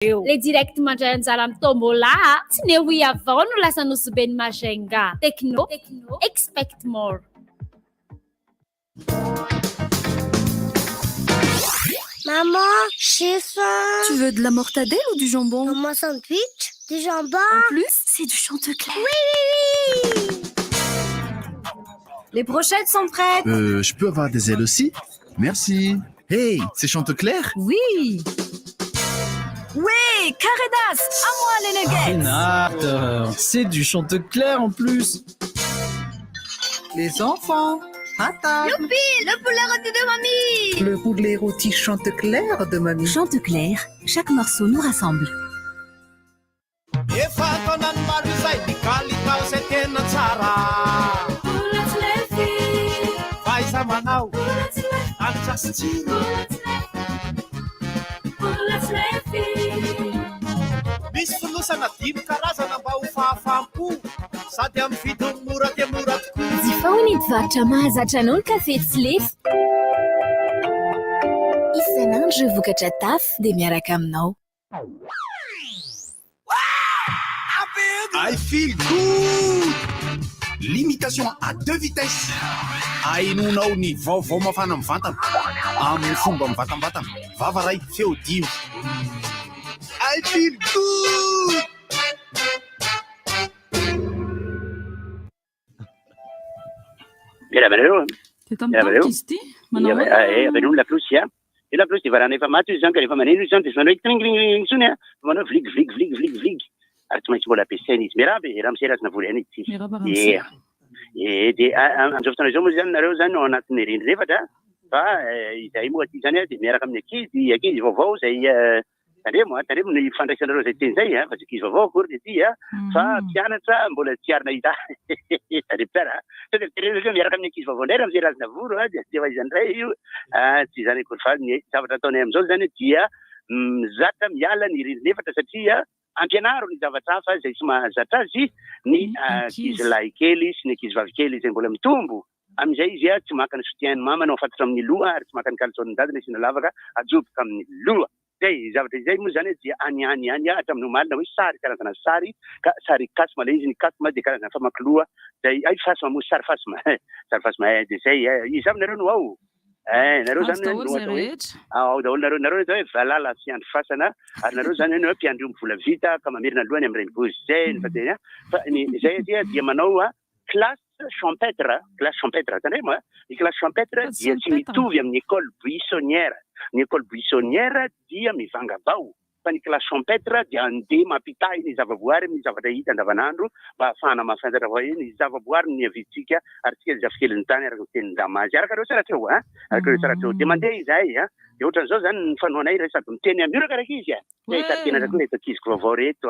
Le direct mandray anjara amin'ny tombola tsy ne ho avao no lasa nosebeny mazenga. Techno, expect more. Maman, j'ai faim. Tu veux de la mortadelle ou du jambon? Maman, sandwich, du jambon. En plus, c'est du Chantecler. Oui. Les brochettes sont prêtes. Je peux avoir des ailes aussi? Merci. Hey, c'est Chantecler? Oui. Oui, Caredas, à moi les nuggets. Renate, c'est du Chantecler en plus. Les enfants, à table. Youpi, le poulet rôti de mamie. Le poulet rôti Chantecler de mamie. Chantecler, chaque morceau nous rassemble. Misy fonosana dimy karazana mba ho fahafaham-po sady amin'ny vidiny mora dia mora tokoa. Jifaony mivarotra mahazatra anao ny kafe tsy lefy. Isan'andro vokatra TAF dia miaraka aminao. I feel good! Limitation à 2 vitesses. Ainonao ny vaovao mafana amin'ny vatana amin'ny fomba mivatambatana. Vava ray feo dimy. I feel good! Mira bene, Ti ampisti? avevano la Prussia. E la Prussia varrà nei famati, anche nei famani, sono i tring sunia, vanno vlig. Ary tsy maintsy mbola ampiasaina izy miarabe raha miserasina volana izy dia amin'izao fotoana izao moa zany nareo zany ao anatin'ny rindry efatra fa izay moa ty zany dia miaraka amin'ny ankizy vaovao zay tandremo ny fandraisanareo zay teny zay fa tsy ankizy vaovao akory dia ty fa mpianatra mbola tsy arina hita tandrepitsara sao dia tereo miaraka amin'ny ankizy vaovao indray raha miserasina volo dia tsy efa izany indray io tsy zany akory fa ny zavatra ataonay amin'izao zany dia mizatra miala ny rindry efatra satria ampianaro ny zavatra hafa zay tsy mahazatra azy ny ankizilahy kely sy ny ankizivavy kely zay mbola mitombo amin'izay izy tsy maka ny soutien mama no afatotra amin'ny loha ary tsy maka ny kalson'ny dadiny sina lavaka ajoboka amin'ny loha zay zavatra izay moa zany dia any hatramin'ny omalina hoe sary karazana sary ka sary kasma le izy ny kasma dia karazana famakiloha zay fasma moa sary fasma dia zay izy aminareo no ao nareo zany daholo nareo hoe valala sy andro fasana ary nareo zany hoe mpiandrio mivola vita ka mamerina lohany amin'ireny bozy zay zay dia manao classe champêtre tandremo ny classe champêtre dia tsy mitovy amin'ny école buissonnière ny école buissonnière dia mivanga bao fa ny classe champêtre dia andeha mampitahy ny zavaboary ny zavatra hita andavanandro mba ahafahana mahafantatra avao ny zavaboary ny avintsika ary tsika zafikely ny tany araka teny ndamazy araka reo tsara teo dia mandeha izay dia ohatran'izao zany ny fanoanay resaky miteny amioraka araka izy tena rako reto ankiziko vaovao reto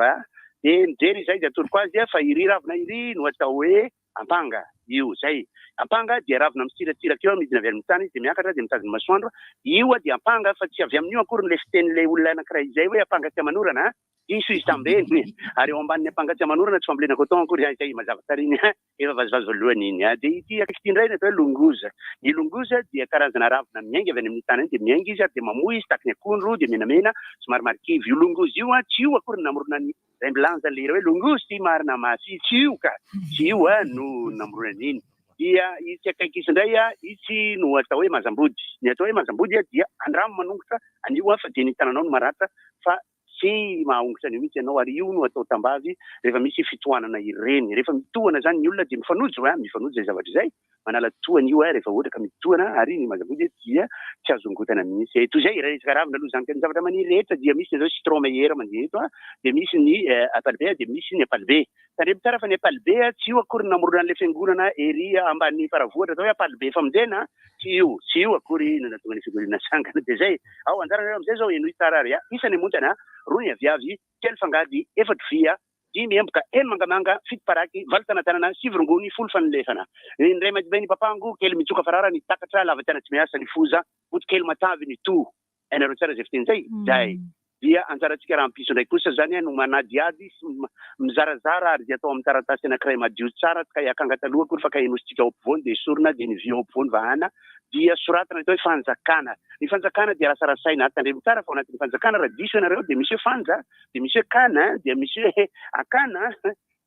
dia mijery izay dia atoroko azy fa iry ravina iry no atao hoe ampanga io zay ampanga dia ravina mitsiratsiraka eo midina avy amin'ny tany izy dia miakatra dia mitazona masoandro io dia ampanga fa tsy avy amin'io akory ny le fitenin'ilay olona anankiray izay hoe ampanga tsy amanorana iso izy tambeny ary eo ambanin'ny ampanga tsy amanorana tsy fambolena coton akory izay mazava tariny efa vazovazo voalohany iny dia ity akaiky indray natao hoe longoza ny longoza dia karazana ravina miainga avy any amin'ny tany dia miainga izy ary dia mamoy izy taky ny akondro dia menamena somary marikivy io longoza io tsy io akory namorona ny ray milanza le hoe longoza ty marina masy tsy io ka tsy io no namorona an'iny dia izy akaiky izy indray izy no atao hoe mazambody ny atao hoe mazambody dia andramo manongotra anio fa dia ny tananao no maratra fa tsy mahongotra anio mihitsy ianao ary io no atao tambavy rehefa misy fitohanana ireny rehefa mitohana zany ny olona dia mifanojo zay zavatra izay manala tohana io rehefa ohatra ka mitohana ary ny mazambody dia tsy azongotana mihitsy toy izay resaka ravina aloha zany ka ny zavatra maniry rehetra dia misy ny zao citron meilleur mandeha eto dia misy ny apalbe dia misy ny apalbe tandremo tsara fa ny apalbe tsy io akory namorona an'ilay fiangonana ery ambany paravohatra atao hoe apalbe famondena tsy io akory natonga ny fiangonana sangana dia zay ao anjaranareo amin'izay zao enoy tsara ary isany montana roa ny aviavy telo fangady efatra via dimy emboka elo mangamanga fito paraky valo tanatanana sivy rongony folo fanolefana indray madibay ny papango kely mitsoka farara ny takatra lava tena tsy miasa ny foza moto kely matavy ny to ainareo tsara zay fiteny zay zay dia anjarantsika raha ampiso ndraiky kosa zany no manadiady sy mizarazara ary dia atao amin'ny taratasy anankiray madio tsara ka hiakanga taloha akory fa ka enositsika ao ampovoany dia esorina dia ny vy ao ampovoany vahana dia soratana atao hoe fanjakana. Ny fanjakana dia rasarasaina tandremo tsara fa ao anatin'ny fanjakana raha diso ianareo dia misy hoe fanja, dia misy hoe kana, dia misy hoe akana,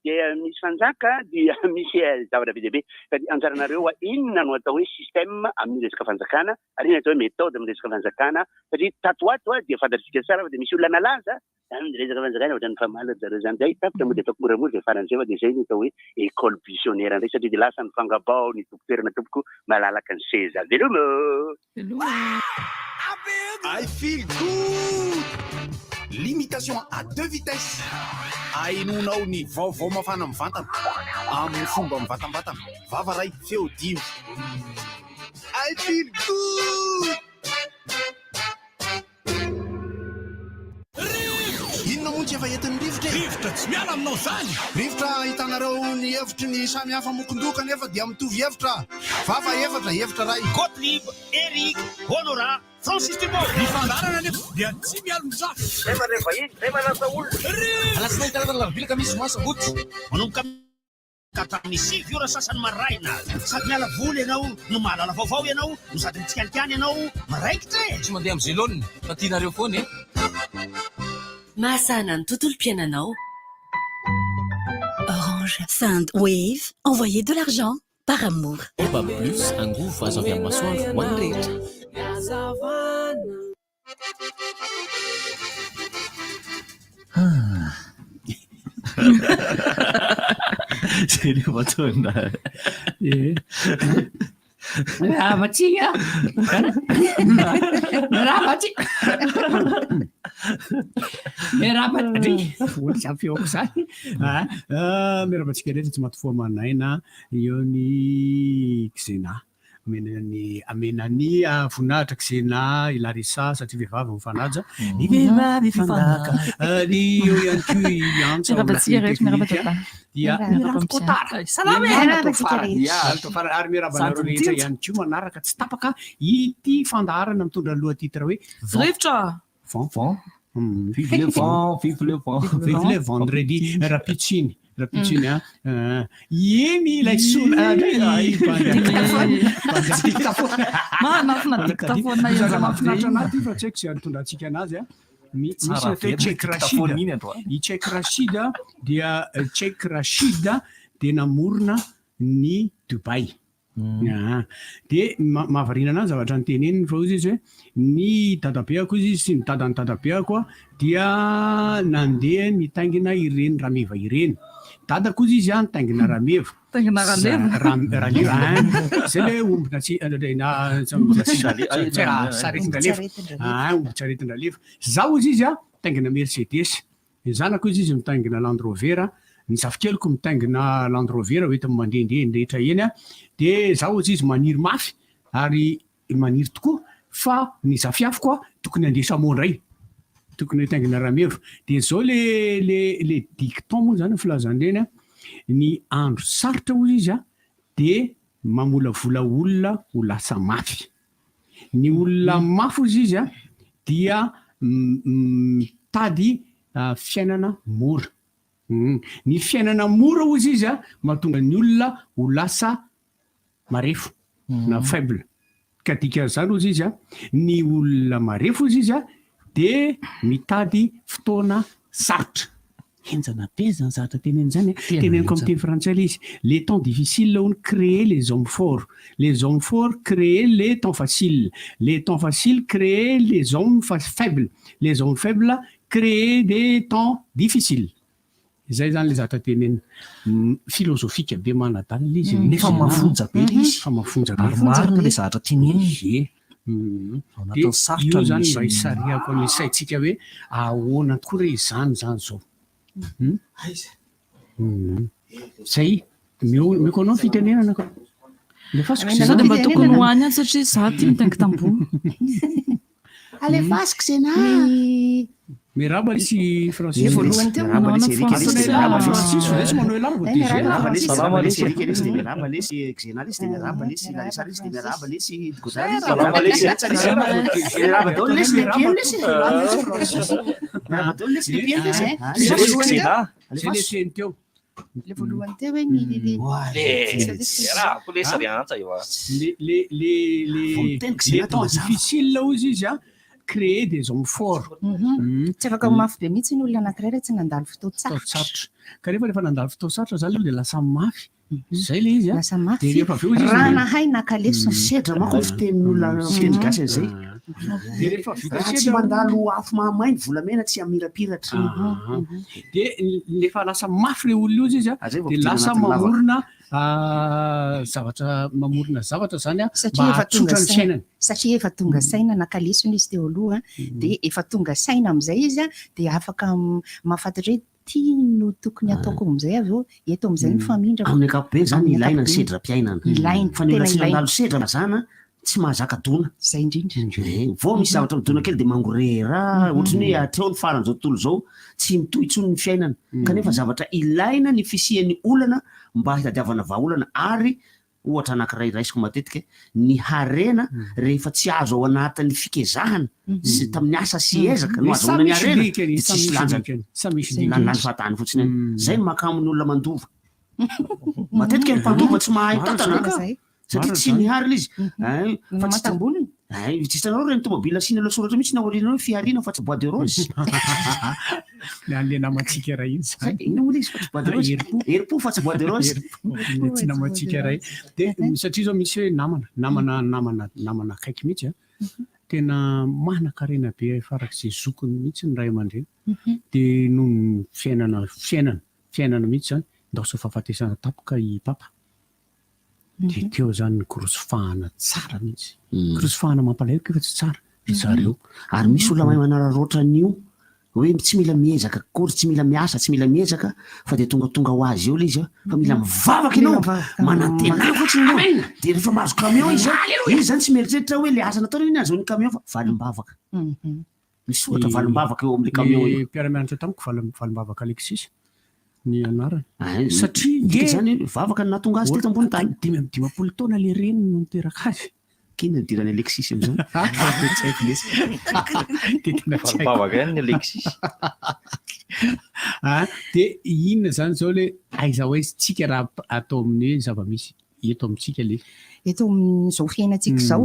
dia misy fanjaka, dia misy zavatra be dia be. Ka anjaranareo inona no atao hoe système amin'ny resaka fanjakana, ary inona atao hoe méthode amin'ny resaka fanjakana, satria tato ato dia fantatritsika tsara fa dia misy olona nalaza amin'ny resaka fanjakana ohatran'ny famalaza zareo zany. Dia tapitra moa dia ataoko moramora dia faran'izay fa dia izay no atao hoe école buissonnière indray satria dia lasa ny fangabao ny dokotera tompoko malalaka ny seza. Velomo! I feel good. Limitation à 2 vitesses. Ainonao ny vaovao mafana amin'ny vatana amin'ny fomba mivatambatana. Vava ray feo 10. I feel good. Inona moa tsy efa entin'ny rivotra? Rivotra tsy miala aminao zany. Rivotra hitanareo ny hevitry ny samy hafa mokondoka nefa dia mitovy hevitra. Vava hevitra ray. Gottlieb, Eric, Honora, Francis Thibault. Ny fandarana nefa dia tsy miala mizafy. Rehefa vahiny, rehefa lasa olona. Alasina hitanana larobilaka misy masaboty. Manomboka ka tamin'ny 7 ora sasany maraina. Sady miala voly ianao, no mahalala vaovao ianao, no sady mitsikanikany ianao, maraikitra e. Tsy mandeha amin'ny zélone, fa tianareo foana e. Mahasana ny tontolo-piainanao. Orange. Sand Wave. Envoyez de l'argent par amour. Eba Plus, un nguvu azo avy amin'ny masoandro ho an'ny rehetra. Zay le vatona. Rahavatsinga. Meravatry. Voly sampioko zany. Meravantsika rehetra tsy matofoa manaina eo ny Xena. Amenany voninahitra Xena Larissa satria vehivavy mifanaja. Ny vehivavy fanaka. Ny eo ihany koa antsa. Dia miravakotara. Salama ary miravanareo rehetra ihany koa manaraka tsy tapaka ity fandaharana mitondra lohatitra hoe rivotra. Vive le vendredi Rapicini. Eny ilay mahafinaritra anaty fa tsy haiko zay antondratsika anazy misy atao Cheikh Rachida dia Cheikh Rachida dia namorona ny Dubai. Dia mahavariana anazy zavatra ny teneniny fa ozy izy hoe ny dadabeako izy sy ny dadany dadabeako dia nandeha nitaingina ireny rameva ireny. Dadako izy izy nitaingina rameva. Taingina raleva. Zay le ombona saretin-draleva. Zaho izy izy mitaingina Mercedes. Ny zanako izy izy mitaingina Land Rover. Ny zafikeloko mitaingina Land Rover hoentin'ny mandehandeha ny rehetra eny dia zaho izy izy maniry mafy ary maniry tokoa fa ny zafiafiko tokony andeha Samoandray. Tokony hitaingina rameva. Dia zao le dicton moa zany filazanireny ny andro sarotra hozy izy dia mamolavola olona ho lasa mafy. Ny olona mafy hozy izy dia mitady fiainana mora. Ny fiainana mora hozy izy mahatonga ny olona ho lasa marefo na faible. Ka dikan'izany hozy izy ny olona marefo hozy izy dia mitady fotoana sarotra. Henjana be zany zavatra teneny zany teneniko amin'ny teny frantsay izy. Les temps difficiles ont créé les hommes forts. Les hommes forts créent les temps faciles. Les temps faciles créent les hommes faibles. Les hommes faibles créent des temps difficiles. Zay zany le zavatra teneny filozofika be manadalina izy. Nefa mafonja be izy. Fa mafonja be. Marina le zavatra teneny. Io zany mba hisariako ny saitsika hoe ahoana tokoa re izany zao. Zay meko anao fitenenana ko. Sao dia mba tokony hoany any satria za tia mitaingy tamboho. Alefasiko Xena. Miraba lisy Francis. Voalohany teo manao Francis lesy manao elabo Miraba lesy Erika lesy dia miraba lesy Xena lesy dia miraba lesy Larissa lesy dia miraba lesy Godard miraba daholo lesy le pieno lesy miraba daholo lesy le pieno lesy lesy teo le voalohany teo hoe ny rahako le sariantsa io les temps difficiles ozy izy a créer des hommes forts. Tsy afaka mafy be mihitsy ny olona anankiray raha tsy nandalo fotoasarotra. Ka rehefa nandalo fotoasarotra zany aloha dia lasa mafy. Zay le izy a. Lasa mafy. Raha nahay nakalefo sedra manko ny fitenin'olona fiteny gasy zay. Raha tsy mandalo afo mahamainy volamena tsy amirapiratra. Dia lefa lasa mafy le olona izy a dia lasa mamorona zavatra zany a mahatsotra ny fiainany. Satria efa tonga saina nakalesony izy teo aloha dia efa tonga saina amin'izay izy a dia afaka mahafantatra hoe tiano tokony ataoko amin'izay avy eo eto amin'izay ny famindra. Amin'ny ankapobeny zany ilaina ny sedram-piainana. Ilaina fa ny olona tsy mandalo sedra mazana tsy mahazaka dona. Zay indrindra. Vao misy zavatra midona kely dia mangorera ohatrany hoe atreo ny faran'izao tontolo zao tsy mitohy intsony ny fiainana. Kanefa zavatra ilaina ny fisian'ny olana mba hitadiavana vahaolana ary ohatra anankiray raisiko matetika ny harena rehefa tsy azo ao anatin'ny fikezahana sy tamin'ny asa sy ezaka no azahoana ny harena dia tsisy lanjany fahatany fotsiny zay no makamon'ny olona mandova matetika ny mpandova tsy mahay tantana satria tsy mihary izy mamatamboniny tsisy reny tomobile asina aloha soratra mihitsy naoriana hoe fiharina fa tsy bois de rose le namatsika raha iny zany ina moa izy fa tsy bois de rose eripo fa tsy bois de rose tsy namatsika raha iny dia satria zao misy hoe namana akaiky mihitsy a tena manan-karena be farak'izay zokony mihitsy ny ray aman-dreny dia noho ny fiainana mihitsy zany ndaoso fahafatesana tapoka i papa dia teo zany ny korosofahana tsara mihitsy korosofahana mampalahelo kefa tsy tsara ry zareo ary misy olona mahay manararoatra an'io hoe tsy mila miezaka kory tsy mila miasa tsy mila miezaka fa dia tonga ho azy eo le izy fa mila mivavaka ianao manantena fotsiny ianao dia rehefa mahazo camion izy zany tsy mieritreritra hoe le asa nataony iny azahoany camion fa valim-bavaka misy ohatra valim-bavaka eo amin'le camion io mpiara-mianatra tamiko valim-bavaka Alexis ny anarany satria zany vavaka natonga azy teto ambony tany 10 taona le reny no niteraka azy kina nidirany Alexis am'izao valim-bavaka ihany ny Alexis dia inona zany zao le aiza hoe tsika raha atao amin'ny zava-misy eto amintsika le eto amin'izao fiainantsika zao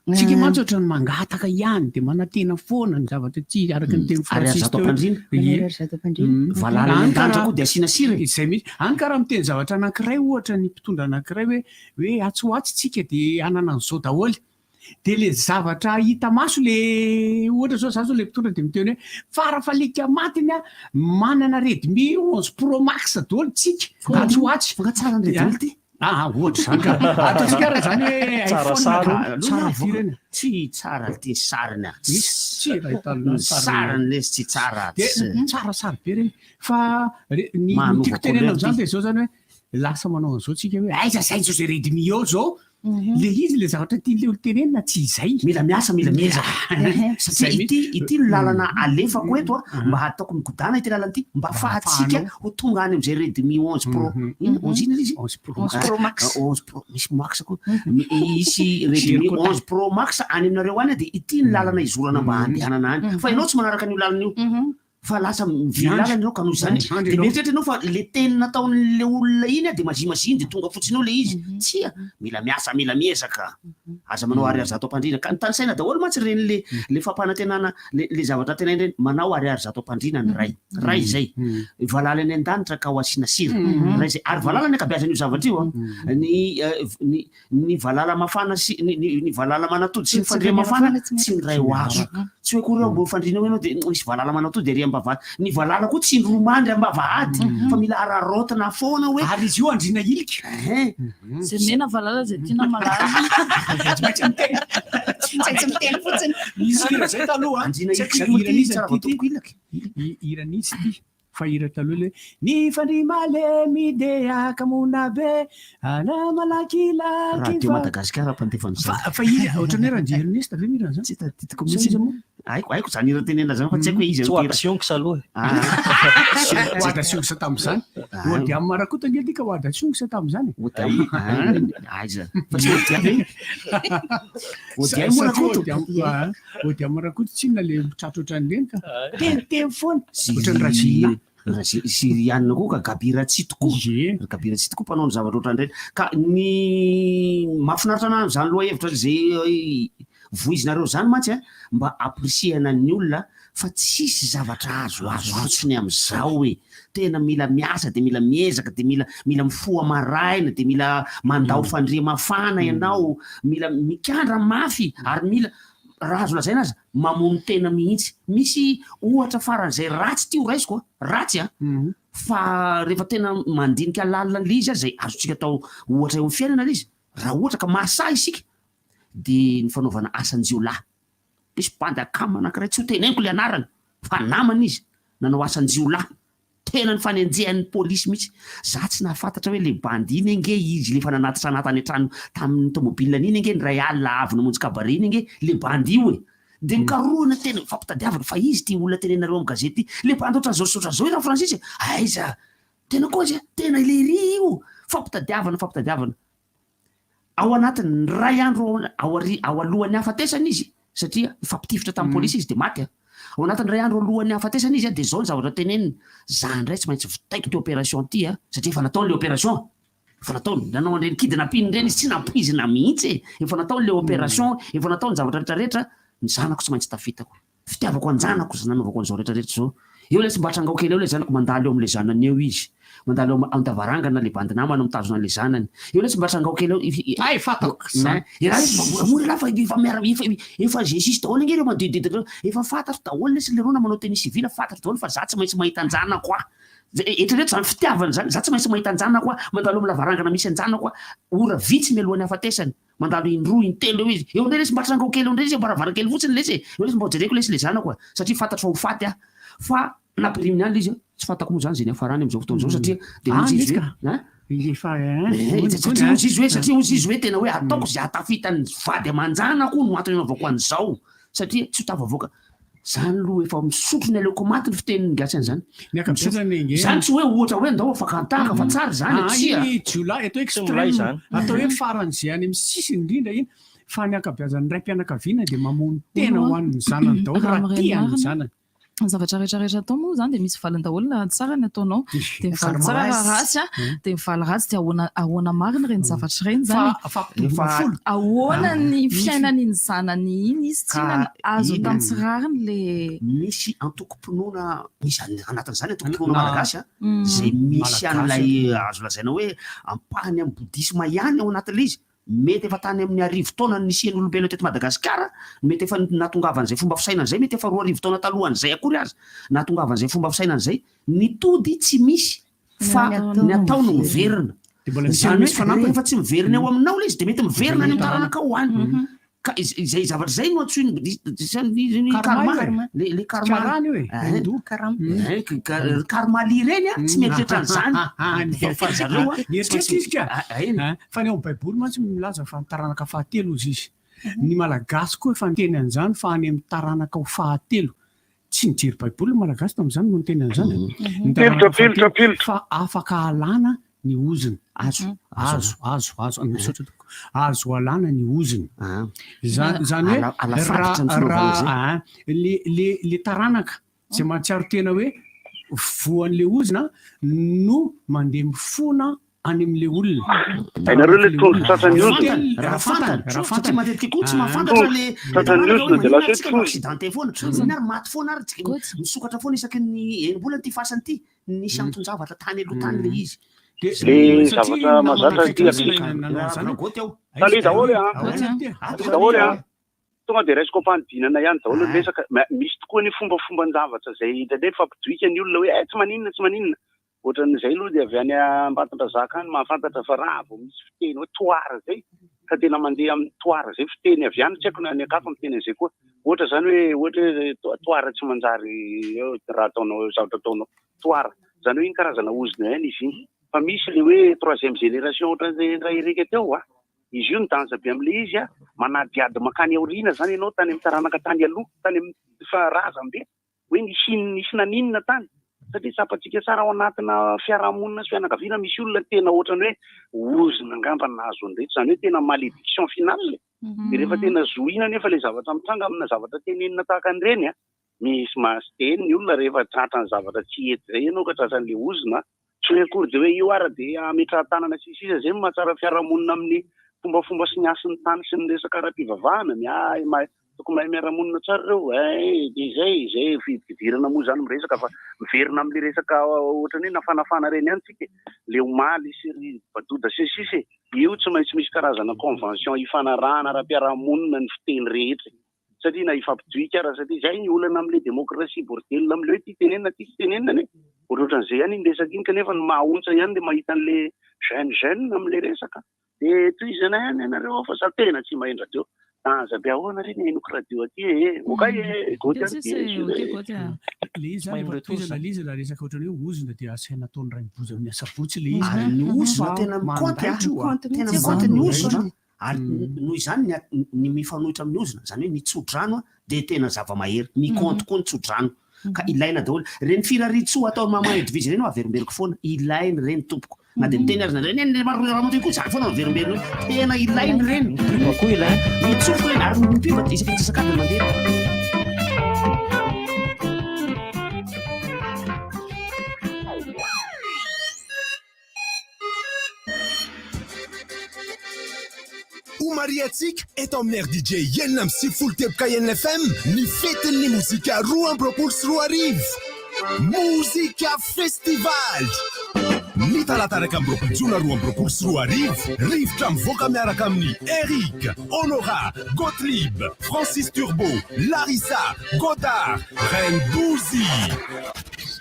tsika mantsy ohatrany mangataka ihany dia manantena foana ny zavatra tsy araka ny teny fransisvalala koa dia asiana sira izay mihitsy any karaha miteny zavatra anankiray ohatra ny mpitondra anankiray hoe atsoatsy tsika dia anana an'izao daholo dia le zavatra hita maso le ohatra zao zao le mpitondra dia miteny hoe farafalika matiny a manana redmi 11 pro max daholo tsika atsoatsy fangatsara ny redmi ty ohatra zany ka ataontsika raha zany hoe iphone tsy tsara ty sariny tsy raha hitanona sariny lesy tsy tsara dia tsara sary be reny fa ny tiako tenena am'zany dia zao zany hoe lasa manao an'izao tsika hoe aiza zay zao zay redmi eo zao le izy le zavatra tian'le olo tenenina tsy izay mila miasa mila miezaka satria ity no lalana alefako eto a mba hataoko migodana ity lalana ity mba fahatsika ho tonga any am'izay redmi 11 pro ozina izy 11 pro misy max koa misy redmi 11 pro max any aminareo any dia ity ny lalana izorana mba handehanana any fa ianao tsy manaraka an'io lalana io fa lasa mivilalana ianao ka noho izany dia mieritreritra ianao fa le teny nataon'le olona iny a dia mazimaziny dia tonga fotsiny ao le izy tsia mila miasa mila miezaka aza manao ariary zato am-pandrina ka ny tany saina daholo mantsy reny le fampanantenana le zavatra tenainy reny manao ariary zato am-pandrina ny ray zay valala any an-danitra ka ho asiana sira ray zay ary valala ny akabeazan'io zavatra io ny valala mafana sy ny valala manatody sy ny fandria mafana tsy ny ray ho azo tsy hoe kory mbo fandrina ianao dia misy valala manatody ary ambavahady ny valala koa tsy ndromandry ambavahady fa mila ararotana foana hoe ary izy io andrina ilika zay mena valala zay tiana malaza tsy miteny fotsiny misy hira zay taloha andrina ilika tsara vatoko ilaka iranisy ty fa hira taloha le ny fandrimalemy dia kamona be ana malakilaky radio Madagasikara mpandefan'izany fa hira ohatrany hoe raha ndirinisy tave mirana zany tsy titiko mihitsy izy moa haiko zany hira tenena zany fa tsy haiko hoe izy tsy sionksa aloha oada sionksa tamin'izany ody amin'ny marakota nge tika oada sionksa tamin'izany aiza fa tsy ody ody ay morakoto ody amin'ny marakota tsinona le tratro ohatrany reny ka teniteny foana ohatrany raha Sirianina koa ka Gabiratsy tokoa. Gabiratsy tokoa mpanao ny zavatra ohatran'ireny. Ka ny mahafinaritra anazy zany loha hevitra zay voizinareo zany mantsy mba appréciena ny olona fa tsisy zavatra azo fotsiny am'izao hoe tena mila miasa de mila miezaka de mila mifoha maraina de mila mandao fandria mafana ianao mila mikandra mafy ary mila raha azo lazaina azy mamono tena mihitsy. Misy ohatra faran'izay ratsy ty ho raisiko ratsy fa rehefa tena mandinika lalina lizy zay azontsika atao ohatra eo amin'ny fiainana lizy raha ohatra ka mahasahy isika de ny fanaovana asan-jiolahy. Misy bandy akamo anankiray tsy ho teneniko le anarany fa namana izy nanao asan-jiolahy tena ny fanenjehan'ny polisy mihitsy. Za tsy nahafantatra hoe le bandy iny enge izy le fa nanatitra anatany an-trano tamin'ny tomobilina iny enge ny ray alina avy namonjy kabare iny enge le bandy io e de mikaroana tena fampitadiavana fa izy ty olona tenenareo amin'ny gazety le bandy ohatran'izao zao ira Fransisy aiza tena koa izy tena ilery io fampitadiavana ao anatiny ray andro ao alohan'ny hafatesana izy satria fampitifitra tamin'ny polisy izy de maty ao anatiny ray andro alohan'ny hafatesana izy de zao ny zavatra teneniny zany ndray tsy maintsy vitaiko ty opération ty satria efa nataony le opération efa nataony nanao an'ireny kidnapping reny izy tsy nampizina mihitsy efa nataony le opération efa nataony zavatra rehetrarehetra ny zanako tsy maintsy tafitako fitiavako anjanako za nanaovako an'izao rehetrarehetra zao eo le tsy mba trangao kely eo le zanako mandalo eo am'le zanany eo izy mandalo eo amin'ny tavarangana le bandy namana mitazona le zanany eo le tsy mba trangao kely eo fatako raha moramora lafa efa jesisy daholo enge reo manodidididreo efa fantatro daholo lesy le rona manao teny civile fantatro daholo fa za tsy maintsy mahita anjanako etrarehetra zany fitiavana zany za tsy maintsy mahita anjanako mandalo amin'ny lavarangana misy anjanako ora vitsy mialohan'ny hafatesany mandalo indroa intelo eo izy eo ndray lesy mba trangao kely eo ndray izy mba varakely fotsiny lesy eo lesy mba jereko lesy le zanako satria fantatro fa ho faty fa napiriminy any le izy tsy fantako moa zany zay ny afarany am'izao fotoana zao satria de satria ozy izy hoe tena hoe ataoko zay atafitany vady amanjanako no antony anaovako an'izao satria tsy ho tavavoaka zany aloha efa misotro ny aleoko maty ny fiteniny gasany zany zany tsy hoe ohatra hoe ndao afaka antaka fa tsara zany jiolahy atao extrême atao hoe faran'izay any amin'ny sisiny indrindra iny fa ny akabeazan'ny ray mpianakaviana de mamono tena ho an'ny zanany daholo raha tiany zanany zavatra rehetrarehetra atao moa zany de misy valiny daholo na tsara ny ataonao de mivaly tsara raha ratsy de mivaly ratsy de ahoana marina reny zavatra reny zany ahoana ny fiainan'iny zanany iny izy tsy azo tantsirariny le misy antokom-pinoana misy anatin'izany antokom-pinoana malagasy zay misy an'ilay azo lazaina hoe ampahany amin'ny boudisme ihany ao anatin'le izy mety efa tany amin'ny arivo taona nisian'ny olombelona teto Madagasikara mety efa natongavan'izay fomba fisainan'izay mety efa 4 arivo taona talohan'izay akory azy natongavan'izay fomba fisainan'izay ny tody tsy misy fa ny atao no miverina zany misy fanampiny fa tsy miverina eo aminao le izy de mety miverina any taranaka ho any ka izay zavatra zay no antsoiny le karmali reny tsy mieritreritra an'izany fa zareo fa ny ao baiboly mantsy milaza fa ny taranaka fahatelo izy izy ny malagasy koa efa niteny an'izany fa any amin'ny taranaka ho fahatelo tsy nijery baiboly malagasy tamin'izany no niteny an'izany fa afaka alana ny oziny azo alana ny oziny zany hoe le taranaka zay mahatsiaro tena hoe voan'le ozina no mandeha mifona any amin'le olona hainareo le tondro tratran'ny ozina raha fantatra matetika koa tsy mahafantatra le tratran'ny ozina de lasa hoe accidenté foana nary maty foana ary misokatra foana isaky ny enimbolana ty fasany ty nisy antonjavatra tany aloha tany le izy le zavatra mazatra tali daholo daholo tonga de raisiko ampanodinana ihany daholo resaka misy tokoa ny fombafomban-javatra zay hitane fampidoika ny olona hoe tsy maninona ohatran'izay aloha de avy any Ambatondrazaka any mahafantatra fa raha vao misy fiteny hoe toara zay ka tena mandeha amin'ny toara zay fiteny avy any tsy haiko na ny akafa miteny an'izay koa ohatra zany hoe ohatra toara tsy manjary raha ataonao zavatra ataonao toara zany hoe iny karazana ozina ihany izy iny fa misy le hoe 3e génération ohatran'izay raha ireka teo izy io ny danja be amin'le izy manadiady makany aoriana zany ianao tany amin'ny taranaka tany aloha tany amin'ny faharazam-be hoe nisy naninona tany satria tsapatsika tsara ao anatina fiarahamonina sy fianakaviana misy olona tena ohatrany hoe ozina angamba nazo andreto zany hoe tena malédiction finale de rehefa tena zoina nefa le zavatra mitranga amina zavatra tenenina tahaka an'ireny misy masiteny ny olona rehefa tratra ny zavatra tsy hety zay ianao ka tratran'le ozona tsy hoe akory de hoe io ara de ametrahantanana sisisa zay mahatsara fiarahamonina amin'ny fombafomba sy ny asin'ny tany sy ny resaka ara-pivavahana tokony mahay miaramonina tsara reo de zay fidirana moa zany miresaka fa miverina amin'le resaka ohatrany hoe nafanafana reny ihany tsika le omaly sy ry badoda sisisa io tsy maintsy misy karazana convention ifanarahana ara-piarahamonina ny fiteny rehetra satria na ifampidoika ara satria zay ny olana amin'le démocratie bordelina amin'le hoe ty tenenina ty sy tenenina ohatran'izay ihany iny resaka iny kanefa ny mahaontsa ihany de mahita an'le jeune amin'le resaka de toizana ihany ianareo fa sa tena tsy mahendra teo zabe ahoana reny enoko radio aty okay goty le izy zany le izy la resaka ohatrany hoe ozona de asaina ataony ray miboza amin'ny asabotsy le izy ny ozona tena mikoty ny ozona ary noho izany ny mifanohitra amin'ny ozona zany hoe nitsodrano de tena zava-mahery mikonty koa nitsodrano ka ilaina daholo reny firaritso ataony mamay divise reny averomberiko foana ilainy reny tompoko na de miteny azy reny ramoty koa zany foana averomberiny tena ilainy reny koa ilainy mitsofo reny ary mpiva isakady mandeha Mariatsika eto amin'ny RDJ enina amin'ny sivifolo teboka NFM ny fetin'ny mozika 2024 mozika festival ny talata raika amin'ny roapolo jona 2024 rivotra mivoaka miaraka amin'ny Eric, Honora, Gottlieb, Francis Turbo, Larissa, Godard, Reine Bouzy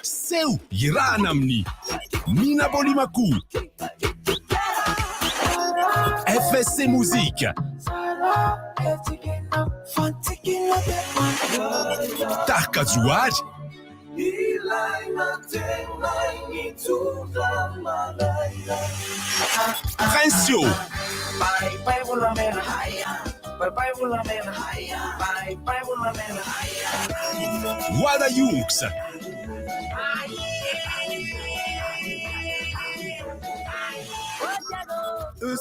Seu irahana amin'ny Nina Bolimaku FSC Musique Tarka Zouad Princio Wada Yux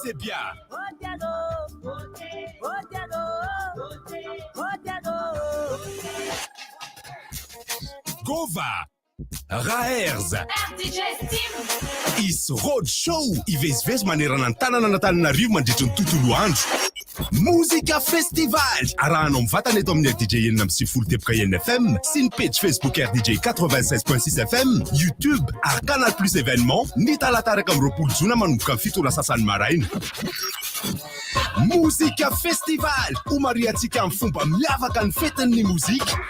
c'est bien. Gova, Raers, Is Road Show, Ives manerana ny tanana n'Antananarivo mandritra ny tontolo andro. Muzika Festival arahana mivatana eto amin'ny RDJ enina amin'ny sivifolo teboka NFM sy ny page Facebook RDJ 96.6 FM YouTube ary Canal Plus événement ny talata raika amin'ny roapolo jona manomboka amin'ny fito lasasany maraina. Muzika Festival homariantsika amin'ny fomba miavaka ny fetin'ny mozika.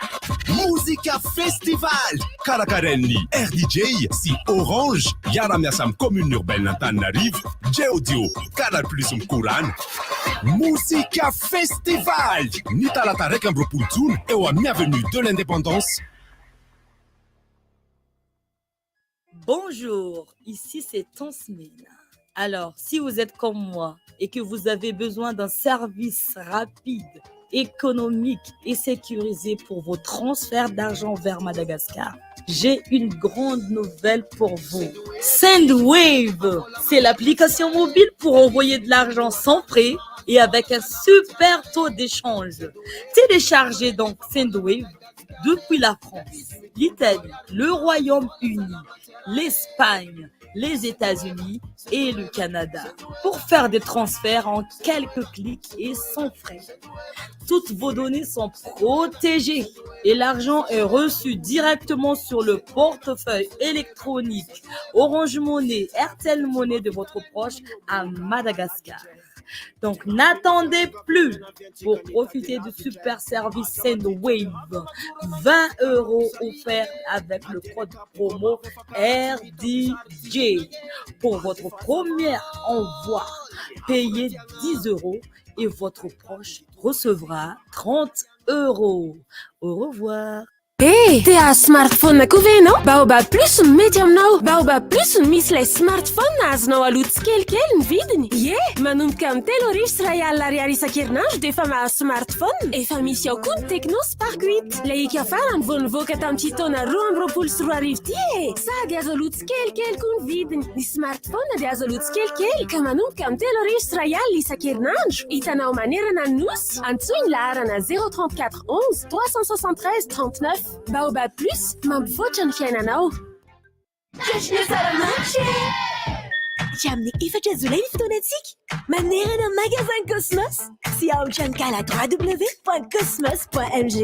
Muzika Festival karakarain'ny RDJ sy Orange iara-miasa amin'ny commune urbaine Antananarivo Geodio Canal Plus mikorana. Muzika Festival ny talata raika amin'ny roapolo jona eo amin'ny avenue de l'Indépendance. Bonjour, ici c'est Tansmina. Alors, si vous êtes comme moi et que vous avez besoin d'un service rapide, économique et sécurisé pour vos transferts d'argent vers Madagascar, j'ai une grande nouvelle pour vous. Sendwave, c'est l'application mobile pour envoyer de l'argent sans frais et avec un super taux d'échange. Téléchargez donc Sendwave depuis la France, l'Italie, le Royaume-Uni, l'Espagne, les États-Unis et le Canada pour faire des transferts en quelques clics et sans frais. Toutes vos données sont protégées et l'argent est reçu directement sur le portefeuille électronique Orange Money, RTL Money de votre proche à Madagascar. Donc n'attendez plus pour profiter du super service Sendwave. 20 € offerts avec le code promo RDJ. Pour votre premier envoi, payez 10 € et votre proche recevra 30 €. Au revoir. Tia smartphone koa ve ianao? Baobab Plus mety aminao. Baobab Plus misy ilay smartphone azonao aloto tsikelikely ny vidiny. Manomboka amin'ny 3,000 ariary isan-kerinandro dia efa mahazo smartphone. Efa misy ao koa ny Tecno Spark 8. Ilay ika farany vao nivoaka tamin'ity taona 2024 ty sady azo aloto tsikelikely koa ny vidiny. Ny smartphone dia azo aloto tsikelikely ka manomboka amin'ny 3,000 isan-kerinandro. Hitanao manerana ny nosy. Antsoina laharana 034 11 373 39 Baobab Plus mampivoatra ny fiainanao. Tsy amin'ny efatra jolay ny fotoanantsika manerana magasin Cosmos sy aotra ny kala www.cosmos.mg.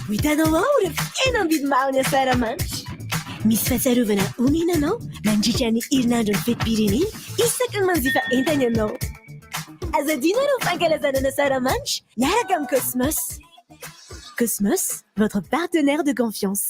Hitanao ao ireo fihenam-bidy maro ny asaramanitra. Misy fahasarovana omenanao mandritra ny herinandro ny fetim-pirenena isaky ny manjifa entana ianao. Azadina ireo fankalazana ny asaramanitra miaraka amin'ny Cosmos. Cosmos, votre partenaire de confiance.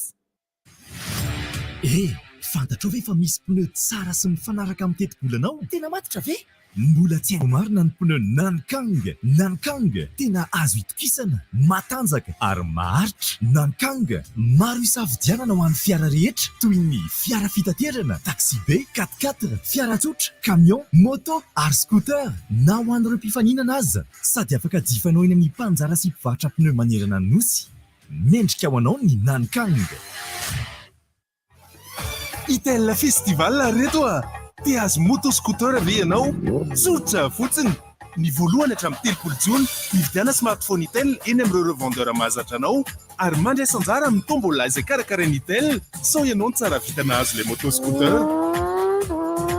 Fantatrao ve fa misy pneu tsara sy mifanaraka amin'ny teti-bolanao? Tena matotra ve? Mbola tsy haiko marina ny pneu Nankang. Nankang tena azo itokisana, matanjaka ary maharitra. Nankang maro isafidianana ho an'ny fiara rehetra toy ny fiara fitaterana, taxi be, 4x4, fiara tsotra, camion, moto ary scooter. Na ho an'ireo mpifaninana aza sady afaka jifanao eny amin'ny mpanjara sy mpivarotra pneu manerana ny nosy. Mendrika ho anao ny Nankang. Itel festival reto te azo moto scooter ve ianao? Tsotra fotsiny. Ny voalohany hatramin'ny 30 jona mividiana smartphone Itel eny amin'ireo revendeur mahazatra anao ary mandraisa anjara amin'ny tombola izay karakarain'ny Itel sao ianao ny tsara vita nahazo ilay moto scooter.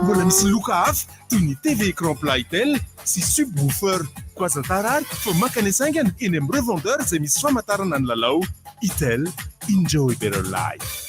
Mbola misy loka hafa toy ny TV écran plat Itel sy subwoofer. Quasatarary fa maka ny saingana eny amin'ny revendeur izay misy famantarana ny lalao. Itel, enjoy better life.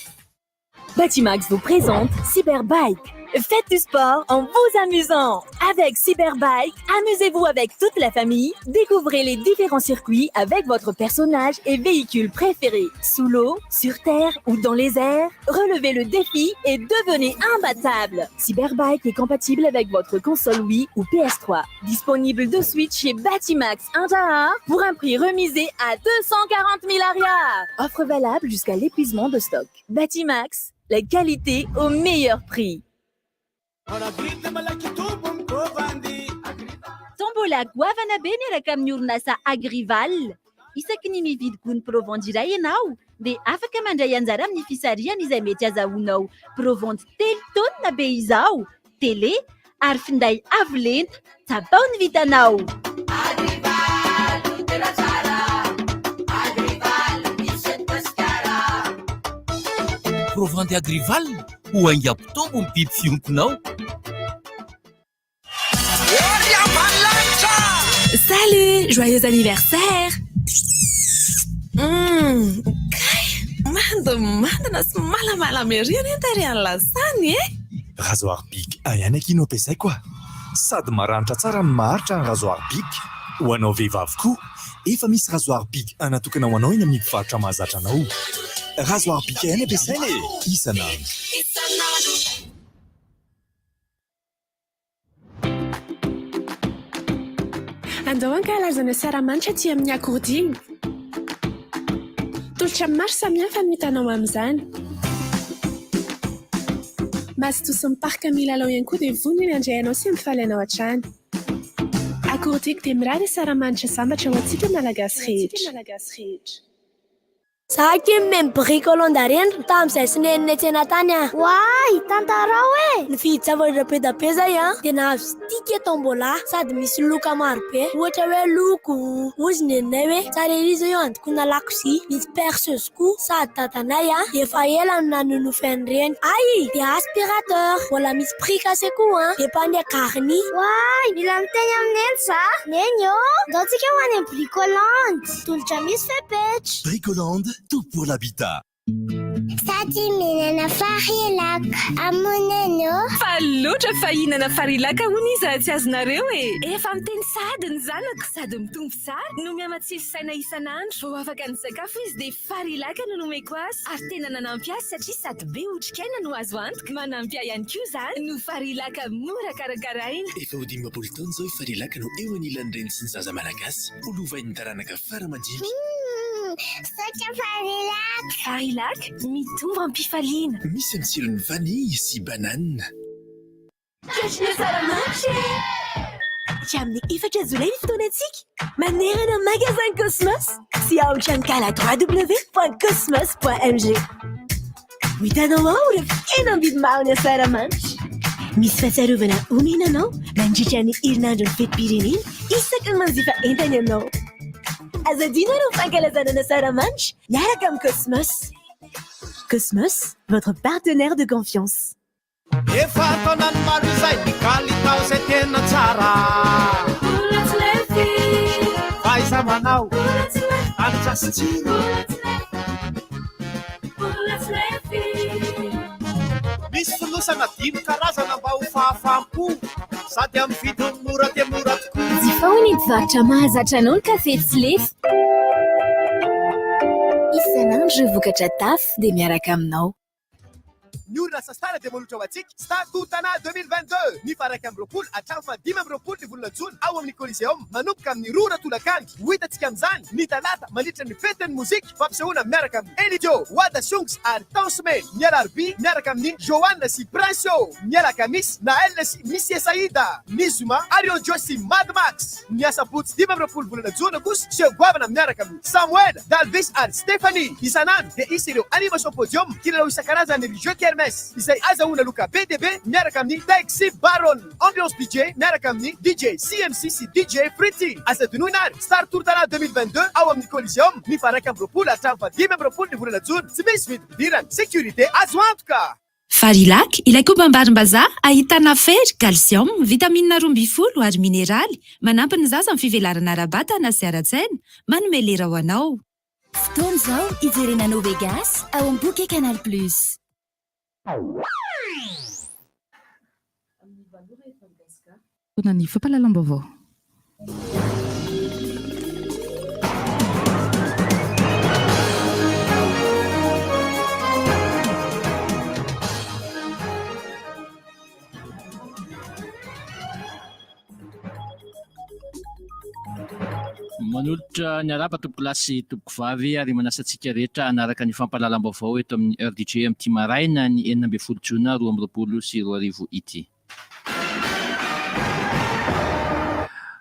Batimax vous présente Cyberbike. Faites du sport en vous amusant. Avec Cyberbike, amusez-vous avec toute la famille. Découvrez les différents circuits avec votre personnage et véhicule préféré. Sous l'eau, sur terre ou dans les airs, relevez le défi et devenez imbattable. Cyberbike est compatible avec votre console Wii ou PS3. Disponible de suite chez Batimax Inter pour un prix remisé à 240 000 arias. Offre valable jusqu'à l'épuisement de stock. Batimax, la qualité au meilleur prix. Tombola goavana be niaraka amin'ny orinasa Agrival. Isaky ny mividy gony Provende iray ianao dia afaka mandray anjara amin'ny fisarihana izay mety azahoanao Provende 3 taona be izao. Télé ary finday avo lenta tsapao ny vitanao. Provende Agrival ho aingam-pitombo ny biby fiontonao. Salut, joyeux anniversaire. Mandina sy malamalama ery ny antarian'ny lasany Rasoir Bic ihany akino ampiasaiko sady maranitra tsara ny maharitra ny Rasoir Bic. Ho anao vehivavy koa efa misy Rasoir Bic anatokana ho anao eny amin'ny mpivarotra mahazatra anao. Rasoir Bic ihany ampiasaina isanandro. Andao ankalazana saramanitra aty amin'ny akorodimo. Tolotra maro samihafa no hitanao amin'izany. Mazotoso ny parka milalao ihany koa dia vonona ny andray anao sy mifaly anao hatrany. Akorodimo dia mirary saramanitra sambatra ho antsika malagasy rehetra. Saky même bricolonde arena tamin'izay sineniny tsena tany Wai, tantarao Nividy zavatra pedapeza dia nahazo ticket tombola sady misy loka maro be. Ohatra hoe loko, ozy nenay hoe tsara ery zao io andokona lakozy, misy perceuse koa sady tatanay efa ela no nanonofany reny. Ai, dia aspirateur, mbola misy prix kase koa dia pania garni. Wai, mila miteny amin'eny za. Neny ndao tsika ho any bricolande. Tolotra misy fepetra. Bricolande, tout pour l'habitat. Sady mihinana farilaka amoneno. Faloatra fa hihinana farilaka hono izy tsy azonareo Efa miteny sady ny zanako sady mitombo sary no miamatsisy saina isanandro. Vao afaka ny sakafo izy dia farilaka no nomeko azy. Ary tena nanampy azy satria sady be otrikaina no azo antoka. Manampy ahy ihany koa zany no farilaka mora karakaraina. Efa ho 15 taona zao farilaka no eo anilan'ny reny sy ny zaza malagasy. Olovain'ny taranaka fara-madinika. Sotra farilaka. Farilaka mitombo ampifaliana. Misy amin'ny tsirony vanille sy banane. Tsy amin'ny efatra jolay ny fotoanantsika manerana magasin Cosmos sy aotra ny kala www.cosmos.mg. Hitanao ao ireo fihenam-bidy maro ny asaramanitra. Misy fahasarovana omenanao mandritra ny herinandro ny fetim-pirenena isaky ny manjifa entana ianao. azadina ireo fankalazana nasaramanitra miaraka amin'ny Cosmos. Cosmos, votre partenaire de confiance. efa taonany maro izay mikaly tao zay tena tsara faiza manao anitrasitsino misy finosana 5 karazana mba ho fahafampo sady amin'ny vidiny mora dia mora tokoa jifaony mivarotra mahazatra anao ny kafe tsy lefy isanandro ireo vokatra tafy dia miaraka aminao. Ny orinasa Star dia manolotra ho antsika Star Totana 2022 mifaraka amin'ny roapolo hatramin'ny 5 amin'ny roapolo ny volana jona ao amin'ny Coliseum manomboka amin'ny roa tolakangy ho hitantsika amin'izany ny talata mandritra ny fetin'ny mozika fampisehoana miaraka amin'ny Elidio Wada Songs ary Tansmen ny alarobia miaraka amin'ny Joanna sy Prince ny alakamisy Nael sy Missy Saïda ny zoma Arion Joy sy Mad Max ny asabotsy 5 amin'ny roapolo volana jona kosa sy goavana miaraka amin'ny Samuel Dalvis ary Stéphanie isanandro dia isy ireo animation podium kilalao isan-karazany ry jeu kermesse izay azahoana loka BDB miaraka amin'ny Taxi Baron ambiance DJ miaraka amin'ny DJ CMC sy DJ Pretty asadinoina ary Star Totana 2022 ao amin'ny Coliseum mifaraka amin'ny roapolo hatramin'ny 5 amin'ny roapolo ny volana jona tsy misy vidim-pidirana sécurité azo antoka. Farilac, ilay koba-mbarim-bazaha ahitana fer, calcium, vitamine 12 ary mineraly manampy ny zaza amin'ny fivelarana ara-batana sy ara-tsaina manome lera ho anao. Fotoana izao ijerena Novegas ao amin'ny bouquet Canal Plus. Tona ny fampahalalam-baovao. Manolotra ny arapa tompoko lasy tompoko vavy ary manasantsika rehetra anaraka ny fampahalalam-baovao eto amin'ny RDJ amin'ity maraina ny 9 jona 2020 sy 2020 ity.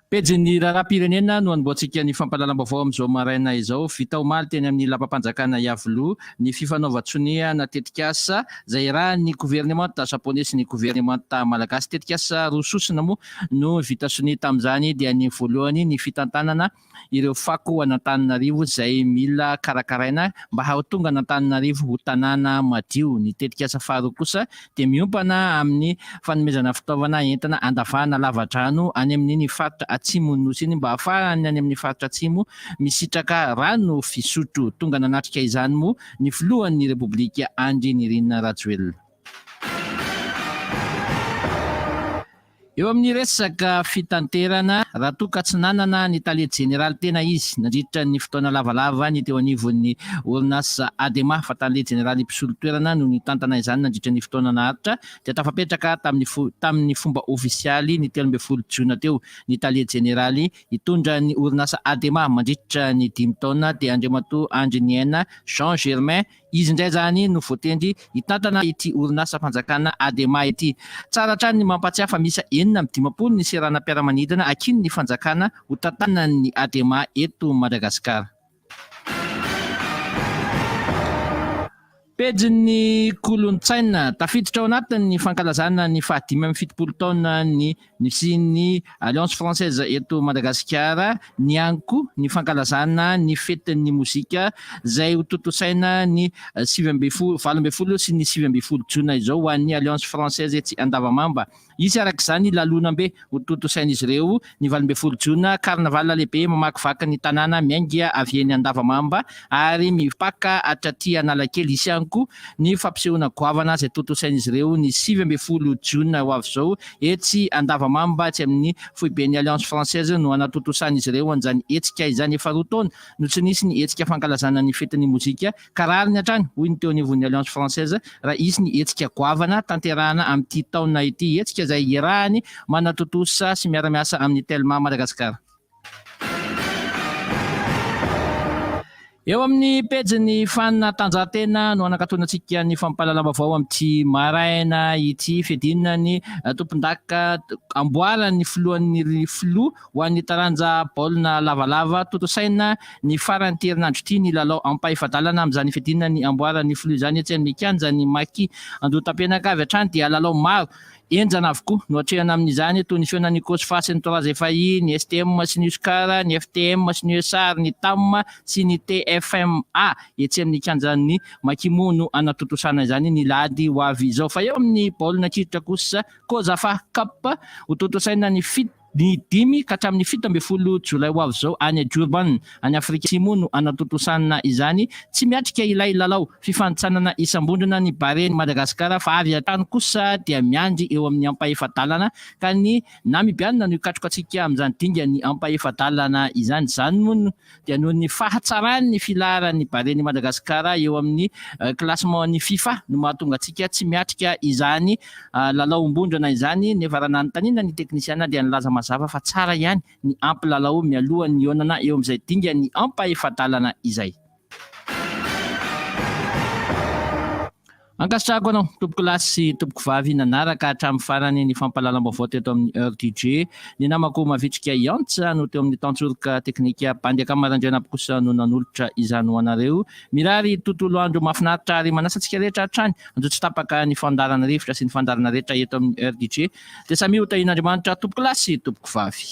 Pejy ny raharaham-pirenena no anomboantsika ny fampahalalam-baovao amin'izao maraina izao. Vita omaly teny amin'ny lapam-panjakana Iavoloha ny fifanaovan-tsonia natetika asa izay raha ny gouvernemanta japonais sy ny gouvernemanta malagasy. Tetika asa rososina moa no vita sonia tamin'izany dia ny voalohany ny fitantanana ireo fako an'Antananarivo izay mila karakaraina mba hahatonga an'Antananarivo ho tanàna madio. Ny tetika asa faharoa kosa dia miompana amin'ny fanomezana fitaovana entina andavahana lavadrano any amin'ny faritra atsimo nosy iny mba ahafahany any amin'ny faritra atsimo misitraka rano fisotro. Tonga nanatrika izany moa ny filohan'ny Repoblika Andry Nirina Rajoelina. Eo amin'ny resaka fitanterana raha toa ka tsy nanana ny talet général tena izy nandritra ny fotoana lavalava ny teo anivon'ny orinasa ADEMA fa talet général mpisolo toerana no nitantana izany nandritra ny fotoana naharitra dia tafapetraka tamin'ny fomba ofisialy ny 13 jona teo. Ny talet général hitondra ny orinasa ADEMA mandritra ny 5 taona dia Andriamatoa Andriniaina Jean Germain izy indray zany no voatendry hitantana ity orinasa fanjakana ADEMA ity. Tsara hatrany ny mampatsiafa misy 950 ny serana mpiara-manidina akiny ny fanjakana ho tantanan'ny ADEMA eto Madagasikara. Pejy kolontsaina tafiditra ao anatin'ny fankalazana ny 570 taona ny nisian'ny Alliance Française eto Madagasikara ny anko ny fankalazana ny fetin'ny mozika izay ho totosaina ny 12 sy ny 17 jona izao ho an'ny Alliance Française etsy Andavamamba. Isy arak'izany lalonambe ho totosain'izy ireo ny 12 jona carnaval lehibe mamakivaky ny tanàna miainga avy eny Andavamamba ary mipaka hatraty Analakely. Isy anko ny fampisehoana goavana izay totosain'izy ireo ny 17 jona ho avy izao etsy Andavamamba tsy amin'ny foiben'ny Alliance Française no anatotosan'izy ireo an'izany etsika izany efa roa taona no tsy nisy ny etsika fankalazana ny fetin'ny mozika karary ny hatrany hoy ny teo anivon'ny Alliance Française raha isy ny etsika goavana tanterahana amin'ity taona ity etsika izay irahany manatotosa sy miara-miasa amin'ny Telma Madagasikara. Eo amin'ny pejy fanatanjahantena no anakatonantsika ny fampahalalam-baovao amin'ity maraina ity fedinina ny tompon-daka amboarany filohan'ny filoha ho an'ny taranja baolina lavalava totosaina ny farany herinandro ity ny lalao ampahifadalana amin'izany fedinina ny amboarany filoha izany etsy mikanja ny maki andoha tampenaka avy hatrany dia lalao maro enjana avokoa no atrehana amin'izany toy ny feonany COSFA sy ny 3FI, ny STM sy ny USCAR, ny FTM sy ny USR, ny TAM sy ny TFMA etsy amin'ny kianjan'ny Makimo no anatotosana izany ny lady ho avy izao. Fa eo amin'ny baolina kitra kosa COSAFA Cup ho totosaina ny 5 ka hatramin'ny 17 Jolay ho avy zao any Durban any Afrika Atsimo no anatotosana izany. Tsy miatrika ilay lalao fifantsanana isam-bondrona ny Bahrain Madagasikara fa avy hatrany kosa dia miandry eo amin'ny ampahefa-dalana ka ny Namibiana no ikatroka antsika amin'izany dinga ny ampahefa-dalana izany. Izany moa dia noho ny fahatsaran'ny filaharan'ny Bahrain Madagasikara eo amin'ny classement ny FIFA no mahatonga antsika tsy miatrika izany lalao-mbondrana izany. Nefa raha nanontaniana ny teknisiana dia nilaza mazava fa tsara ihany ny ampilalao mialohan'ny onana eo amin'izay dinga ny ampahefa-dalana izay. Ankasitrahako anao tompoko lahy sy tompoko vavy nanaraka hatramin'ny farany ny fampahalalam-baovao teto amin'ny RDJ. Ny namako mavitrika Iantsa no teo amin'ny tantsoroka teknika bandy akamarandrana kosa no nanolotra izany ho anareo. Mirary tontolo andro mahafinaritra ary manasantsika rehetra hatrany anjo tsy tapaka ny fandarana rivotra sy ny fandarana rehetra eto amin'ny RDJ. Dia samy ota in'Andriamanitra tompoko lahy sy tompoko vavy.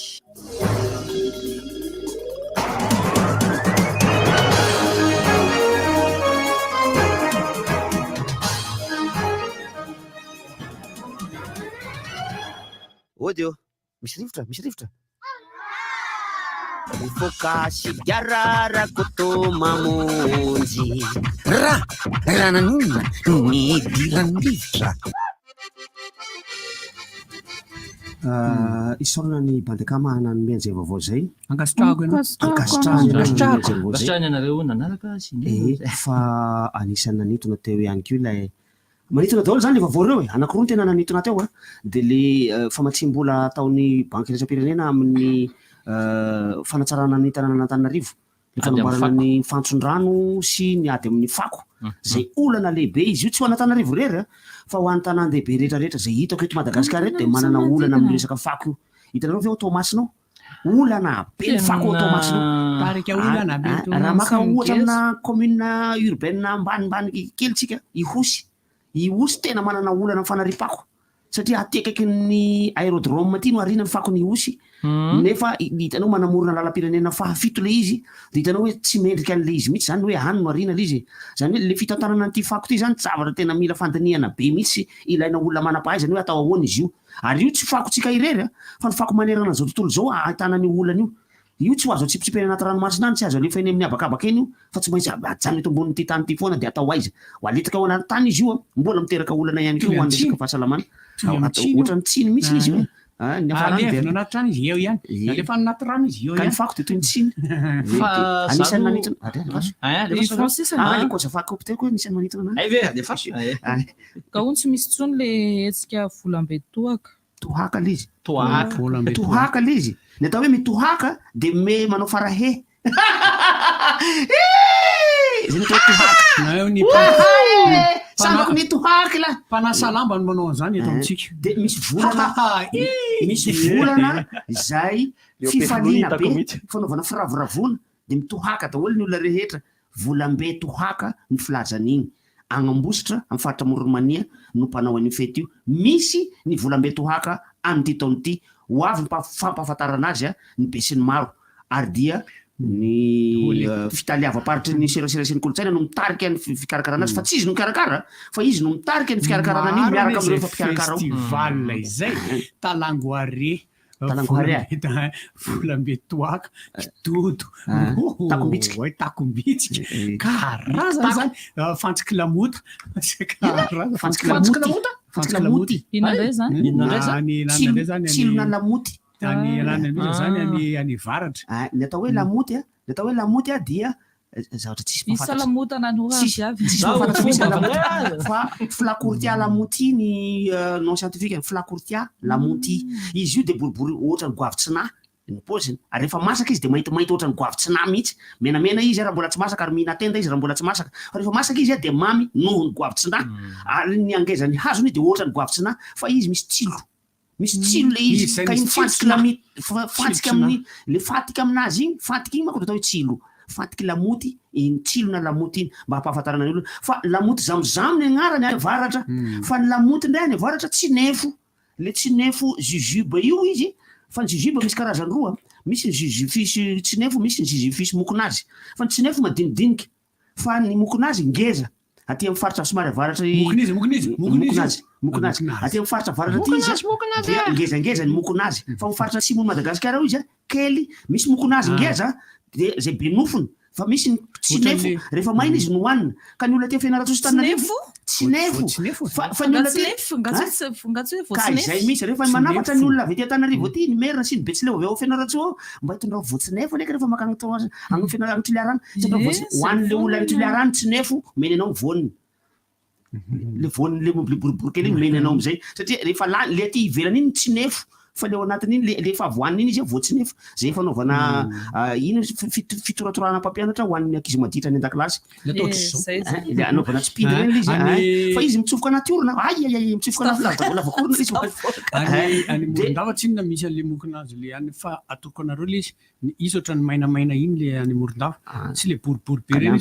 Odio, misy rivotra. Mifoka sigarara koto mamonjy. Raha nanonina ny diran'ny rivotra. Isorana ny bandakama nanome an'izay vaovao zay. Ankasitrahako ianao. Ankasitrahany anareo nanaraka sy fa anisany nanitona teo ihany koa ilay manitona daholo zany le vaovao reo anankiroa tena nanitona teo dia le famatsim-bola ataon'ny banky iraisam-pirenena amin'ny fanatsarana ny tanànan'Antananarivo le fanamboarana ny fantson-drano sy ny ady amin'ny fako zay olana lehibe izy io tsy ho an'Antananarivo rery fa ho an'ny tanàn-dehibe rehetrarehetra zay hitako eto Madagasikara eto dia manana olana amin'ny resaka fako io. Hitanareo ve Tomasinao olana be ny fako Tomasinao raha maka ohatra amina commune urbaine ambanimbany kelitsika i Osy tena manana olana amin'ny fanaripako satria aty akaiky ny aérodrome aty no arina ny fako ny Osy. Nefa hitanao manamorona lalam-pirenena fahafito le izy dia hitanao hoe tsy mendrika an'le izy mihitsy zany hoe any no arina le izy. Zany hoe le fitantanana an'ity fako ty zany zavatra tena mila fandiniana be mihitsy ilaina olona manam-pahaizana hoe atao ahoana izy io. Ary io tsy fakotsika irery fa ny fako manerana an'izao tontolo zao ahitana ny olana io tsy ho azo tsipitsipena anaty ranomasina any, tsy azo alefa eny amin'ny habakabaka eny io fa tsy maintsy ajano eto ambonin'ity tany ity foana dia atao aiza ho alitaka ao anaty tany izy io mbola miteraka olana ihany koa ho an'ny resaka fahasalamana ohatran'ny tsiny mihitsy izy io. Alevina anaty trano izy eo ihany alefa anaty rano izy eo ka ny fako dia toy ny tsiny anisany manitona COSAFA Cup teko anisany manitona ka hono tsy misy tsony le hetsika volambe tohaka le izy tohaka le izy ny atao hoe mitohaka dia me manao farahe sambako ny tohaka la mpanasalamba no manao an'izany eto amintsika dia misy volana zay fifaliana be fanaovana firavoravona dia mitohaka daholo ny olona rehetra volambe tohaka ny filazan'iny agnambositra amin'ny faritra Moronmania no mpanao an'io fety io. Misy ny volambe tohaka amin'ity taon'ity ho avy fampahafantarana azy ny be sy ny maro ary dia ny fitaliava-paritry ny serasera sy ny kolotsaina no mitarika ny fikarakarana azy fa tsy izy no mikarakara fa izy no mitarika ny fikarakarana an'io miaraka amin'ireo mpikarakara festival izay talangoare volambe tohaka kitoto takombitsika karazana zany fantsiky lamota tsilona lamoty any varatra ny atao hoe lamoty ny atao hoe lamoty dia zavatra tsisy fa flacourtia lamoty ny non scientifique flacourtia lamoty izy io dia boribory ohatra ny goavitsina ny paoziny ary rehefa masaka izy dia maintimainty ohatra ny goavitsina mihitsy menamena izy raha mbola tsy masaka ary mihina tenda izy raha mbola tsy masaka fa rehefa masaka izy dia mamy noho ny goavitsina ary ny angezan'ny hazony dia ohatra ny goavitsina fa izy misy tsilo le izy ka iny fantsika amin'ny le fatika aminazy iny fatika iny manko dia atao hoe tsilo fatiky lamoty iny tsilona lamoty iny mba hampahafantarana ny olona fa lamoty zamozamo ny agnarany any varatra fa ny lamoty indray any varatra tsy nefo le tsinefo jujube io izy fa ny jujube misy karazany roa misy ny jujufisy tsinefo misy ny jujufisy mokonazy fa ny tsinefo madinidinika fa ny mokonazy ngeza aty amin'ny faritra somary avaratra mokonazy aty amin'ny faritra avaratra aty izy ngezangeza ny mokonazy fa amin'ny faritra atsimo Madagasikara io izy kely misy mokonazy ngeza de zay be nofony fa misy ny tsinefo rehefa maina izy nohanina ka ny olona tia Fianarantsoa Tanarivo tsinefo fa ny olona ka izay misy rehefa manapatra ny olona avy ety Tanarivo aty ny maire sy ny Betsileo avy ao Fianarantsoa mba hitondra voatsinefo ndraiky rehefa makany agny Fianarantsoa Toliarano satria hoan'le olona ny Toliarano tsinefo meny anao voniny le voniny le boribory kely igny meny anao am'zay satria rehefa le aty ivelany iny tsinefo fa le ao anatiny iny le efa voaniny iny izy voatsinefo zay fanaovana ino fitoratorana mpampianatra hoan'ny ankizy maditra any an-dakilasy le anaovana tsipida reny izy fa izy mitsofoka natiorina mitsofoka lavakorona izy any Morondava tsy inona misy an'le mokonazy le any fa atoko anareo le izy ohatrany mainamaina iny le any Morondava tsy le boribory be reny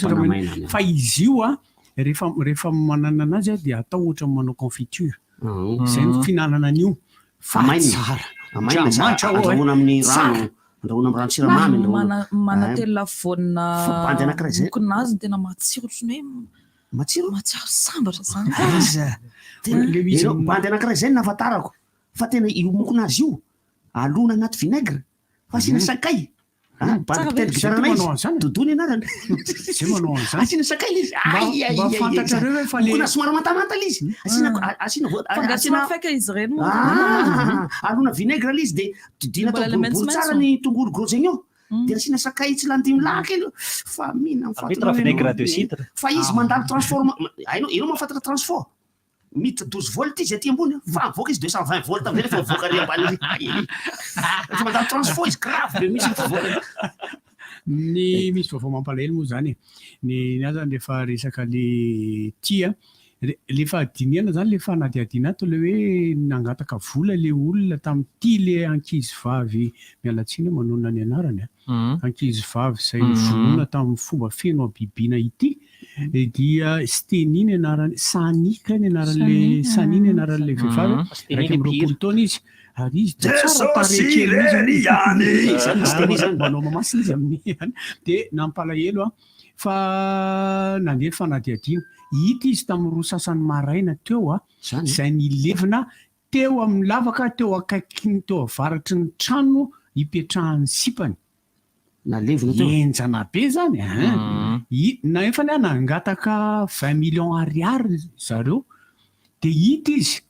fa izy io rehefa manana anazy dia atao ohatra manao confiture zay ny finanana an'io fa tsara andrahoana amin'ny rano andrahoana amin'ny rano siramamy mana tela vonina mokonazy tena matsiro otrany hoe matsiro sambatra zany bandy anankiray zay nahafantarako fa tena io mokonazy io alona anaty vinaigre fa asina sakay dodony anarany asina sakay izy mokona somary matamantala izy alona vinaigre izy de dodina atao boribory tsara ny tongolo gros oignon de asina sakay tsy lany 5 laka io fa mihina fa izy mandalo transforme ianao mahafantatra transfort mita 12 volt izy aty ambony fa avoaka izy 220 volt am'zay rehefa mivoaka ary ambany izy rehefa mandalo transfort izy grave be misy mivoaka ny misy vaovao mampalahelo moa zany ny zany rehefa resaka le tia lefa adiniana zany lefa nadiadina ato le hoe nangataka vola le olona tamin'ity le ankizy vavy mialatsiny manona ny anarany ankizy vavy zay vonona tamin'ny fomba feno abibina ity dia steniny anarany sanika ny anaran'le saniny anaran'le vehivavy raiky amby 20 taona izy ary izy tsara manao mamasina izy amin'ny de nampalahelo fa nandeha fanadiadiana hita izy tamin'ny roa sasany maraina teo zay nilevina teo amin'ny lavaka teo akaikiny teo avaratry ny trano hipetrahany sipany enjana be zany na efa ny nangataka 20 millions ariary zareo de hita izy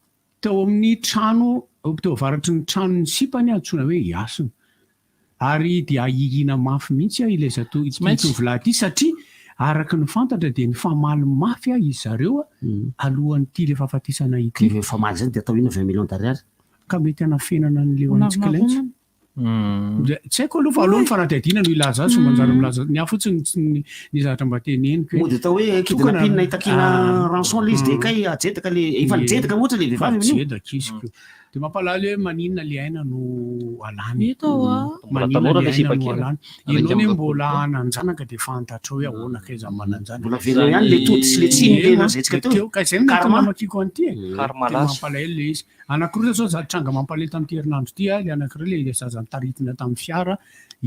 teo amin'ny trano teo avaratry ny trano ny sipany antsona hoe iasony ary de ahihina mafy mihitsy ilay zatovolahy ty satria araky ny fantatra de ny famaly mafy izy zareo alohan'ity le fahafatisana ity famaly zany de atao ina 20 millions d'ariary ka mety anafenana n'le antsika lentsa tsy haiko aloha fa aloha ny fanadiadiana no ilaza azy somanjary milaza ny afotsiny ny zavatra mba teneniko mody atao hoe kidnapina itakina rançon le izy de kay ajetaka le efa nijetaka ohatra le vehivavy jedaka izy de mampalahelo hoe maninona le aina no alany ianao ne mbola ananjanaka de fantatra hoe ahoana kaiza mananjana mbola velona ihany le tody sy le tsiny le nazaitsika teo ka izay namakiko an'ity mampalahelo le izy anankiroa zao za tranga mampalahelo tamin'ity herinandro ty le anankiroa le zaza mitaritina tamin'ny fiara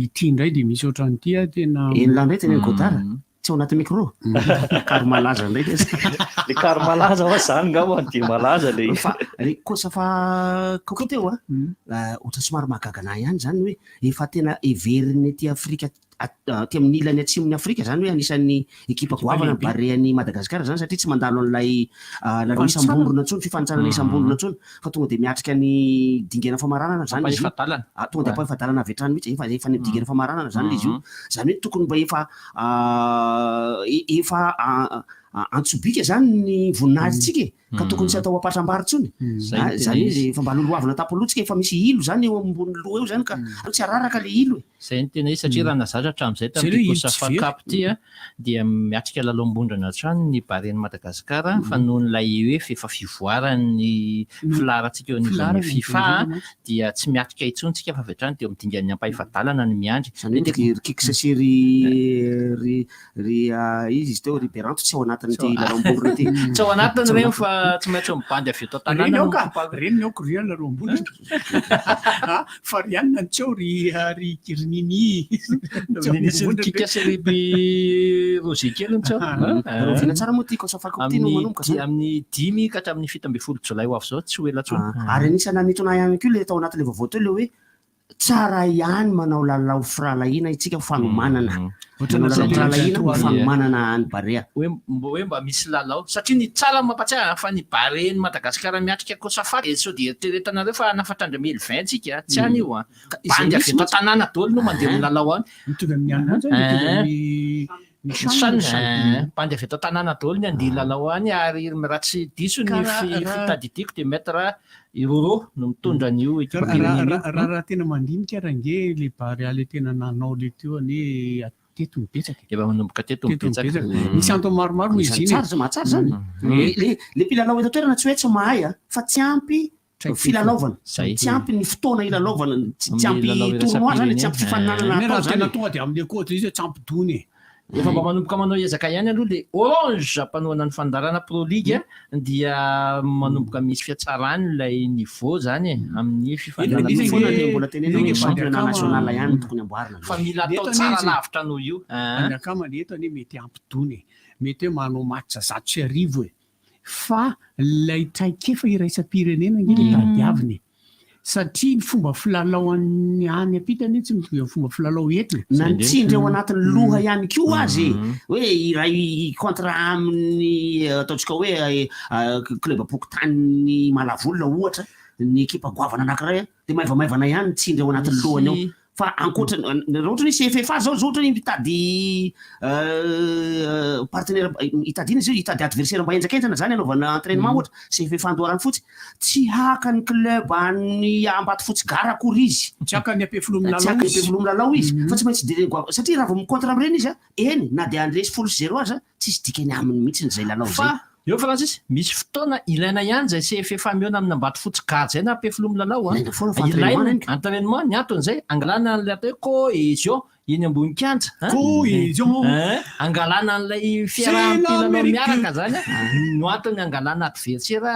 ity indray de misy ohatran'ity tena enona ndray tena godara tsy ao anaty micro kary malaza ndraiky le kary malaza fa zany ngamba de malaza le kosa fa koko teo ohatra somary mahagagana ihany zany hoe efa tena everiny aty Afrika aty amin'ny ilany atsimon'ny Afrika zany hoe anisan'ny ekipa goavana barean'ny Madagasikara zany satria tsy mandalo an'ilay lalao isam-bondrona ntsony fifanitsanana isam-bondrona ntsony fa tonga de miatrika ny dingana famaranana zany izy tonga de ampaifadalana avy hatrany mihitsy efa ny dingana famaranana zany izy io zany hoe tokony mba efa antsobika zany ny voninahitsika ka tokony tsy atao apatram-bary tsony zany izy efa mba loloavina tapolotsika efa misy ilo zany eo ambony loha eo zany ka tsy araraka le ilo zay ny tena izy satria raha nazatra hatramin'izay tamin'ity kosa fakapy ty dia miatrika lalaom-bondrana hatrany ny baren'i Madagasikara fa noho n'ilay hoe fefa fivoarany filarantsika eo anivon'ny FIFA dia tsy miatrika intsontsika fa avy hatrany dia midingan'ny ampaifadalana ny miandry zany hoe rikikisa sy ry izy teo ry Beranto tsy ao anatin'ity lalaom-bondrona ty tsy ao anatiny reny fa fa tsy maintsy mibandy avy eto tanàna reny aoko ry ana ro ambony fa ry anina ny tseo ry kirinini kikaseriby rozy kely ntseo rovina tsara moa tiako safako ty no manomboka amin'ny 10 ka hatramin'ny 17 jolay ho avy zao tsy ho ela tsony ary anisana nitona ihany ko le tao anatin'le vaovao teo le hoe tsara ihany manao lalao firalahina itsika fanomanana fanomanana ny barea hoe mba misy lalao satria ny tsara mampatsiara fa ny bareny Madagasikara miatrika kosafaty sao dia eritreretanareo fa nafatra 2020 tsika tsy any io a bandy avy eto tanàna daholo no mandeha amin'ny lalao any mitovy amin'ny bandy avy eto tanàna daholo ny andeha lalao any ary raha tsy diso ny fitadidiako dia maître iroro no mitondra an'io raha tena mandinika range le barea le tena nanao le teo ane teto mibetsaka efa manomboka teto mibetsaka misy anto maromaro izy iny mahatsara zany le mpilalao eto toerana tsy hoe tsy mahay fa tsy ampy filalaovana tsy ampy ny fotoana ilalaovana tsy ampy tournoi zany tsy ampy fifaninanana atao zany tena tonga dia amin'ny coach izy tsy ampy dony efa mba manomboka manao ezaka ihany aloha le Orange mpanohana ny fandarana Pro League dia manomboka misy fiatsarany ilay niveau zany amin'ny mbola tenenina championnat national ihany tokony amboarina fa mila atao tsara lavitra no io anakama eto ane mety ampidony mety hoe manao match 7-0 fa lay traikefa iraisam-pirenena nge le tadiaviny satria ny fomba filalao any ampitany tsy mitovy fomba filalao eto na nitsindra ao anatin'ny loha ihany koa azy hoe iray contre amin'ny ataontsika hoe club apokotany Malavolona ohatra ny ekipa goavana anankiray dia maivamaivana ihany nitsindra ao anatin'ny lohany ao fa ankoatra raha ohatra ny CFFA zao ohatra ny mitady partenaire itadiana izy itady adversaire mba enjakenjana zany anaovana entraînement ohatra CFFA andoharany fotsy tsy haka ny club any Ambato Fotsy Gara akory izy tsy haka ny ampefolomy lalao izy fa tsy maintsy satria raha vao mikontra amin'ireny izy eny na dia andresy 0-0 aza tsy isy dikany aminy mihitsy zay lalao zay eo Francis misy fotoana ilaina ihany zay CFFA miona amin'ny Ambato Fotsy Gara zay na ampefolomy lalao ilaina entraînement ny anton'izay angalana an'ilay atao cohésion eny ambony kianja cohésion angalana an'ilay fiarahampilalao miaraka zany no antony angalana adversaire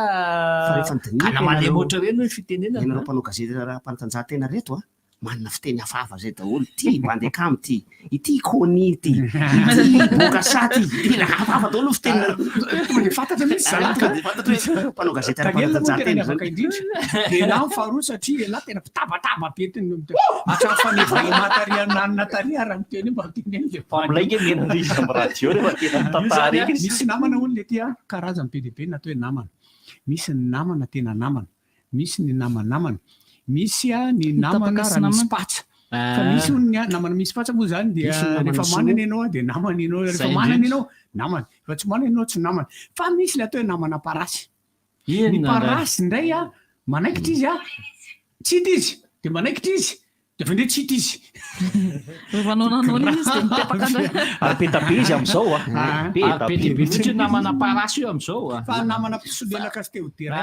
kana malemy oatra reny no fitenena enareo mpanao gazety raha-panatanjahantena reto manana fiteny hafahafa zay daholo ty bandekamy ty ity kony ty ity bokasa ty tena hafahafa daholo fiteny fantatra misy zany mpanao gazety ara-panatanjahantena dia na faharoa satria elahy tena mpitabataba be teny atrafanevana matariananina taria raha miteny mba misy namana olo le tya karazany be dia be natao hoe namana misy ny namana tena namana misy ny namanamana misy ny namana raha misy patsa fa misy namana misy patsa moa zany dia rehefa manana ianao dia namana ianao rehefa manana ianao namana fa tsy manana ianao tsy namana fa misy le atao hoe namana parasy ny parasy indray manaikitra izy tsy hita izy dia manaikitra izy dia avy ndray tsy hita izy rehefa nanao izy dia mipetaka aripetabe izy amin'izao be fotsy namana parasy io amin'izao fa namana mpisolelaka sy teodera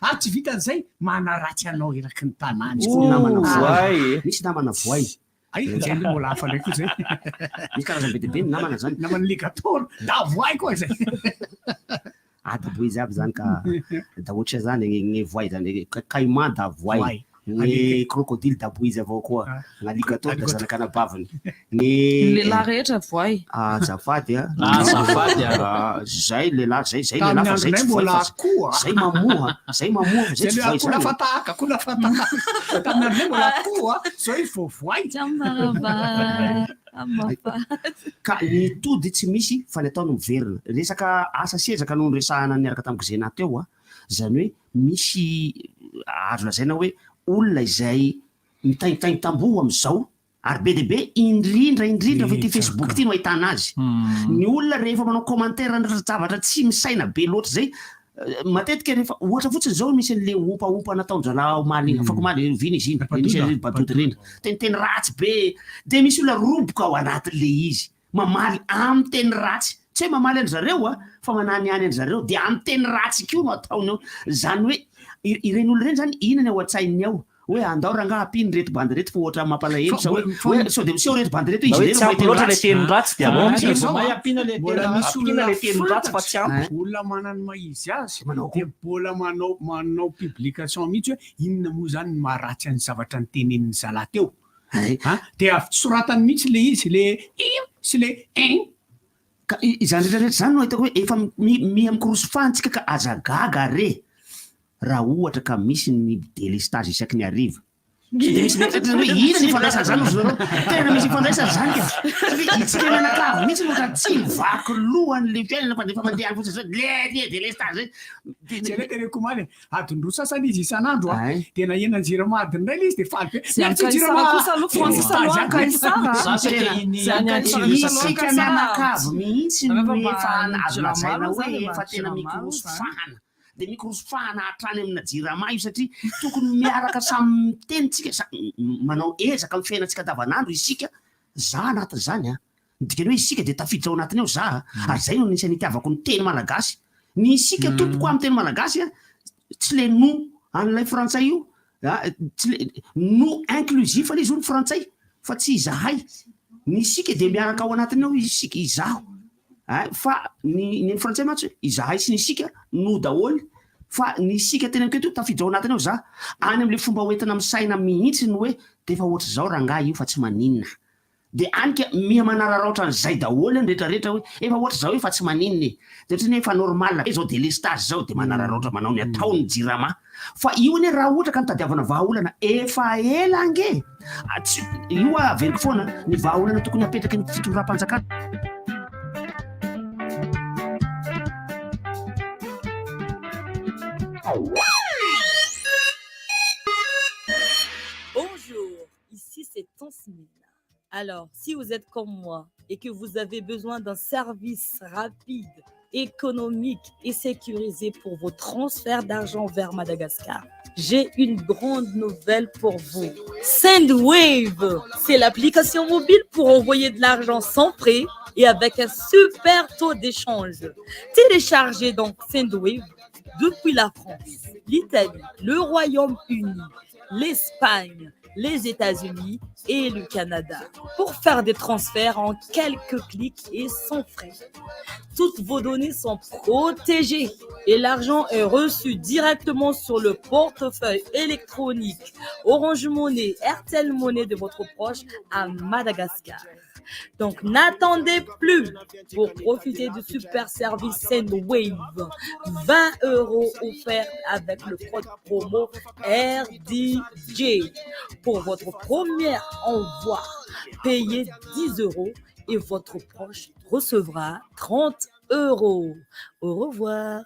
ary tsy vitan'izay manaratsy anao eraky ny tanàny misy namana voay zay mbola hafa ndraiky koa zay misy karazany be dia be ny namana zany namana ligatoro da voay koa zay daboizy aby zany ka da ohatra zany ny voay zany caïman da voay ny crocodile daboizy avao koa gn'alligator da zanakana baviny ny lehilahy rehetra voay azafady zay lehilahy zay lehilahy fa zay tsy voay zay mamoha zay tsy voay zany fataka tamin'ny andronay mbola akoho zao izy vao voay ka ny tody tsy misy fa ny ataony miverina resaka asa sezaka no resahana niaraka tamin'ny gizena teo zany hoe misy azo lazaina hoe olona izay mitaingitaingy tamboho amin'izao ary be dia be indrindra fa ity Facebook ity no ahitana azy ny olona rehefa manao commentaire ny zavatra tsy misaina be loatra zay matetika rehefa ohatra fotsiny zao misy an'le ompaompa nataon-dralao maly afaka maly vina izy iny badody reny teny ratsy be dia misy olona roboka ao anatin'le izy mamaly amin'ny teny ratsy tsy hoe mamaly any zareo fa manany any zareo dia amin'ny teny ratsy kio no ataony ao zany hoe ireny olona ireny zany inany ao an-tsainy ao hoe andao ranga apiny reto bandy reto fa ohatra mampalahelo sa hoe sao de miseo reto bandy reto izy loatra le teny ratsy dia mbola misy olona le teny ratsy fa tsy ampy olona manano maizy azy de mbola manao publication mihitsy hoe inona moa zany maharatsy any zavatra ny tenen'ny zala teo de soratany mihitsy le izy le sy le ka izany rehetrarehetra zany no hitako hoe efa miamikoroso fantsika ka azagaga re raha ohatra ka misy ny délestage isaky ny ariva misy ina ny fandraisana zany zareo tena misy fandraisana zany ka satria itsika menakavy mihitsy loatra tsy mivaky lohan'le fiainana fa defa mandeha any fotsiny le délestage jeretereko maly adindro sasany izy isan'andro tena enany jiramady indray le izy de faly isika menakavy mihitsy efa azo lazaina hoe efa tena mikoroso fahana de mikoroso fahana hatrany amina jirama io satria tokony miaraka samy mitenitsika manao ezaka amin'ny fiainantsika davanandro isika za anatin' zany dikany hoe isika de tafiditra ao anatiny ao za ary zay no nisy nitiavako ny teny malagasy ny isika tompoko amin'ny teny malagasy tsy le no an'ilay frantsay io no inclusif le izy io ny frantsay fa tsy izahay ny isika de miaraka ao anatiny ao isika izaho fa ny frantsay matsy izahay sy ny isika no daholy fa ny isika tena keto tafiditra ao anatiny ao za any am'le fomba hoentina misaina mihitsy ny hoe defa ohatra zao rangahy io fa tsy maninona de anyka miha manararaotra n'zay daholy ny rehetrarehetra hoe efa ohatra zao io fa tsy maninona de ohatrany efa normal zao délestage zao de manararaotra manao ny ataony jirama fa io ne raha ohatra ka nitadiavana vahaolana efa ela ange io averiko foana ny vahaolana tokony apetraky ny fitondrapanjakana. Bonjour, ici c'est Tansmina. Alors, si vous êtes comme moi et que vous avez besoin d'un service rapide, économique et sécurisé pour vos transferts d'argent vers Madagascar, j'ai une grande nouvelle pour vous. Sendwave, c'est l'application mobile pour envoyer de l'argent sans frais et avec un super taux d'échange. Téléchargez donc Sendwave depuis la France, l'Italie, le Royaume-Uni, l'Espagne, les États-Unis et le Canada pour faire des transferts en quelques clics et sans frais. Toutes vos données sont protégées et l'argent est reçu directement sur le portefeuille électronique Orange Money, RTL Money de votre proche à Madagascar. Donc n'attendez plus pour profiter du super service Sendwave. 20 € offerts avec le code promo RDJ. Pour votre premier envoi, payez 10 € et votre proche recevra 30 €. Au revoir.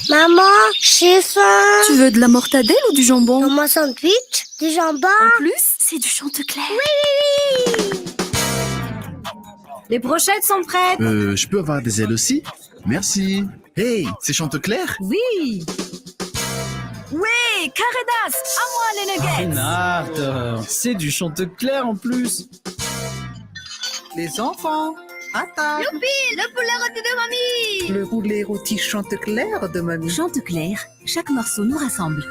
Maman, j'ai faim. Tu veux de la mortadelle ou du jambon? Dans mon sandwich, du jambon. En plus, c'est du Chantecler. Oui. Les brochettes sont prêtes. Je peux avoir des ailes aussi? Merci. Hey, c'est Chantecler? Oui. Oui, Caredas, à moi les nuggets. Renard, c'est du Chantecler en plus. Les enfants, à table. Youpi, le poulet rôti de mamie. Le poulet rôti Chantecler de mamie. Chantecler, chaque morceau nous rassemble.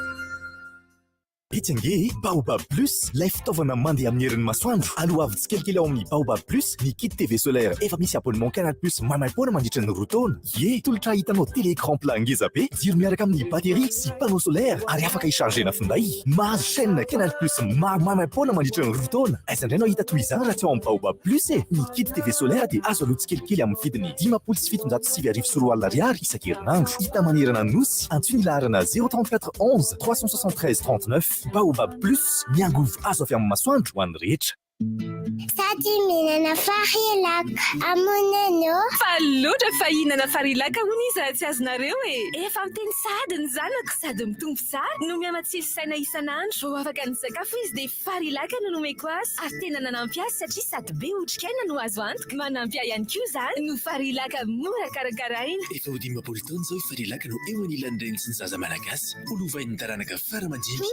Itsange Baobab Plus, lay fitaovana mandeha amin'ny herin'ny masoandro. Aloha avy tsikelikely ao amin'ny Baobab Plus, ny kit TV solaire efa misy abonnement Canal Plus mamaimpoana mandritra ny 2 taona. Ye, tolotra hitanao télé écran plat ngeza be, jiro miaraka amin'ny batterie sy panneau solaire ary afaka ichargena finday. Mahazo chaîne Canal Plus mamaimpoana mandritra ny 2 taona. Aiza indray anao hita toy izany raha tsy ao amin'ny Baobab Plus e. Ny kit TV solaire dia azo aloha tsikelikely amin'ny vidiny 7,707 ariary isan-kerinandro. Hita manerana nosy, antsoina ilarana 034 11 373 39. Baobab Plus, miangovo azo avy amin'ny masoandro ho an'ny rehetra. Sady mihinana farilaka amonano. Faloatra fa hihinana farilaka hono izy tsy azonareo e. Efa miteny sady ny zanako sady mitombo sary no miamatsilo saina isan'andro. Vao afaka ny sakafo izy dia farilaka no nomeko azy. Ary tena nanampy azy satria sady be otrikaina no azo antoka. Manampy ahy ihany koa izany no farilaka mora karakaraina. Efa ho 15 taona izao farilaka no eo anilan'ny reny sy ny zaza malagasy. Holovain'ny taranaka faramandimy.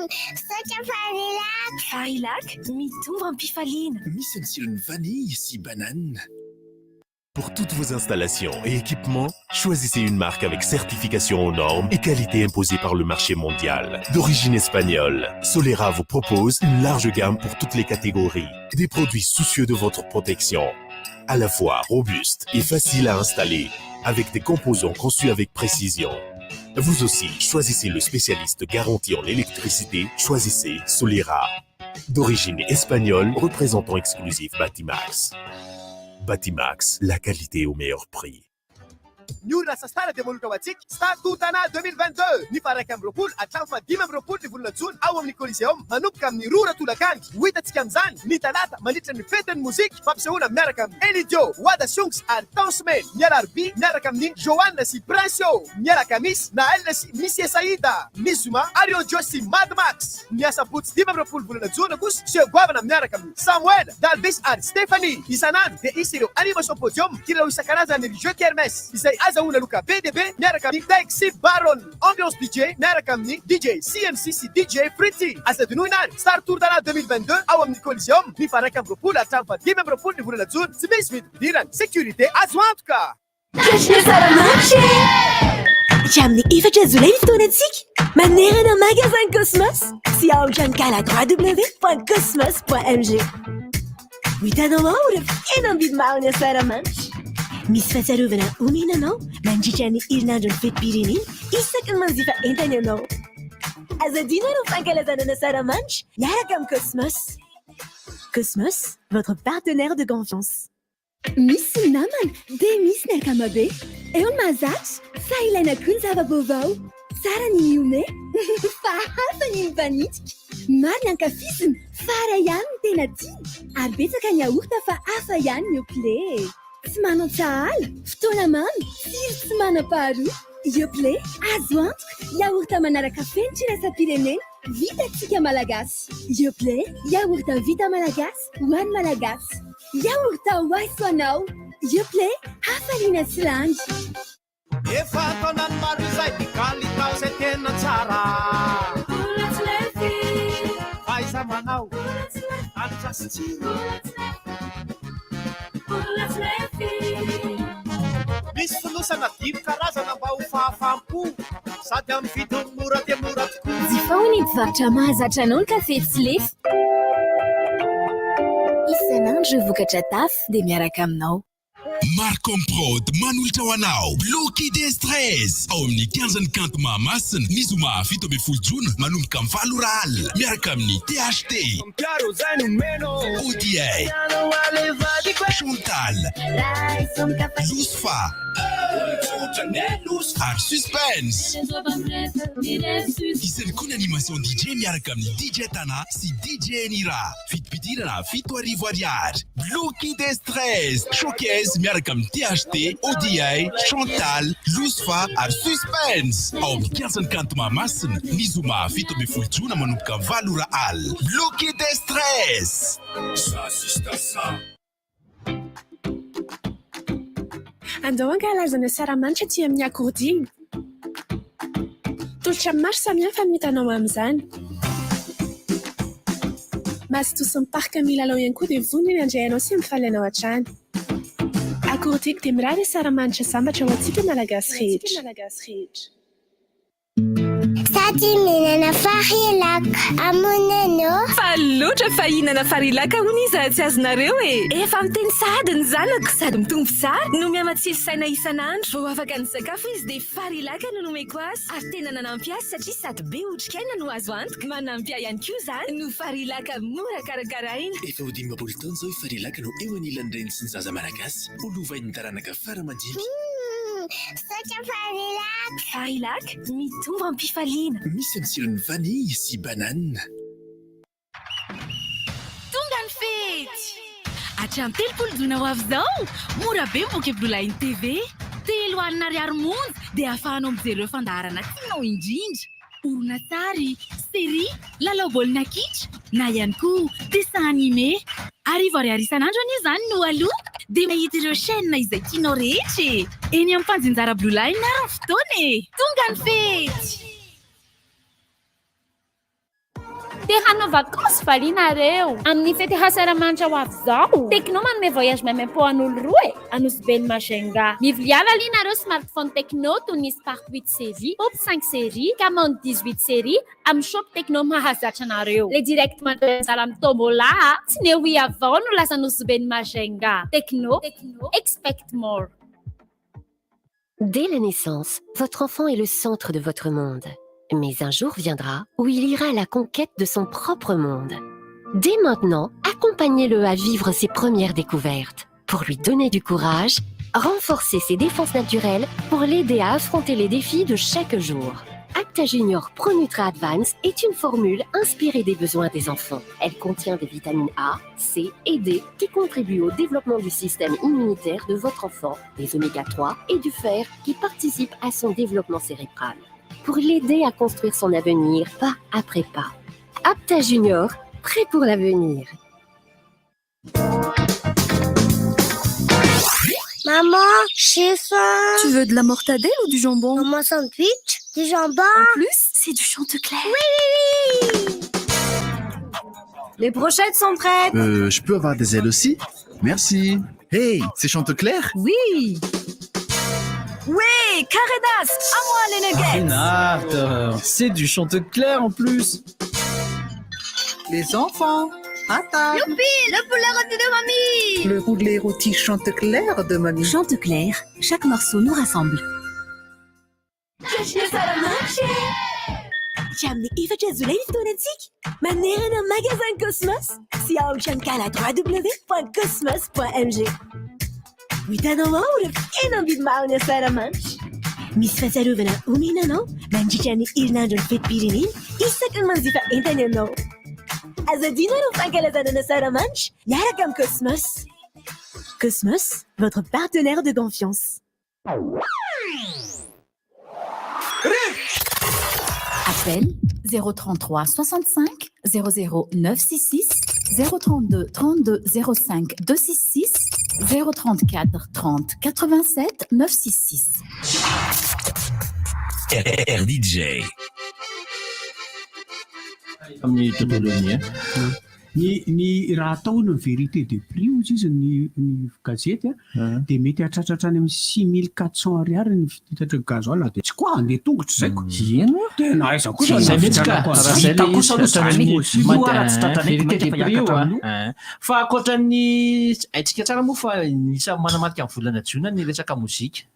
Sotra farilaka. Farilaka mitombo ampifaliana. Misy ny tsirony vanille sy banane. Pour toutes vos installations et équipements, choisissez une marque avec certification aux normes et qualité imposée par le marché mondial. D'origine espagnole, Solera vous propose une large gamme pour toutes les catégories. Des produits soucieux de votre protection, à la fois robustes et faciles à installer, avec des composants conçus avec précision. Vous aussi, choisissez le spécialiste garanti en électricité, choisissez Solera. D'origine espagnole, représentant exclusif Batimax. Batimax, la qualité au meilleur prix. New Rasa Stara de Molukawatzik, Star Tutana 2022. Ni Farakam Ropul, Atlanfa Dimam Ropul, ni Vulnatsun, Awam ni Coliseum, Manupkam ni Rura Tulakan, Witatskam Zan, ni Talata, Manitra ni Feten Music, Papseuna Merakam, Elidio, Wada Shunks, Artonsmen, Nyararbi, Narakam ni Joanna si Prancio, Nyarakamis, Nael si Missie Saida, Nizuma, Ario Josi Mad Max, Nyasa Puts Dimam Ropul Vulnatsunakus, Sir Guavana Merakam, Samuel, Dalbis Art, Stephanie, Isanan, de Isiro, Animation Podium, Kilo Sakanaza ni Jeu Kermes, Azauna Luka BDB, Narakam ni Taxi Baron, Ambiance DJ, Narakam ni DJ, CMCC DJ Pretty, Asadunuinan, Star Tour Dana 2022, Awam ni Coliseum, ni Farakam Ropul, Atampa, Dimem Ropul, ni Vulnazun, Smith, Diran, Sécurité, Azwantka. Jamni efatra Jolay fotoanantsika manerana magasin Cosmos sy ao Jankala www.cosmos.mg. Hitanao ao rehefa tena mividy maro ny asaramanitra. Misy fahatsiarovana omenanao mandritra ny herinandro ny fetim-pirenena isaky ny manjifa entana ianao. Azadina ireo fankalazana ny asaramanitra miaraka amin'ny Cosmos. Cosmos, votre partenaire de confiance. Misy namana dia misy ny akamabe. Eo ny mahazatra fa ilaina koa ny zava-baovao. Tsara ny miome fa hafa ny mifanitsika. Maro ny ankafiziny fa ara ihany ny tena tia. Ary betsaka ny yaorta fa hafa ihany ny Yoplait. Tsy manan-tsahala, fotoana mamy, tsiro tsy manam-paharoa. Yoplait, azo antoka, yaorta manaraka fenitra iraisam-pirenena, vitantsika malagasy. Yoplait, yaorta vita malagasy, ho an'ny malagasy. Yaorta ho aiso anao. Yoplait, hafaliana sy landy. Efa taonany maro izay dikaly tao izay tena tsara. Faiza manao, anitra sy tsiro. Misy fonosana dimy karazana mba ho fahafam-po sady amin'ny vidiny mora dia mora tokoa. Jifaho ny mpivarotra mahazatra anao ny kafe tsy lefy. Isanandro vokatra tafy dia miaraka aminao. Marcom Prod manolotra ho anao bloqué de stress ao amin'ny 15 kanto mahamasina ny zoma 17 jona manomboka amin'ny 7 ora miaraka amin'ny THT ODA Chantal Lousfa ary Suspense isan'ny koa ny animation DJ miaraka amin'ny DJ Tana sy DJ Nira fitipidirana 7,000 ariary bloqué de stress showcase miaraka amin'ny THT ODA Chantal Lousfa ary Suspense ao amin'ny 15 kanto mahamasina ny zoma 17 jona manomboka amin'ny 7 ora bloqué de stress Andao ankalazana saramanitra aty amin'ny akordia. Tolotra maro samihafa no hitanao amin'izany. Mazotoa sy miparika milalao ihany koa dia vonona ny andray anao sy mifaly anao hatrany. Akordia dia mirary saramanitra sambatra ho antsika malagasy rehetra. Sady mihinana farilaka amonenao. Faloatra fa hihinana farilaka hono izy tsy azonareo e. Efa miteny sady ny zanako sady mitombo tsara no miamatsily saina isanandro. Vao afaka ny sakafo izy dia farilaka no nomeko azy. Ary tena nanampy azy satria sady be otrikaina no azo antoka. Manampy ihany koa izany no farilaka mora karakaraina. Efa ho 15 taona izao farilaka no eo anilan'ny reny sy ny zaza malagasy. Olovain'ny taranaka fara-madinika. Farilaka mitombo ampifaliana. Misy amin'ny tsirony vanille sy banane. Tonga ny fety! Hatramin'ny 30 jona ho avy izao, mora be mivoaka Blue TV. 3 ariary monja dia ahafahanao mijery ireo fandaharana tianao indrindra. Horonan-tsary, série, lalao baolina kitra, na ihany koa dessin animé. 10 ariary isanandro anie izany no aloha dia mahita ireo chaîne izay tianao rehetra. Eny amin'ny fanjinjara Blue Line ary fotoana e. Tonga ny fety! Te hanao vakansy valinareo amin'ny fety hasaramanitra ho avy zao. Tekno manome voyage même po an'olo roa anosy ben'ny Majunga. Miviliana alinareo smartphone Tekno toy ny Spark 8 série, Pop 5 série, Camon 18 série amin'ny shop Tekno mahazatra anareo. Le direct mandrasala amin'ny tombola tsy nehoy avao no lasa anosy ben'ny Majunga. Tekno, expect more. Dès la naissance, votre enfant est le centre de votre monde. Mais un jour viendra où il ira à la conquête de son propre monde. Dès maintenant, accompagnez-le à vivre ses premières découvertes. Pour lui donner du courage, renforcer ses défenses naturelles pour l'aider à affronter les défis de chaque jour. Acta Junior Pro Nutra Advance est une formule inspirée des besoins des enfants. Elle contient des vitamines A, C et D qui contribuent au développement du système immunitaire de votre enfant, des oméga 3 et du fer qui participent à son développement cérébral. Pour l'aider à construire son avenir pas après pas. Apta Junior, prêt pour l'avenir. Maman, j'ai faim. Tu veux de la mortadelle ou du jambon? Maman, sandwich, du jambon. En plus, c'est du Chantecler. Oui. Les brochettes sont prêtes. Je peux avoir des ailes aussi? Merci. Hey, c'est Chantecler? Oui. Oui, Caredas, à moi les nuggets. Renate, c'est du Chantecler en plus. Les enfants, à table. Youpi, le poulet rôti de mamie. Le poulet rôti Chantecler de mamie. Chantecler, chaque morceau nous rassemble. Jamni efatra Jolay fotoanantsika manerana magasin Cosmos sy aotrany kala www.cosmos.mg. Hitanao ao ireo fihenam-bidy maro ny asaramanitra. Misy fahatsiarovana omena anao mandritra ny herinandron'ny fetim-pirenena isaky ny manjifa entana ianao. Azadina ireo fankalazana ny asaramanitra miaraka amin'ny Cosmos. Cosmos, votre partenaire de confiance. Appel 033 65 00 966 032 32 05 266 034 30 87 966. RDJ. Amin'ny tontolony ny raha atao ny vérité de prix ozy izy ny gazety dia mety hatratratra any amin'ny 6400 ariary ny fitatra gazoil dia tsy koa andeha tongotro zay ko tena aiza kosa fa akoatran'ny aitsika tsara moa fa isa manamarika amin'ny volana jiona ny resaka mozika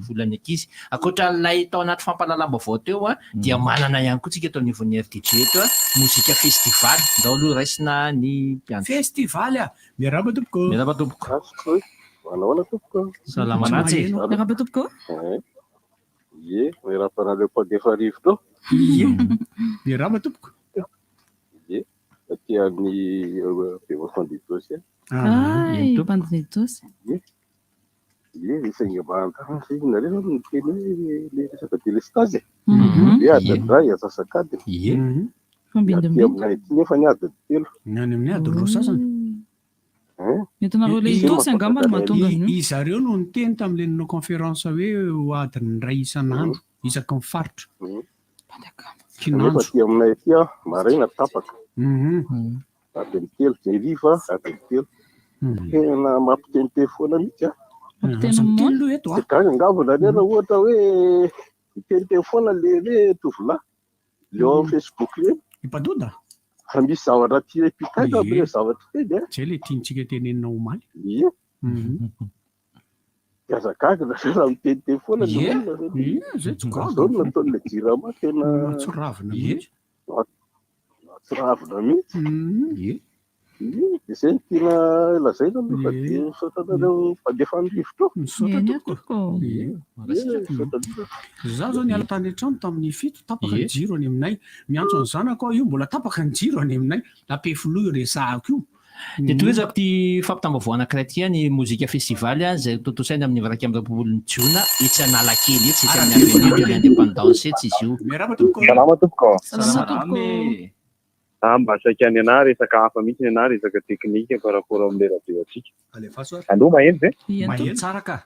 volany ankizy akoatran'ilay tao anaty fampahalalam-baovao teo dia manana ihany koa tsika eto anivon'ny RDJ eto mozika festival ndao aloha raisina ny festival miaraba tompoko miaraba tompoko Manahona tompoko salama ratsy miaraba tompoko ie miarapanareo mpandefa rivo to miaraba tompoko ie aty amin'ny Bevofanditos Bevofanditos ie isanga bantanareo miteny le resaka délestage ie adadray asasakady aminay ity nefa ny ady telo ny any amin'ny ady roa sasany entinareo le itosy angambany mahatonga izareo no niteny tam'le nanao conférence hoe ho adiny ray isan'andro isaky ny faritra nefa ty aminay aty maraina tapaka adiny telo jeriva adiny telo tena mampiteniteny foana mihitsy kany angavona le raha ohatra hoe miteniteny foana le tovolahy le ao amin'ny Facebook le ipadoda fa misy zavatra tia pitaka be zavatra teny zay le tiantsika tenenina omaly ie azakaka raha miteniteny foana zay zao nataon'le jirama tena tsoravina mihitsy tsoravina mihitsy dia zay ny tiana lazaina aloha fa dia sotanareo mpandefa andrivotra za zao niala tany an-trano tamin'ny fito tapaka ny jiro any aminay miantso ny zanako io mbola tapaka ny jiro any aminay lapefoloha resahako io dia toezako ty fampitambavao anankiray ty ny mozika festival zay totosaina amin'ny varaiky amin'ny rapolon'ny jiona etsy analakely etsy etsy amin'ny avenue de l'indépendance etsy izy io salama tompoko mba saika any ana resaka hafa mihitsy ny ana resaka teknika par rapport amin'ny radio atsika alefa soa aloha maheno ve maheno tsara ka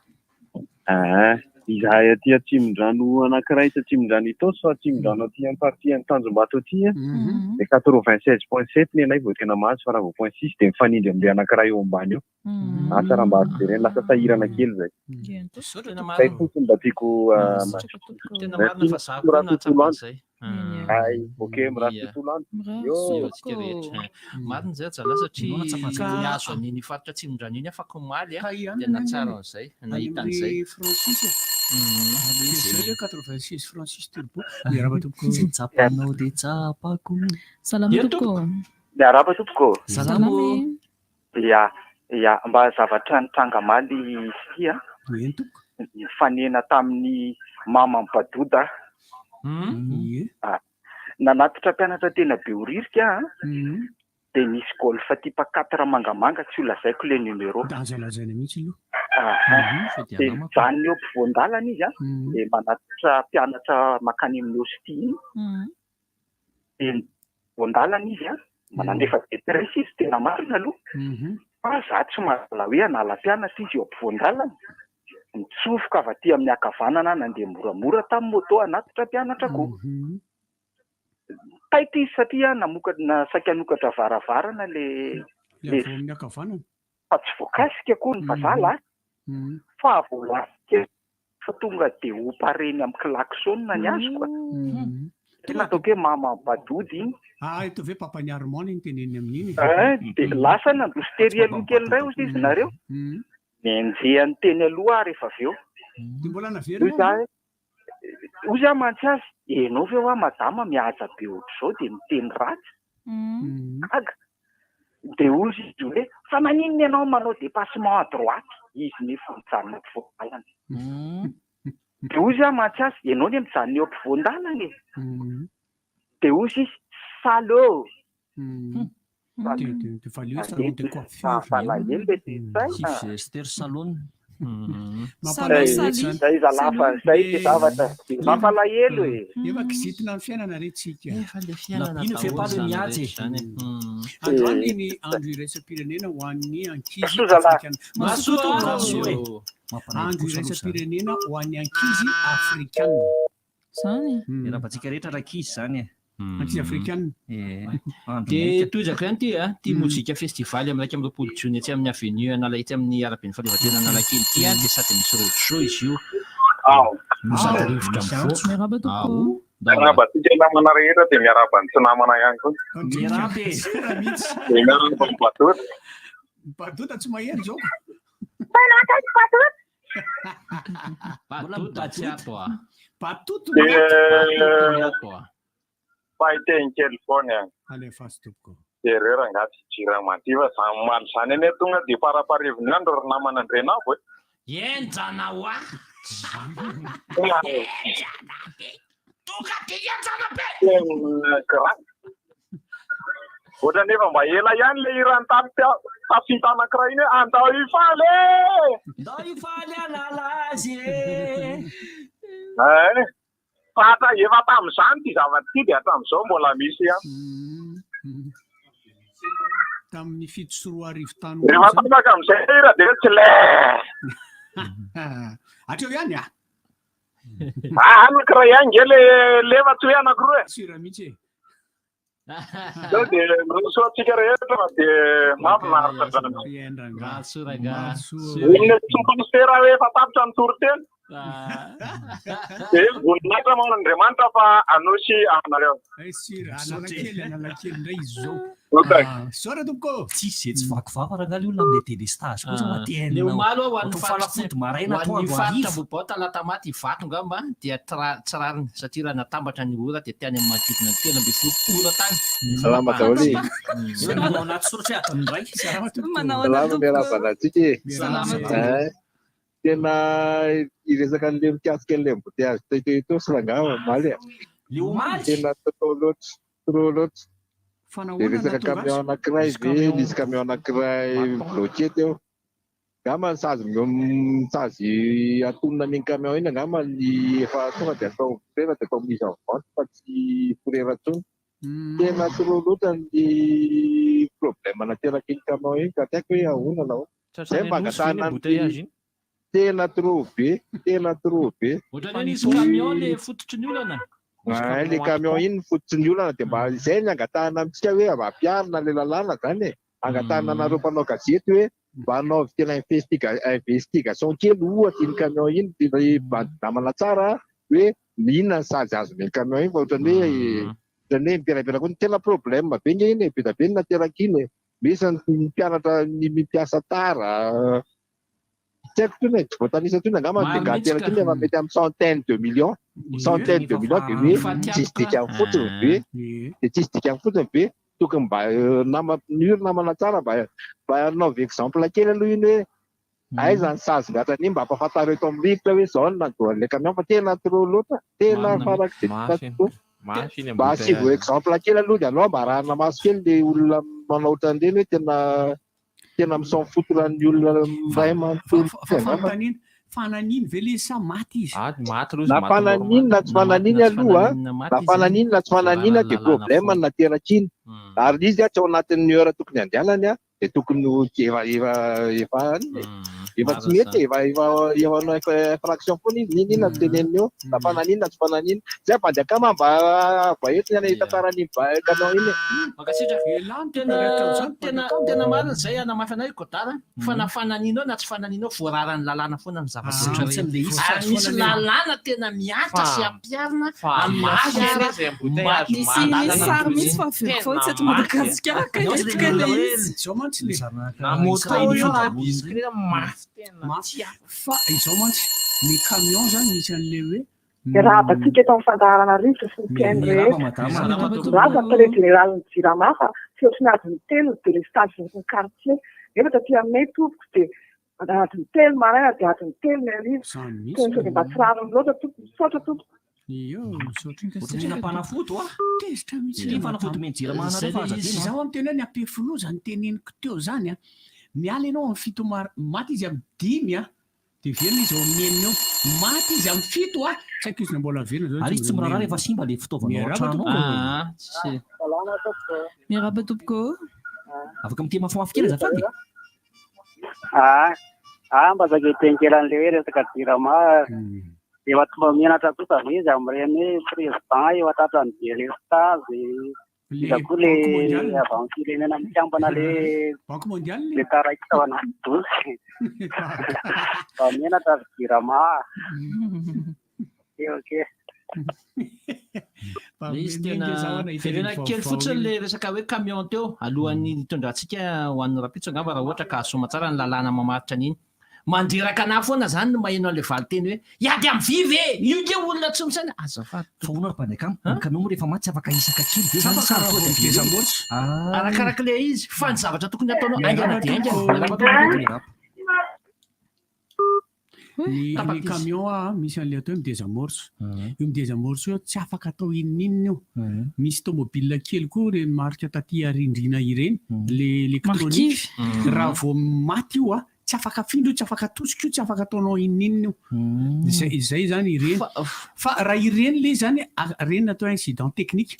izahay aty Atsimon-drano anankiray tsy Atsimon-drano Itaosy fa Atsimon-drano aty amin'ny party ny Tanjombato aty dia 96.7 ny anay vao tena mahazo fa raha vao 0.6 dia mifanindry amin'ilay anankiray eo ambany eo. Asa raha mba azo jerena lasa sahirana kely zay. Zay fotsiny mba tiako tena marina fa zaho koa nahatsapa an'izay. Ay, okey, mirary tontolo andro. Antsika rehetra. Marina zay ajalà satria nihazo an'iny faritra Atsimon-drano iny afaka omaly dia nahatsara an'izay nahita an'izay. Zay 86 Francis Turbo. Miarahaba tompoko. Tsapanao dia tsapako. Salama tompoko. Miarahaba tompoko. Salama. Ya, mba zavatra nitranga maly sia. Fanena tamin'ny mama Badoda. Nanatitra mpianatra tena be horirika dia nisy golfa type 4 mangamanga tsy ho lazaiko le numéro. Azalazaina mihitsy aloha. Dia mijanona eo ampovoan-dalana izy dia manatitra mpianatra makany amin'ny hosty iny. Dia voan-dalana izy manandefa detresse izy tena marina aloha. Fa za tsy mazala hoe hanala mpianatra izy eo ampovoan-dalana. Mitsofoka avy aty amin'ny ankavanana nandeha moramora tamin'ny moto hanatitra mpianatra koa. Taita izy satria saika nokatra varavarana le amin'ny ankavanana. Fa tsy voakasika koa ny fazala fa voalasika fa tonga dia opareny amin'ny klaksona ny azoko. Tena ataoko hoe mama Badody iny. Ito ve papany Armand ny teneny amin'iny. Dia lasa nandositeria aloha kely indray ozy izy nareo. Nienjehany teny aloha rehefa avy eo. Mbola naverina. Ozy aho mantsy azy, enao ve hoa madama mihaja be ohatr'izao dia miteny ratsy. Gaga. Dia ozy izy hoe fa maninona ianao manao dépassement à droite. Izy nefa mijanona ampovoan-dalana. Dia ozy aho mantsy azy, ianao ne mijanona eo ampovoan-dalana e. Dia ozy izy salaud. Sylvester Stallone. Zay zalafa zay ty zavatra mampalahelo e. Efa kizitina amin'ny fiainana retsika. Ino fepaly mihatsy androany ny andro iraisam-pirenena ho an'ny ankizy andro iraisam-pirenena ho an'ny ankizy afrikanina. Zany rahabantsika rehetra rakizy zany e. Ankizy afrikanina. Dia tozako ihany ty mozika festivaly amin'ny 18 Jona etsy amin'ny avenue Analakely amin'ny araben'ny fahaleovantena Analakely ty dia sady misy road show izy io. Mizara rivotra mivoaka. Miarabantsika namana rehetra dia miaraban'ny tsy namana ihany koa. Miarabe. Dia miaraba ny Badota. Badota tsy mahery zao. Batuta tsy ato a. Batuta. Fahiteny kely foana. Alefaso tompoko. Dia reo rangaty jirany mativa zany maly zany ane tonga dia faraparivony andro ry namana Andrenabo e. Enjana hoa. Ohatra nefa mba ela ihany le irany tafita anankiray iny hoe andao ifaly. Andao ifaly anala azy e. Fata efa tamin'izany ty zavatra ty dia hatramin'izao mbola misy tamin'ny fito sy roa arivo tany. Rehefa tapaka amin'izay hira dia tsy le. Hatreo ihany a. Anankiray ihany nge lefa tsy hoe anankiroa e. Sira mihitsy e. Zao dia mirosoantsika rehetra dia mahafinaritra zany. Inona tsomponistera hoe efa tapitra ny toriteny. Dia voninahitra man'Andriamanitra fa anosy anareo. Sira Analakely indray izy zao. Sora tompoko. Tsisy tsy vakovava raha ngali olona amin'ilay délestage kosa matena. Le omaly ho an'ny falafoty maraina atoandro faritra bobao talata maty vato ngamba dia tsy rariny satria raha natambatra ny ora dia tiany amin'ny manodidina 3 ora tany. Salama daholo. Manao anaty soratra atony indray. Manao anaty miarabanantsika. Tena iresaka an'le mikasika an'ilay embouteillage teo sy rangava maly a. Le omaly. Tena tatao loatra, trop loatra. Dia resaka camion anankiray ve nisy camion anankiray bloqué teo. Ngamba sazy atonona amin'iny camion iny ngamba ny efa tonga dia atao frera dia atao mise en vente fa tsy frera intsony. Tena trop loatra ny problème nateraka iny camion iny ka tiako hoe ahoana lao. Zay mba angatahana tena trop be. Ohatran'ny hoe nisy camion le fototry ny olana. Le camion iny fototry ny olana dia mba izay ny angatahana amintsika hoe ampiarina le lalàna zany e. Angatahana anareo mpanao gazety hoe mba hanao tena investigation kely ohatra iny camion iny dia damana tsara hoe inona ny sazy azon'iny camion iny fa ohatrany hoe mipelapelaka koa tena problème be nge iny be da be ny nateraka iny misy ny mpianatra ny mipiasa tara tsy haiko toy tsy voatanisa toy angamba nateraka iny efa mety amin'ny centaine de millions dia hoe tsisy dikany fotsiny be tokony mba niorina namana tsara mba anaovy exemple kely aloha iny hoe aiza ny sazy gatany mba ampahafantareo eto amin'ny rivotra hoe zao nandoa le camion fa tena trop loatra tena farak'izay mba asivo exemple kely aloha dia anao mba rahana maso kely le olona manao ohatran'ireny hoe tena misan fotoran'ny olona iray manontolo fananiny ve le sa maty izy na fananiny na tsy fananiny aloha na fananiny na tsy fananina dia problème nateraka iny ary izy tsy ao anatin'ny heure tokony andehanany dia tokony efa tsy mety efa infraction foana izy inona teneniny eo na fananina na tsy fananina zay mpanjakama mba vaetiny ana hitantarany camion iny tena marina zay anamafy anay kodara fa na fananinao na tsy fananinao voararany lalàna foana ny zava-botra ary misy lalàna tena miatra sy ampiarina sary mihitsy fa fotsy eto Madagasikara izao mantsy le fa izao mantsy ny camion zany misy an'le hoe raha batsika eto amin'ny fandaharana rivotra sy ny mpiaino rehetra raha atale généralin'ny jirama fa fiotry ny adiny telo dia le stage ny quartier nefa taty aminay tompoko dia adiny telo maraina dia adiny telo ny arivo tena sao dia mba tsy rariny loatra tompoko misaotra tompoko napanafoto tezitra mihitsy fanafoto menjira zaho amin'ny tena ny ampefoloza ny teneniko teo zany miala ianao amin'ny fito maty izy amin'ny dimy dia verina izy ao amin'enina eo maty izy amin'ny fito tsy haiko izy na mbola verina ary izy tsy miraharaha rehefa simba le fitaovana miaraba tompoko afaka mitema mafimafy kely azafady mba zaketengela an'le hoe resaka jirama efa tomba mianatra kosa ve izy amin'ireny président eo atratrany délestage iza koa le avy amin'ny firenena mikambana le taraikita ao anaty dosy mba mianatra jirama oke izy tena verena kely fotsiny le resaka hoe camion teo alohan'ny tondratsika ho an'ny rapitso angamba raha ohatra ka asoma tsara ny lalàna mamaritra an'iny mandreraka ana foana zany no maheno an'le valiteny hoe iady amin'ny vivy io ke olona tsy misaina azafady fa ona ry-mpanjakamy ny camion rehefa maty tsy afaka isaka kely arakarak'le izy fa ny zavatra tokony ataonao aingana dia aingana ny camion misy an'le atao hoe midésamorce io midésamorce io tsy afaka atao ininina io misy tomobile kely koa reny marika taty arindrina ireny le électronique raha vao maty io tsy afaka afindro io tsy afaka atosika io tsy afaka ataonao ininina io izay zany ireny fa raha ireny le zany reny natao incident technique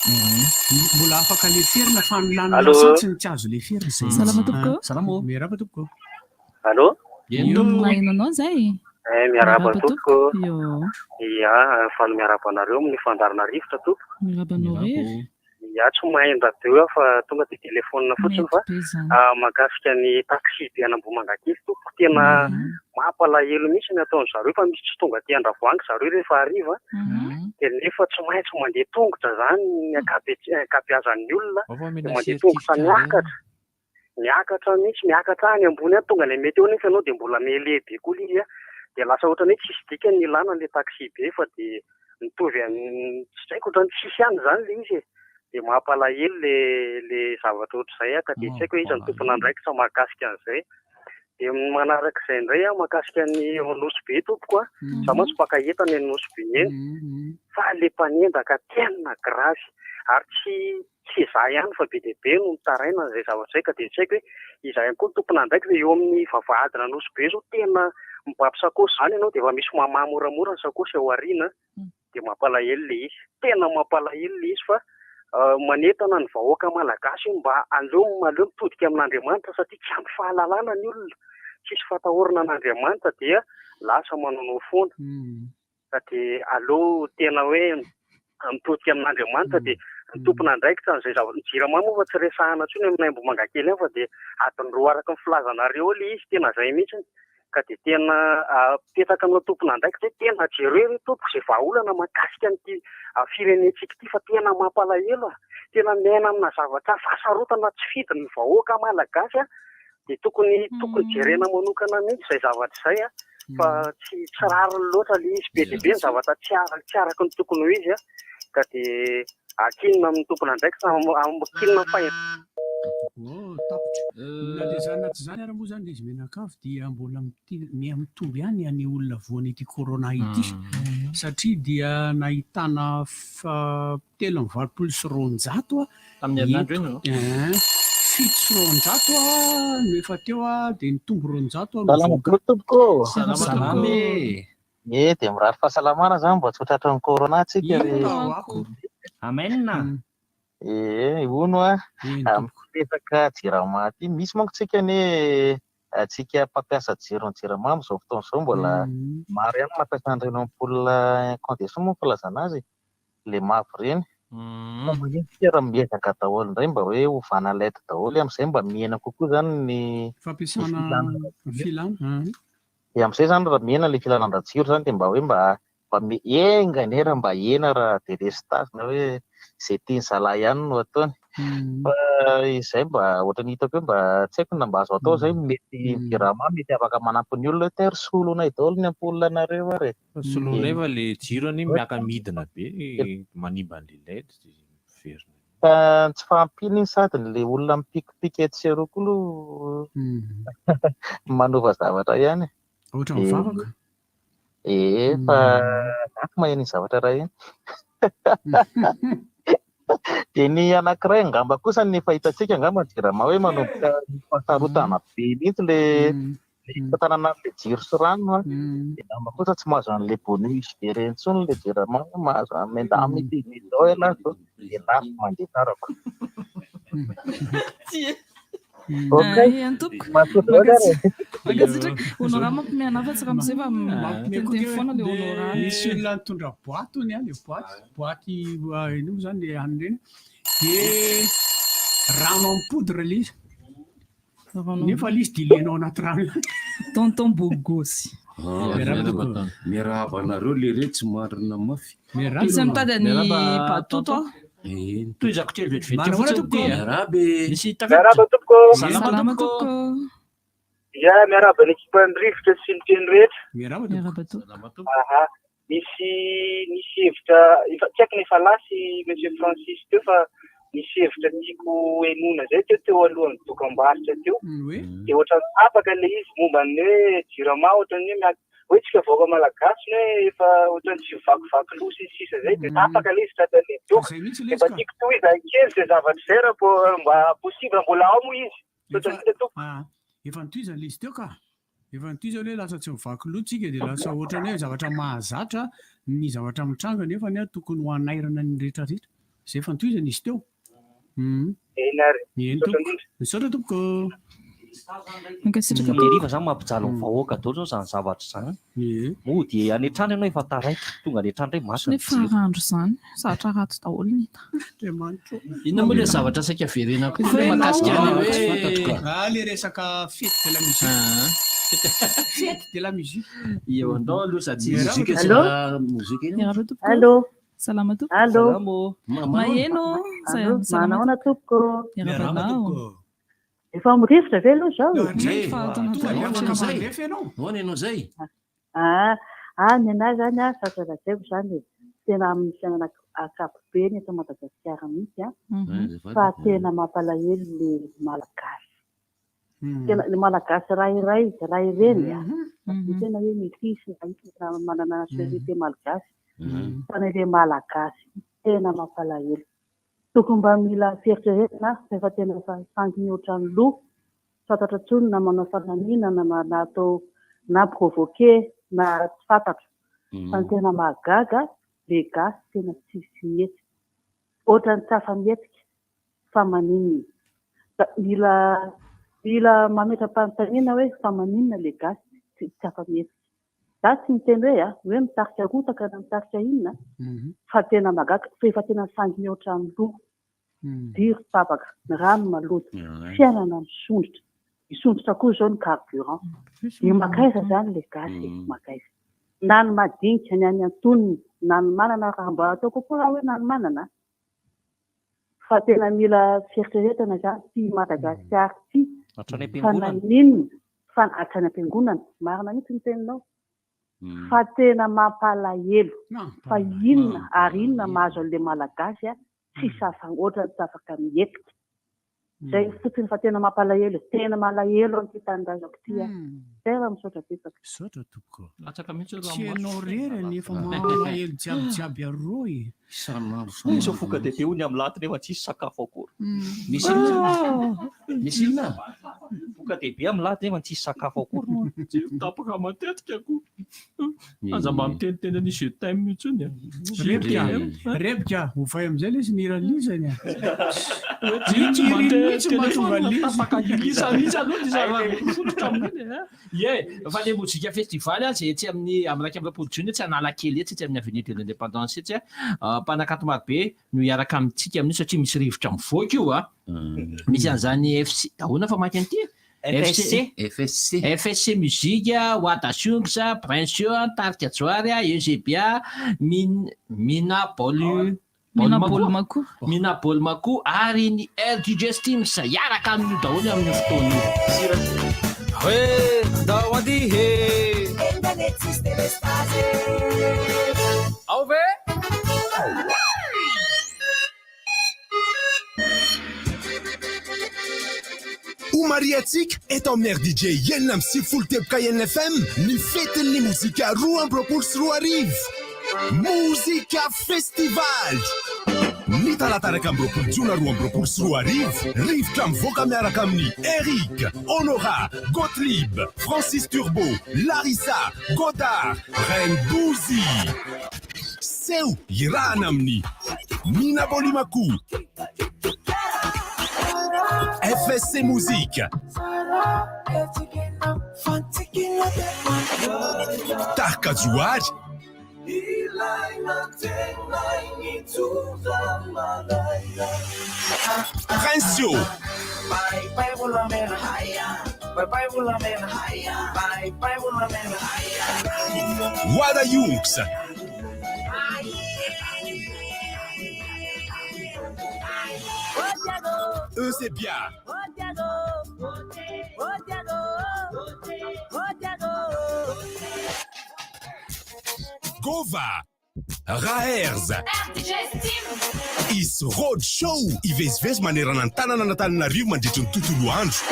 mbola afaka le ferina fanolana lasantsiny tsy azo le ferina zay salama tompoko salama miaraba tompoko allo mainanao zay miaraba tompoko ia fano miaraba anareo amin'ny fandarana rivotra tompoko miarabanao rery ia tsy mahay radio fa tonga dia telefona fotsiny fa mahakasika ny taxi be an'Ambohimangakely tompoko tena mampalahelo mihitsy ny ataony zareo fa misy tsy tonga ty Andravoahangy zareo rehefa hariva dia nefa tsy maintsy mandeha tongotra zany ny ankabeazan'ny olona mandeha tongotra miakatra mihitsy miakatra any ambony any tonga ilay mety eo nefa ianao dia mbola melehibe koa izy dia lasa ohatrany hoe tsisy dikany ny ilana le taxi be fa dia mitovy tsy haiko ohatrany tsisy ihany zany le izy dia mampalahelo le zavatra ohatr'izay ka dia tsy haiko hoe iza ny tompona andraikitra mahakasika an'izay dia manarak'izay indray mahakasika ny nosy be tompoko za mantsy mpaka entana ny nosy be eny fa le mpanendaka tena gravy ary tsy za ihany fa be dia be no mitaraina zay zavatra zay ka dia tsy haiko hoe iza ihany koa ny tompona andraikitra eo amin'ny vavahadina nosy be zao tena mibampisakosy zany ianao dia efa misy mamaha moramora ny sakosy ao aoriana dia mampalahelo le izy tena mampalahelo le izy fa manentana ny vahoaka malagasy mba aleo mitodika amin'Andriamanitra satria tsy ampy fahalalana ny olona tsisy fatahorana an'Andriamanitra dia lasa manao fona satria aleo tena hoe mitodika amin'Andriamanitra dia ny tompona ndraikitra n'izay jirama moa fa tsy resahana tsony aminay Ambomangakely fa dia adiny roa araka ny filazanareo ilay izy tena izay mihitsy ka dia tena petaka amin'ilay tompona ndraikitra hoe tena jereo tompoko izay vahaolana mahakasika an'ity firenentsika ity fa tena mampalahelo tena miaina amina zavatra fasarotana tsy fidiny ny vahoaka malagasy dia tokony jerena manokana mihitsy izay zavatra izay fa tsy rariny loatra ilay izy be dia be ny zavatra tsy araka ny tokony ho izy ka dia akinona amin'ny tompona ndraikitra akinona na le zany anaty zany ary moa zany izy menakavy dia mbola mitombo ihany any olona voan'ity corona ity satria dia nahitana 3,7 tamin'ny herinandro iny 700 no efa teo dia nitombo 200 tompoko salama dia mirary fahasalamana zany mba tsy ho tratran'ny corona atsika amenna ono mipetraka jirama ty misy manko tsika ne atsika mpampiasa jiro ny jiramamy zao fotoana zao mbola maro ihany mampiasa an'ireny ampola incandescent moa filazana azy le mavo reny raha miezaka daholo indray mba hoe ho vanalety daholo amin'izay mba miena kokoa zany ny fampiasana filana dia amin'izay zany raha miena le filanandra-jiro zany dia mba hoe mba enganera mba ena raha delestage na hoe izay tiany zalahy ihany no ataony fa izay mba ohatrany hitako hoe mba tsy haiko na mba azo atao zay mety jirama mety afaka manampy ny olona tery solonay daholo ny ampola anareo ary solonay fa le jiro any miaka midina be manimba an'le led verina fa tsy fahampiny iny sady le olona mipikipika etsy aroa koa lo manova zavatra ihany ohatra mivavaka fa ako maheno zavatra raha iny dia ny anankiray angamba kosa ny fahitantsika angamba jirama hoe manomboka fasarotana be mihitsy le tanàna le jiro sy rano dia angamba kosa tsy mahazo an'le bonus be reny tsony le jirama mahazo amendamy zao elazy zao dia lafo mandeha tsarako honorant mampimeana afa-tsy raha amizay fa miteny foana le honorant misy olona nitondra boaty ony le boaty ino zany le any reny dia rano amin'ny poudre le izy nefa le izy dilenao anaty rano tonton bogosy miarahavanareo le re tsy marina mafy isy mitady ny batoto toizako kely vetivety miaraba tompoko salama tompoko ia miaraba ny ekipa ny rivotra sy ny teny rehetra misy hevitra tsy haiko ny efa lasy monsieur Francis teo fa misy hevitra tiako enona zay teo alohan'ny dokam-barotra teo dia ohatrany afaka le izy momba ny hoe jirama ohatrany hoe tsika vaoaka malagasy ny hoe efa ohatrany tsy vakivaky loha sisa zay dia afaka le izy tratany doka efa tiako to izy akely zay zavatra zay raha mba possible mbola ao moa izy ohatrany to efa nitoizana le izy teo ka efa nitoizana hoe lasa tsy mivaky loha tsika dia lasa ohatrany hoe zavatra mahazatra ny zavatra mitranga nefa ny tokony ho anairana ny rehetrarehetra zay efa nitoizana izy teo misaotra tompoko riva zany mampijalo ny vahoaka daholo zao zany zavatra zany moa dia any an-trano ianao efa taraiky tonga any an-trano ndray masina farandro zany zatra ratsy daholo ny hita inona moa le zavatra saika verena koa mahakasika le resaka fety de la musique fety de la musique eo andao aloha sady mozika allo salama tompoko allo maheno manaona tompoko miarabanao efa mirivotra ve aloha zao hoana ianao zay ny anahy zany sasarazaiko zany tena amin'ny fiainana akapobeny eto Madagasikara mihitsy fa tena mampalahelo le malagasy tena le malagasy rairay ireny tena hoe mitisy manana nationalité malagasy fa le malagasy tena mampalahelo tokony mba mila fieritreretana efa tena sanginy ohatrany loha fantatra tsony na manao fanamina na atao na provoqué na tsy fantatra fa ny tena mahagaga le gasy tena tsisy mihetsy ohatrany tsy afa-mihetsika fa maninona mila mila mametra-panontaniana hoe fa maninona le gasy tsy afa-mihetsika. Za tsy miteny hoe mitarika rotaka na mitarika inona fa tena magaga fa efa tena sangy mihoatra amin'ny loha. Diro tapaka, ny rano maloto, fiainana misondrotra. Misondrotra koa zao ny carburant. Ny makaiza zany le gasy makaiza. Na ny madinika ny any antonony, na ny manana raha mba ataoko koa raha hoe na ny manana. Fa tena mila fieritreretana zany ty Madagasikara ty. Fa naninona fa hatrany am-piangonana, marina mihitsy ny teninao. Fa tena mampalahelo. Fa inona ary inona mahazo an'le malagasy tsy ohatran'ny tsy afaka mihetsika. Zay fotsiny fa tena mampalahelo, tena malahelo an'ity tanindrazako ty. Zay raha misaotra betsaka. Misaotra tompoko. Tsy hainao rery efa malahelo jiabijiaby aroy. Iso foka tete ony amin'ny laty nefa tsisy sakafo akory. Misy inona? Foka tebe amin'ny laty nefa tsisy sakafo akory. Tapaka matetika ko. Aza mba miteniteny ny je t'aime mitsony. Rebika, hofay amin'izay le sy miralizany. Fa le mozika festivaly zay tsy amin'ny raika amin'ny rapolo jona tsy Analakely etsy tsy amin'ny avenue de l'Indépendance etsy mpanakanto marobe no hiaraka amintsika amin'io satria misy rivotra mivoaka io misy an'izany FC ahoana fa maky an'ity FSC Musique, Wata Shungsa, Prince Tarka Joary, EGBA, Mina Bolmaku ary ny RDJ Steams hiaraka amin'io daholo amin'ny fotoana io. Ndao andihe ao ve Mariatsik est en mer DJ Yenam si full tep Kayen FM ni fête ni musica Rouen propulse arrive Musica Festival ni talataraka ambropolo jona Rouen propulse arrive Rive Kamvoka miaraka amin'ny Eric, Honora, Gottlieb, Francis Turbo, Larissa, Godard, Reine Bouzy Seu irana amin'ny Mina Bolimaku FSC Musique Tarka Jouad Princio Wada Yunks c'est bien. Gova, Raers, Is Road Show, Ives manerana tanana n'Antananarivo mandritra ny tontolo andro.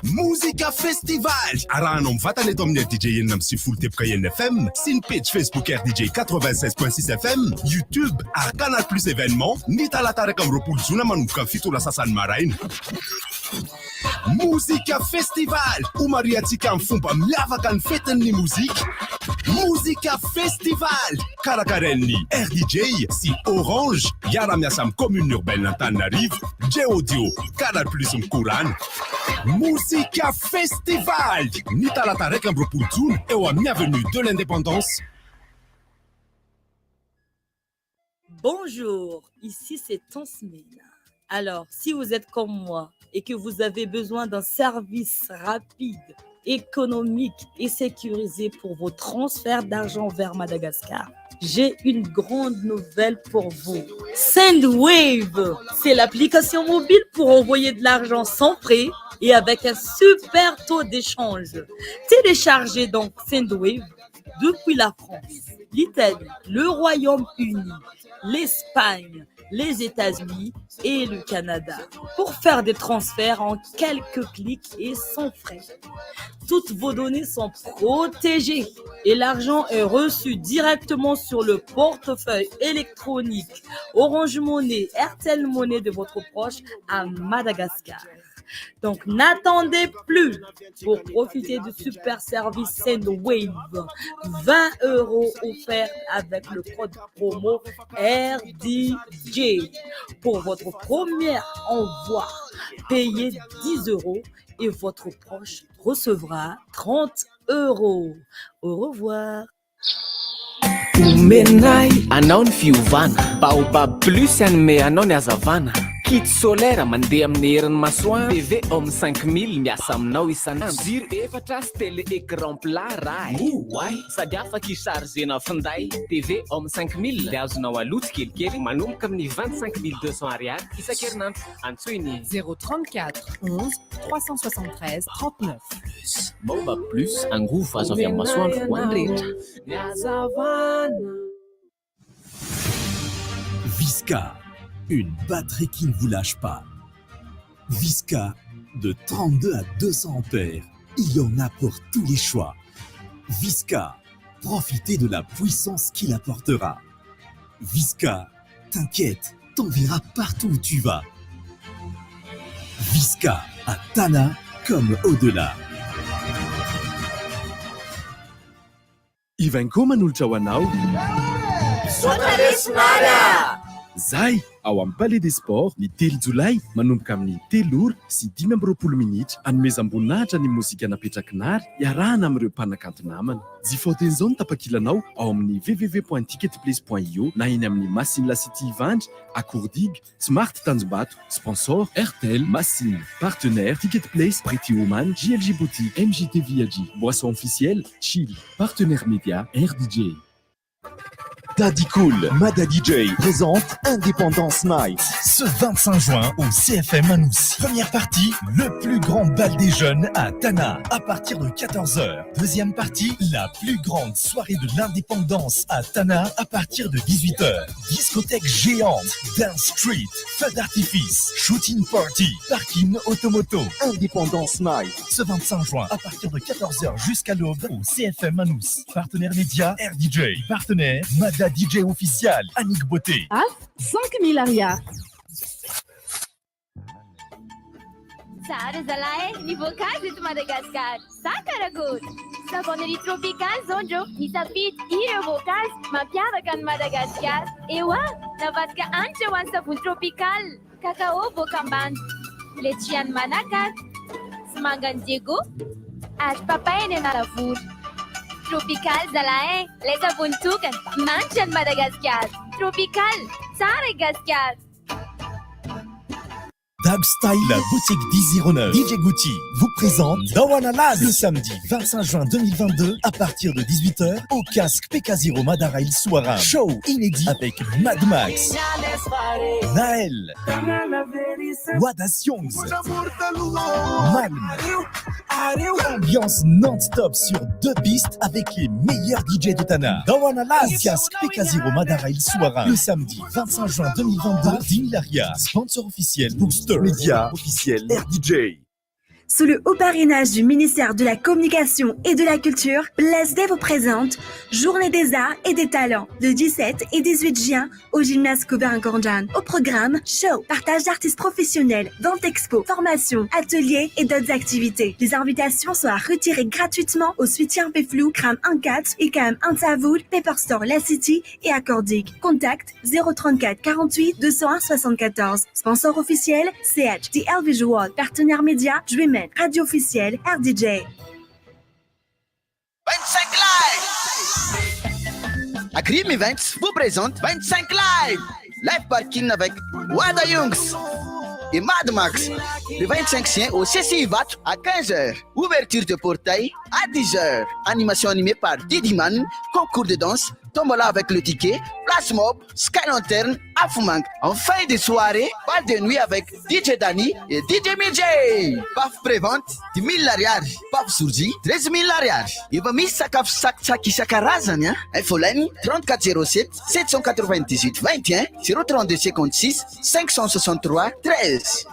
Musica Festival arahana mivatana eto amin'ny RDJ enina amin'ny sivifolo teboka FM sy ny page Facebook RDJ 96.6 FM, YouTube ary Canal Plus événement ny talataraka amin'ny roapolo jona manomboka amin'ny fito sasany maraina. Musica Festival homariantsika amin'ny fomba miavaka ny fetin'ny mozika. Musica Festival karakarain'ny RDJ sy Orange iara-miasa amin'ny commune urbaine n'Antananarivo, J-Audio, Canal Plus mikorana. Musica Festival ny talataraka amin'ny roapolo jona eo amin'ny avenue de l'Indépendance. Bonjour, ici c'est Tansmina. Alors, si vous êtes comme moi et que vous avez besoin d'un service rapide, économique et sécurisé pour vos transferts d'argent vers Madagascar, j'ai une grande nouvelle pour vous. Sendwave, c'est l'application mobile pour envoyer de l'argent sans frais et avec un super taux d'échange. Téléchargez donc Sendwave depuis la France, l'Italie, le Royaume-Uni, l'Espagne, les États-Unis et le Canada pour faire des transferts en quelques clics et sans frais. Toutes vos données sont protégées et l'argent est reçu directement sur le portefeuille électronique Orange Money, RTL Money de votre proche à Madagascar. Donc n'attendez plus pour profiter du super service Sendwave. 20 € offerts avec le code promo RDJ. Pour votre premier envoi, payez 10 € et votre proche recevra 30 €. Au revoir. Omenay anao ny fiovana baobab plus anome anao ny azavana kit solaire mandeha amin'ny herin'ny masoandro TV homme 5000 miasa aminao isanandro jiro efatra sy télé écran plat raha sady afaka ichargena finday TV homme 5000 dia azonao aloto kelikely manomboka amin'ny 25200 ariary isan-kerinandro antsoiny 034 11 373 39 baobab plus angovo azo avy amin'ny masoandro ho an'ny rehetra ny azavana. Visca, une batterie qui ne vous lâche pas. Visca, de 32 à 200 ampères. Il y en a pour tous les choix. Visca, profitez de la puissance qu'il apportera. Visca, t'inquiète, t'enverra partout où tu vas. Visca, à Tana comme au-delà. Ivanko manoltra ho anao. Zay ao amin'ny Palais des Sports ny 3 Jolay manomboka amin'ny 3 sy 5 minitra anomezam-boninahitra ny mozika napetrakinary iarahana amin'ireo mpanakanto namana. Jifaoten'izao ny tapakilanao ao amin'ny www.ticketplace.io na eny amin'ny Massine City Ivandry, Akourdig, Smart Tanjombato, sponsor RTL, Massine, partenaire Ticketplace, Pretty Woman, JLJ Boutique, MJT Viaji, boisson officielle, Chill, partenaire média, RDJ. Daddy Cool, Mada DJ présente Indépendance Night ce 25 juin au CFM Anoussi. Première partie, le plus grand bal des jeunes à Tana à partir de 14h. Deuxième partie, la plus grande soirée de l'indépendance à Tana à partir de 18h. Discothèque géante, dance street, feu d'artifice, shooting party, parking automoto. Indépendance Night ce 25 juin à partir de 14h jusqu'à l'aube au CFM Anoussi. Partenaire média RDJ, partenaire Mada DJ officiel, Annick Beauté. Ah, 5000 ariary. Tsara zalahy ny voankazo eto Madagasikara. Sakarakory. Savonnerie tropicale Zonjo nisafidy ireo voankazo mampiavaka ny Madagasikara. Ewa, navadika anitra ho an'ny savony tropicale. Cacao voakambany, letchiany manakary, sy mangany diego, ary papay ny analavory. Tropical zalahy, les savony tokana manitra ny Madagasikara. Tropical, tsara Gasikara. Dub Style, la boutique d'09 DJ Gucci vous présente Dawana Laz le samedi 25 juin 2022 à partir de 18h au casque PK0 Madara Il Soara. Show inédit avec Mad Max, Naël, Wadas Youngs, Malm. Ambiance non-stop sur 2 pistes avec les meilleurs DJ de Tana. Dawana Laz, casque PK0 Madara Il Soara le samedi 25 juin 2022. Dimilaria, sponsor officiel Booster Média officiel RDJ. Sous le haut parrainage du ministère de la Communication et de la Culture, Blaise D vous présente Journée des Arts et des Talents le 17 et 18 juin au gymnase Coubertin-Grandjean. Au programme, show, partage d'artistes professionnels, vente expo, formation, ateliers et d'autres activités. Les invitations sont à retirer gratuitement au soutien Peflou, Kram 14, IKM Antavoud, Pepperstore La City et Accordic. Contact 034 48 201 74. Sponsor officiel CH, DL Visual, partenaire média Dreamer. Radio officielle RDJ. 25 live. Agrim Events vous présente 25 live. Live parking avec Wada Youngs et Mad Max. Le 25 juin au CCI VAT à 15h. Ouverture de portail à 10h. Animation animée par Didiman. Concours de danse. Tombola avec le ticket. Place mob. Sky Lanterne. Afumang. En fin de soirée. Bal de nuit avec DJ Dani et DJ Mijay. Paf prévente 10 000 ariary. Paf surgi 13 000 ariary. Efa misy sakafo sakisaky isan-karazany. Infolany 3407 798 21 032 56 563 13.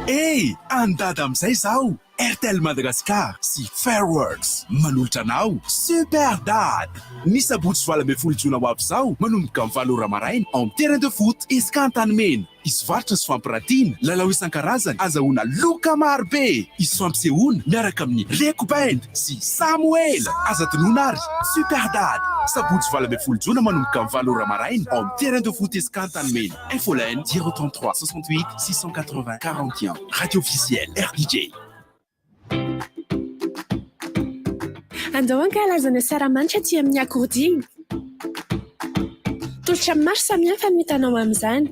Hey, andada amin'izay zaho. RTL Madagascar sy Fairworks manolotra anao super dad ny sabotsy 20 jona ho avy zao manomboka amin'ny 7 ora maraina en terrain de foot Escantanmena. Isy varotra sy fampiratiana lalao isan-karazany azahoana loka maro be. Isy fampisehoana miaraka amin'ny Reko Band sy Samuel. Aza tonoina ary super dad sabotsy 20 jona manomboka amin'ny 7 ora maraina en terrain de foot Escantanmena. Infolène 033 68 680 41. Radio officielle RDJ. andao ankalazana saramanitra aty amin'ny akordia tolotra maro samihafa no hitanao amin'izany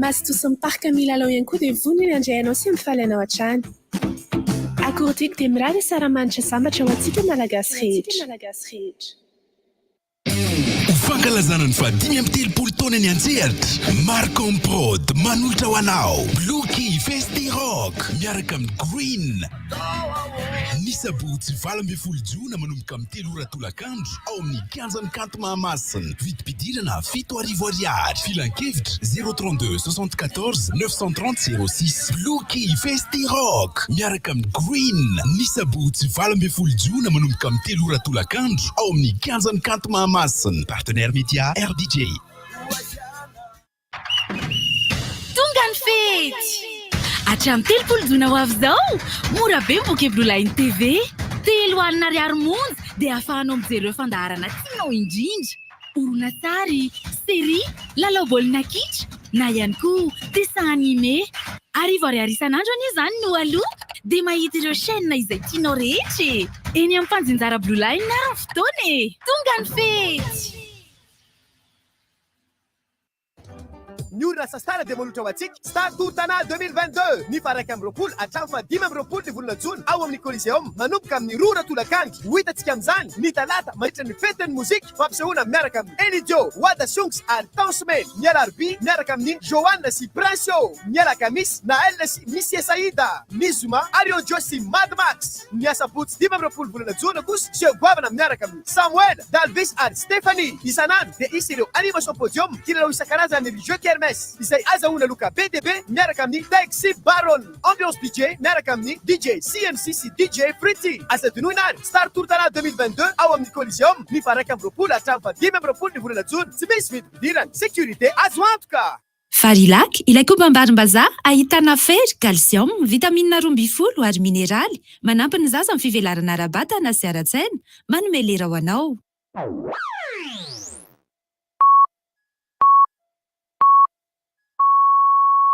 mazotoso miparika milalao ihany koa dia vonony andray anao sy mifaly anao hatrany akordiako dia mirary saramanitra sambatra ho antsika malagasy rehetra fankalazana ny fadimy amby telopolo taona ny antsehatra Marcom Prod manolotra ho anao Bloky Festi Rock miaraka amin'ny Green ny sabotsy 20 jona manomboka amin'ny 3 ora tolakandro ao amin'ny kianjan'ny kanto Mahamasina vidim-pidirana 7,000 ariary filan-kevitra 032 74 930 06 Bloky Festi Rock miaraka amin'ny Green ny sabotsy 20 jona manomboka amin'ny 3 ora tolakandro ao amin'ny kianjan'ny kanto Mahamasina partenaire média RDJ tonga ny fety hatramin'ny telopolo jona ho avy zao mora be boky Blue Line TV 3 alina ariary monja dia ahafahanao mijery fandaharana tianao indrindra horonan-tsary série lalao baolina kitra na ihany koa dessin animé 10 ariary isan'andro anie zany no aloha dia mahita ireo chaîne izay tianao rehetra eny amin'ny fanjinjara Blue Line na raha fotoana tonga ny fety Niorina sastara dia manolotra ho antsika Star Tour Tana 2022 ny faraka amin'ny roapolo hatramin'ny fahadimy amby roapolo ny volana jona ao amin'ny Coliseum manomboka amin'ny 2 ora tolakandro ho hitantsika amin'izany ny talata mandritra ny fetin'ny mozika fampisehoana miaraka amin'ny Elidio Wada Shunks ary Tansmen ny alarobia miaraka amin'ny Joanna sy Princio ny alakamisy Nael sy Missie Saïda ny zoma Arion Dio sy Mad Max ny asabotsy 5 amby roapolo volana jona kosa Jeu Goavana miaraka amin'ny Samuel Dalvis ary Stéphanie isan'andro dia isy ireo animation podium kilalao isan-karazany ry jeu kermesse izay azahoana loka BDB miaraka amin'ny Taxi Baron ambiance DJ miaraka amin'ny DJ CMC sy DJ Fritzy azadinoina ary Star Tour Tana 2022 ao amin'ny Coliseum ny faraka amby roapolo hatramin'ny fahadimy amby roapolo ny volana jona tsy misy vidim-pidirana sécurité azo antoka Farilac, ilay kombam-barim-bazaha ahitana fer, calcium, vitamine 12 ary mineraly manampy ny zaza amin'ny fivelarana ara-batana sy ara-tsaina manome lera ho anao.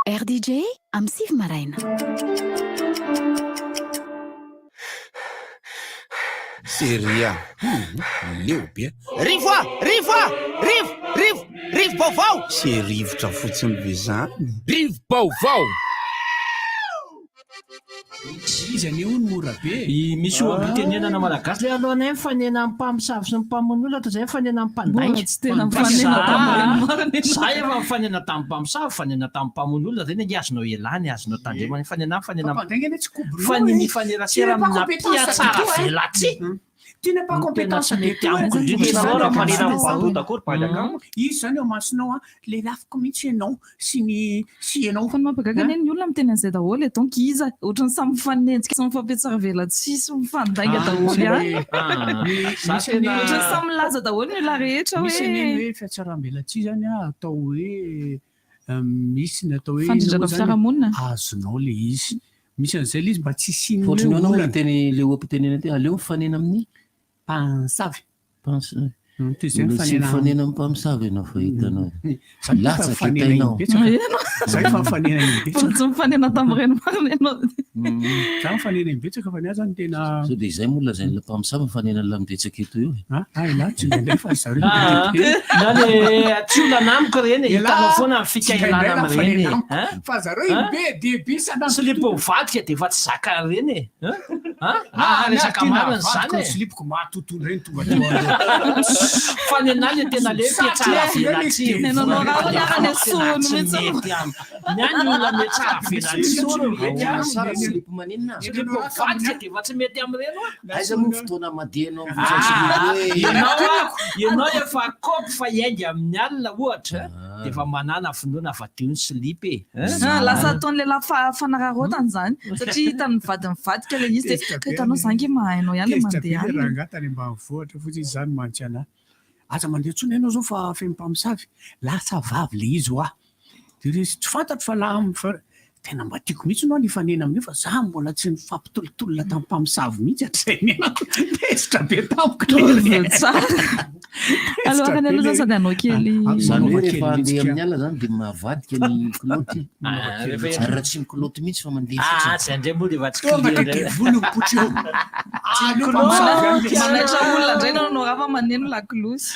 RDJ amin'ny Sivy Maraina. Seria. Leo be. Rivo baovao. Se rivotra fotsiny be zany. Rivo baovao. Izy ane hono mora be. Misy ohabytenenana malagasy le alohanay mifanena amin'ny mpamosavy sy ny mpamonola toy izay mifanena amin'ny mpandainga. Tsy tena mifanena tamin'ny Za efa mifanena tamin'ny mpamosavy, mifanena tamin'ny mpamonola dia ny azonao elany, azonao tandremana mifanena mifanerasera amina pia tsara velatsy. Tu n'as pas compétence izy zany eo masonao le lafiko mihitsy ianao sy ianao fa mampagagana ny olona miteny an'izay daholo donc iza ohatrany samy mifanenjika sy mifampiatsara velatsy sy mifandainga daholo ohatrany samy milaza daholo ny olona rehetra misy hoe fiatsaram-belatsy zany atao hoe misy ny atao hoe fandrindrana fiarahamonina azonao le izy misy an'izay le izy mba tsy siny ohatrany anao miteny le oam-pitenena ty aleo mifanena amin'ny mpansavy mifanena amin'ny mpamosavy ianao fa hitanao latsaka tainao zay fa mifanena tsy mifanena tamin'ireny marina ianao za mifanena imbetsaka fa ny azy zany tena so dia izay mola zay la mpamosavy mifanena la mimbetsaka eto io na tsy mandeha fa zareo na le tsy olana amiko reny hitanao foana fikailana amin'ireny fa zareo imbe deby sanandro silipo vadika dia efa tsy zaka reny resaka marina zany slipoko matotono reny tonga fanenany tena le tsara velatsy nenanao raha niarany asony mihitsy nyany olona me tsara velatsy sara silipo maninona silipo vadika dia efa tsy mety amin'ireny aiza moa fotoana madianao ianao efa kopy fa iaingy amin'ny alina ohatra dia efa manana finoana vadio ny slipy lasa ataon'le la fanararotany zany satria hitany vadiny vadika le izy dia ka hitanao zangy mahainao ihany le mandeha any rangatany mba mivoatra fotsy izy zany mantsy ana aza mandeha tsony ianao zao fa fempamosavy lasa vavy le izy hoa dia tsy fantatro fa laha tena mba tiako mihitsy no ny fanena amin'io fa za mbola tsy fampitolotolona tamin'ny mpamosavy mihitsy hatrany esitra be tamiko tsara alohakany aloha zany sady anao kely zany hoe rehefa andeha amin'ny alina zany dia mahavadika ny kiloty ary raha tsy ny kiloty mihitsy fa mandeha zay indray moa dia manaitra olona indray nao no rafa maneno lakolosy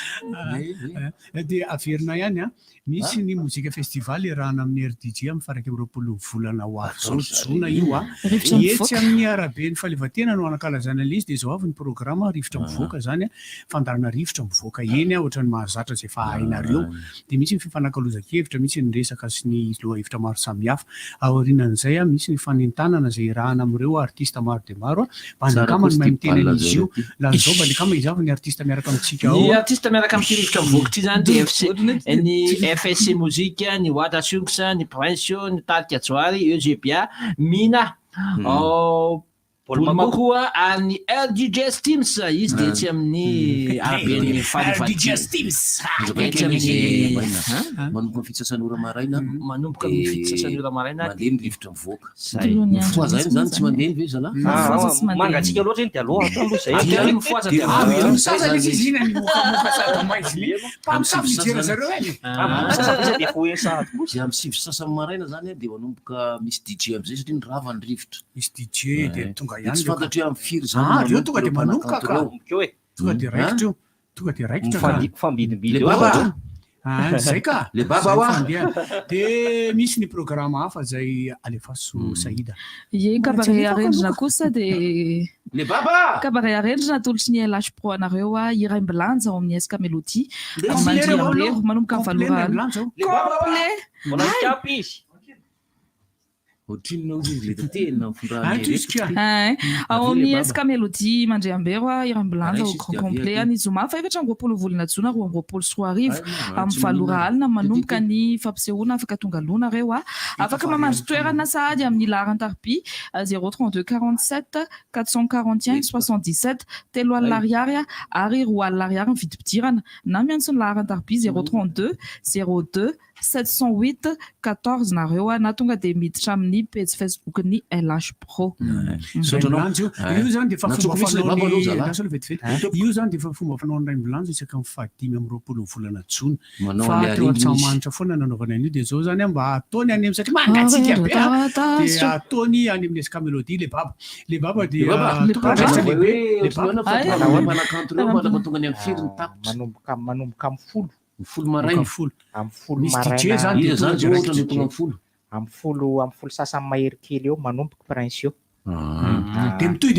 dia averina ihany a misy ny mozika festival irahana amin'ny RDJ amin'ny faraka Europolo volana ho azo jona io a etsy amin'ny arabe ny fahaleovatena no anakalazana ilay izy dia zao avy ny programa rivotra mivoaka zany a fandarana rivotra mivoaka eny a ohatrany mahazatra zay fa hainareo dia misy ny fifanankalozan-kevitra misy ny resaka sy ny lohahevitra maro samihafa aorinan'izay a misy ny fanentanana zay irahana amin'ireo artista maro dia maro a mbandakamany mahay mitena izy io lazao mbandankama izavy ny artista miaraka amintsika ao ny artista miaraka amin'ny rivotra mivoaka ty zany dia ny FSC muzika ny Wada Shunks ny Prince ny Tarika Joary EGBA Mina Polmakoa any LDJ Steams izy dia tsy amin'ny araben'ny fahaleovatena etsy amin'ny manomboka ny fitsasan'ora maraina manomboka amin'ny fitsasan'ora maraina mandeha ny rivotra mivoaka mifoaza iny zany tsy mandeha ny ve zala mangatsika loatra iny dia aloha zay mifoaza dia dia amin'ny sivy sasany maraina zany dia manomboka misy DJ am'izay satria ny rava ny rivotra misy DJ dia tonga ihany tsy fantatro amin'ny firy zany reo tonga dia manomboka ka tonga dia raikitra io tonga dia raikitra mifambidibidy zay ka le baba wa dia misy ny programa hafa zay alefaso saida ye kabare arendrina kosa dia le baba kabare arendrina tolotry ny LH Pro anareo a iray mbilanja ao amin'ny SK Melody mandriambero manomboka amin'ny valorany ao amin'ny SK Melody mandriambero a iray mbilanja au grand complet ny zoma fa efatra amby 20 volana jona 20 sy 4 amin'ny valora alina manomboka ny fampisehoana afaka tonga lonareo a afaka mamandry toerana sahady amin'ny laharan-tarby 032 47 441 77 telo alina ariary ary roa alina ariary ny vidim-pidirana na miantso ny laharan-tarby 032 02 708 14 nareo na tonga dia miditra amin'ny page Facebook ny LH Pro io zany dia fa fomba fanaonasa vetivety io zany dia fa fomba fanaony ray mbilanja isaka amin'ny fahadimy amin'ny 20 volana jona fa atsamanitra foana nanaovana an'io dia zao zany mba ataony any satria mangatsika be dia ataony any amin'ny SK Melody le baba dia tonga ny amin'ny firy ny tapitra manomboka amin'ny folo folo maraina misy DJ zany dia zany ohatra ny tonga amin'ny folo sasany mahery kely eo manomboka Prince eo dia mitohy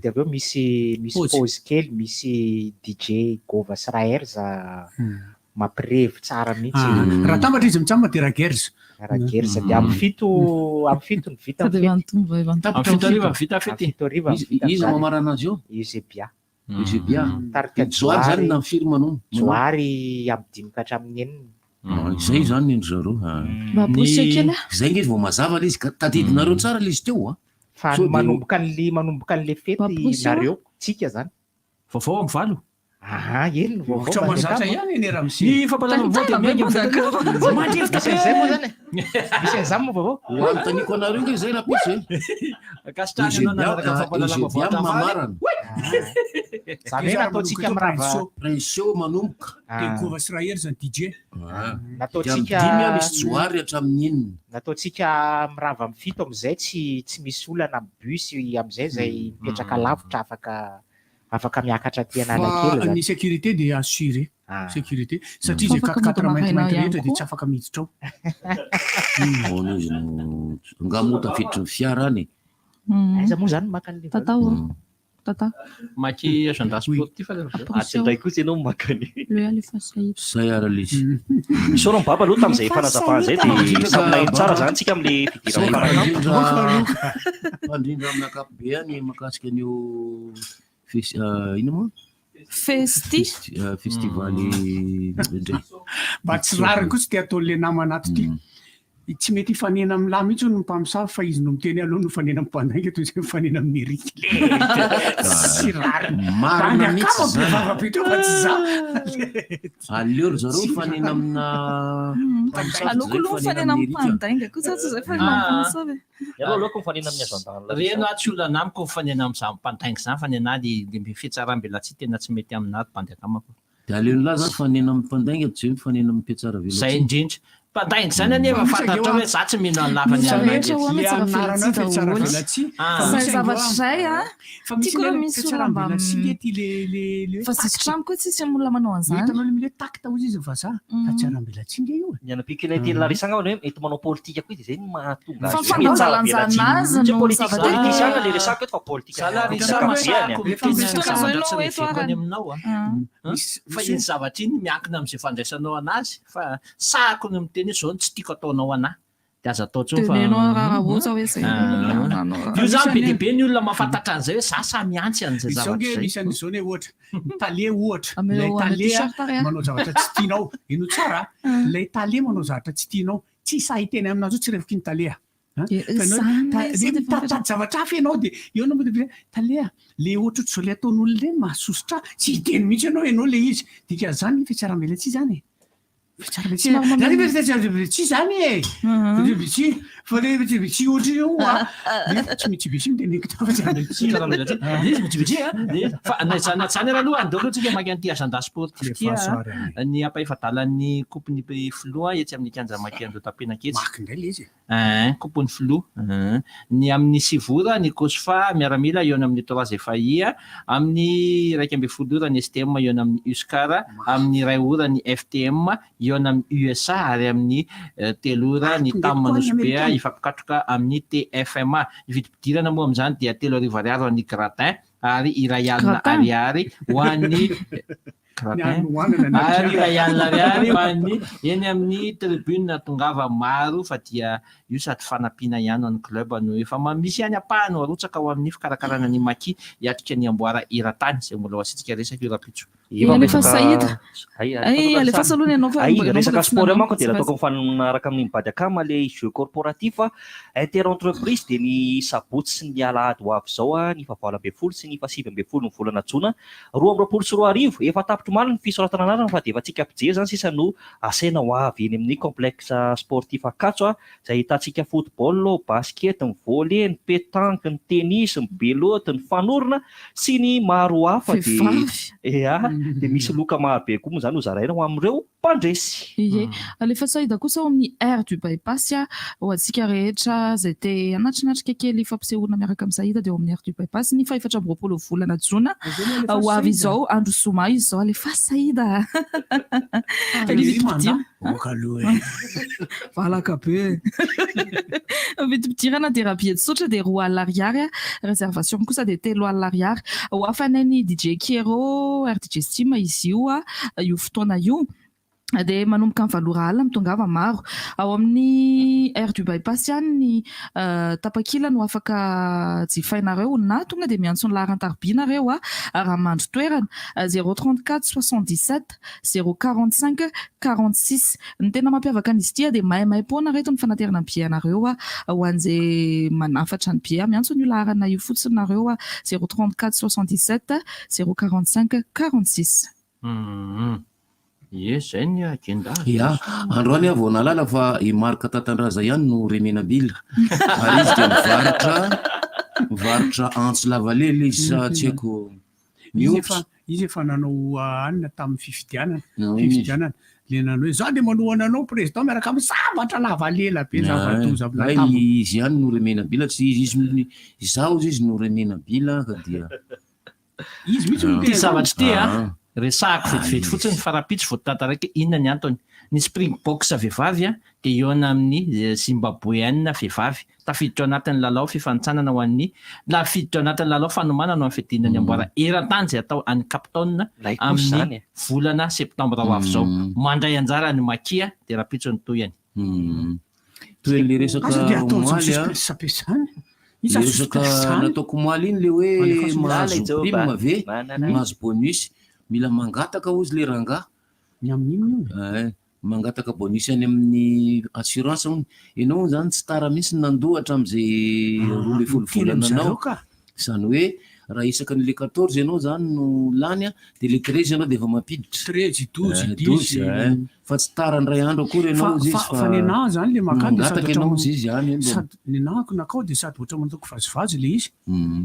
dia aveo misy pause kely misy DJ Gova sy Raherza mampirevy tsara mihitsy raha tambatra izy mitsamba dia Ragerza dia amin'ny fito ny vita vita fety izy mamarana azy io EGBA tarika joary zany na firy manao joary amin'ny 5 ka hatramin'ny enina izay zany ny zareo zay ngezy vao mazava le izy tadidinareo tsara le izy teo fa manomboka an'le fety nareo tsika zany vaovao amin'ny valo ely ohatra mazatra ihany eny ramsi ny fampalana voa dia mandrivota zay moa zany misy an'izany moa vaovao ho antaniko anareo nge zay rapisy EGBA mamarana zany hoe nataotsika mirava Prince manomboka dia Gova sy Rahery zany DJ nataotsika misy joary hatramin'ny enina nataotsika mirava amin'ny fito am'izay tsy misy olana bus am'izay zay mipetraka lavitra afaka miakatra ty Analakely ny sécurité dia assuré sécurité satria zay 4 mainty rehetra dia tsy afaka miditra ao izy ngamo tafiditry ny fiara any aiza moa zany maka an'le tata maki agenda sportif atindray kosa ianao makany say ara lizy misaorany baba aloha tamin'izay fanazavana zay dia saminahiny tsara zany tsika amin'le fandrindra amin'ny akapobe any makasika an'io ino moa festivaly mba tsy rariny koa tsy tia ataon'le namanaty ty tsy mety hifanena amin'ny lahy mihitsy no mpamosavy fa izy no miteny aloha no fanena amimpandainga toy izay mifanena amin'ny erika sy marina mihitsy vavabe teo fa tsy za aleoro zareo mifanena amina aloko aloha mifanena amin'ny mpandainga kosa tsy zay fanena amin'ny mpamosavy ianao aloha ko mifanena amin'ny azon-danila reno tsy olona anamiko mifanena amin'izany mpandainga zany fa ny anahy de fietsarambela tsy tena tsy mety aminah mpandeha tamako de aleony lahy zany fanena amin'ny mpandainga tsy hoe mifanena amin'ny mpiatsara vela zay indrindra mpandainga zany anefa fantatra hoe za tsy mino an'lafany zay zavatra zay a tiako misy olamba fa sitrano koa tsisy olona manao an'izany hitanao le mile takta ozy izy vaza fa tsy arambelatsinga io ny anam-pikiana teny larisanga hoe mety manao politika koa izy zay no mahatonga fa fandanjalanjanazy no politisanga le resaka eto fa politika aminao fa izy zavatra iny miankina amin'izay fandraisanao anazy fa sahako no miteny zao tsy tiako ataonao anahy de aza atao tsony io zany be deaibe ny olona mahafantatra an'izay hoe za samy antsy an'izay zavatra misy an'izao ne ohatra tale ohatra lay tale manao zavatra tsy tianao ino tsara lay tale manao zavatra tsy tianao tsy sahiteny aminazy io tsy revaka iny talea mitady zavatra hafa ianao de eo anao talea le ohatra zao le ataon'olona reny mahasositra tsy hiteny mihitsy ianao ianao le izy dika zany fiatsarambela tsy zany tsy zany e fa le tsy ohatra io tsy mitsibitsy fa zany raha aloha andeo alohatsika maky an'ity agenda sportif ty ny ampaifadalan'ny coupen'ny filoa etsy amin'ny kanja maky andreo tapenaketsy coupen'ny filoa ny amin'ny sivora ny kosfa miaramila eo amin'ny 3 efaia amin'ny raiky amby folo ora ny STM eo amin'ny USCAR amin'ny ray ora ny FTM eo amin'ny USA ary amin'ny telora ny tamanosobea ifampikatroka amin'ny TFMA ividim-pidirana moa amin'izany dia 3 ariary ho an'ny gratin ary iray alina ariary ho an'ny ary iray alina ariary ho an'ny eny amin'ny tribune tongava maro fa dia io sady fanampiana ihany an'ny club no efa misy ihany apahano arotsaka ao amin'ny fikarakarana ny maki hiatrika ny amboara eran-tany zay mbola ho asitsika resaka io rapitso alefa sahida alefa salony ianao fa resaka sport manko dia ataoko mifanaraka amin'ny mibady akama le jeu corporatif interentreprise dia ny sabotsy sy ny alahady ho avy zao ny fa 8 sy ny fa 7 ny volana jona 20 sy 20 efa tapitro maliny ny fisoratana anarana fa dia efa tsika ampijery zany sisa no asena ho avy eny amin'ny complexe sportif akatso zay hitantsika football, basket, ny volley, ny pétanque, ny tennis, ny belote, ny fanorona sy ny maro hafa dia misy loka marobe koa moa zany ho zaraina ho amin'ireo mpandresy alefa sahida kosa ao amin'ny aire du bypass ho antsika rehetra zay te anatrinatrika kely fampisehoana miaraka amin'ny sahida dia ao amin'ny aire du bypass ny 4 volana jona ho avy izao andro soma izy zao alefa sahida valaka be vidim-pidirana dia raha biedy sotra dia 2 alina ariary réservation kosa dia 3 alina ariary ho afanany DJ Kero RDJ Steam izy io fotoana io dia manomboka amin'ny 7 alina mitongava maro ao amin'ny aire du bypass ihany ny tapakila no afaka jifainareo na tonga dia miantso ny laharan-taribinareo raha mandro toerana 034 77 045 46 ny tena mampiavaka an'izy ity dia maimai-poana reto ny fanaterana ny bianareo ho an'izay manafatra ny bia miantso ny laharana io fotsinareo 034 77 045 46 zay ny agenda androany avao nalala fa imarika tatandraza ihany no remenabila ary izy dia mivarotra antso lavalely izy sa tsy haiko izy efa nanao anina tamin'ny fifidianana le nanao hoe za dia manohana anao président miaraka amin'ny zavatra lavalela be zavatozaay izy ihany no remenabila tsy izy zaho izy no remenabila ka dia izy mihitsy ty zavatra ty resahako vetivety fotsiny farapitsy voatantaraiky inona ny antony ny springboks vehivavy dia eo ana amin'ny zimbabweanina vehivavy tafiditra ao anatin'ny lalao fifanitsanana ho an'ny lafiditra ao anatin'ny lalao fanomana no amin'ny fidinany amboara eran-tany zay atao any Capton amin'ny volana septambra ho avy zao mandray anjara ny makia dia rapitso ny toyany toy le resaka nataoko maly iny le hoe mahazo prime ve mahazo bonus mila mangataka ozy le ranga ny amin'iny mangataka bonus any amin'ny assurance hony ianao zany tsy tara mihitsy nandohatra am'izay 12 volana anao zany hoe raha isaka n'le 14 ianao zany no lany a de le 13 ianao de efa mampiditra 13 fa tsy tara ndray andro akory ianao izy fa nenaha zany le mangataka ianao izy izy any nenahako nakao de sady ohatra manatoko vazivazy le izy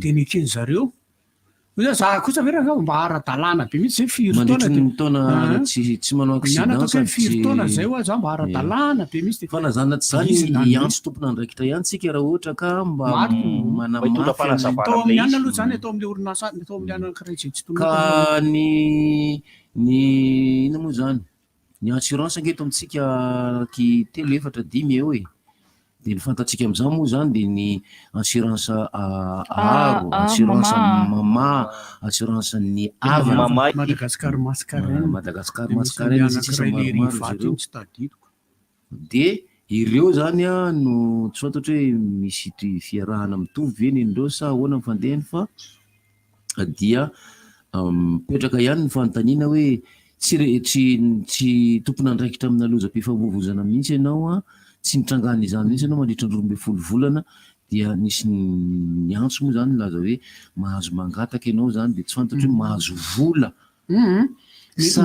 de nekeny zareo za kosa ve raha mba ara-dalàna be mihitsy zay firy-taona tsy manao accident firy-taona zay oa za mba ara-dalàna be mihitsy fa nazana tsy zany izy iantso tompona andraikitra ihany tsika raha ohatra ka mba manamafytao amin'ny anina aloha zany atao amin'le orinasa atao amin'ny anina karaha izay tsy ka ny ina moa zany ny assurance angeto amitsika ky 3-4-5 eo e de ny fantatsika am'izao moa zany de ny assurance aro assurance mama assurance ny Madagascar mascareine de ireo zany a no tsy fantatra hoe misy fiarahana mitovy ve nindreo sa ahoana mifandehany fa dia mipetraka ihany ny fanontaniana hoe tsy tompona andraikitra amina lozam-pifavovozana mihitsy ianao a tsy nitrangana izany mihitsy anao mandritra ny 12 volana dia nisy ny antso moa zany laza hoe mahazo mangataka ianao zany de tsy fantatra hoe mahazo vola sa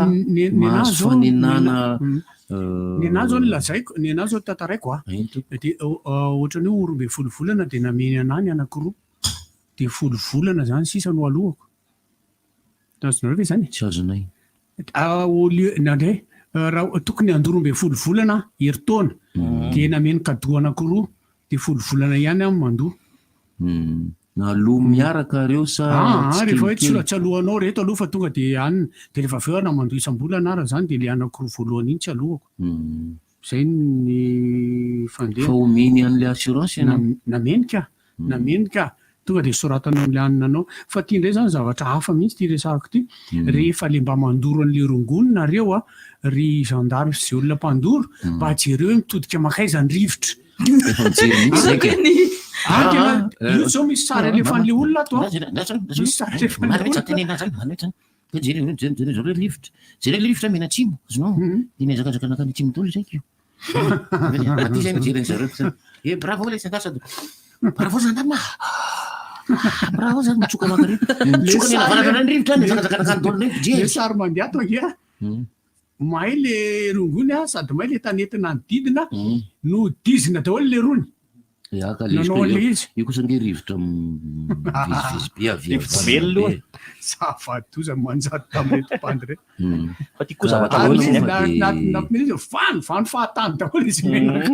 mahazo fanenana nenahy zao lazaiko nenahy zao tantaraiko de ohatrany hoe 12 volana de nameny anany anakiroa de 10 volana zany sisa no alohako azonareo ve zany tsy azonay nandray raha tokony andoro 12 volana heritaona de nameny kadoa anakiroa de 10 volana ihany am mandoa na aloha miaraka reo sa rehefa hoe tsy alohanao reto aloha fa tonga de anina de rehefa aveo ana mandoa isam-bolana ara zany de le anakiroa voalohany iny tsy alohako zay ny fandeha fa omeny an'le assurance namenika tonga de soratana am'le anina anao fa ty ndray zany zavatra hafa mihitsy ty resahako ty rehefa le mba mandoro an'le rongono nareo a ry gendarme sy zay olona mpandoro mba ajereo hoe mitodika makaizany rivotra io zao misy sary alefan'le olona ato misy sary alefan'le rivotra zay rivotra menatsimo azonao de miazakazaka nakany atsimo tolo zay kio aty zay mijereny zareo bravo le sandasady bravo zandama bravo zany mitsoka makare le sary mandeha ato agia mahay le rongony a sady mahay le tanetina ny didina no dizina daholo le rony nanao an'le izy io kosa nge rivotra velo zava-doza manjary tamin'reto mpandre fa ty koa zavatra vano fahatany daholo izy menaka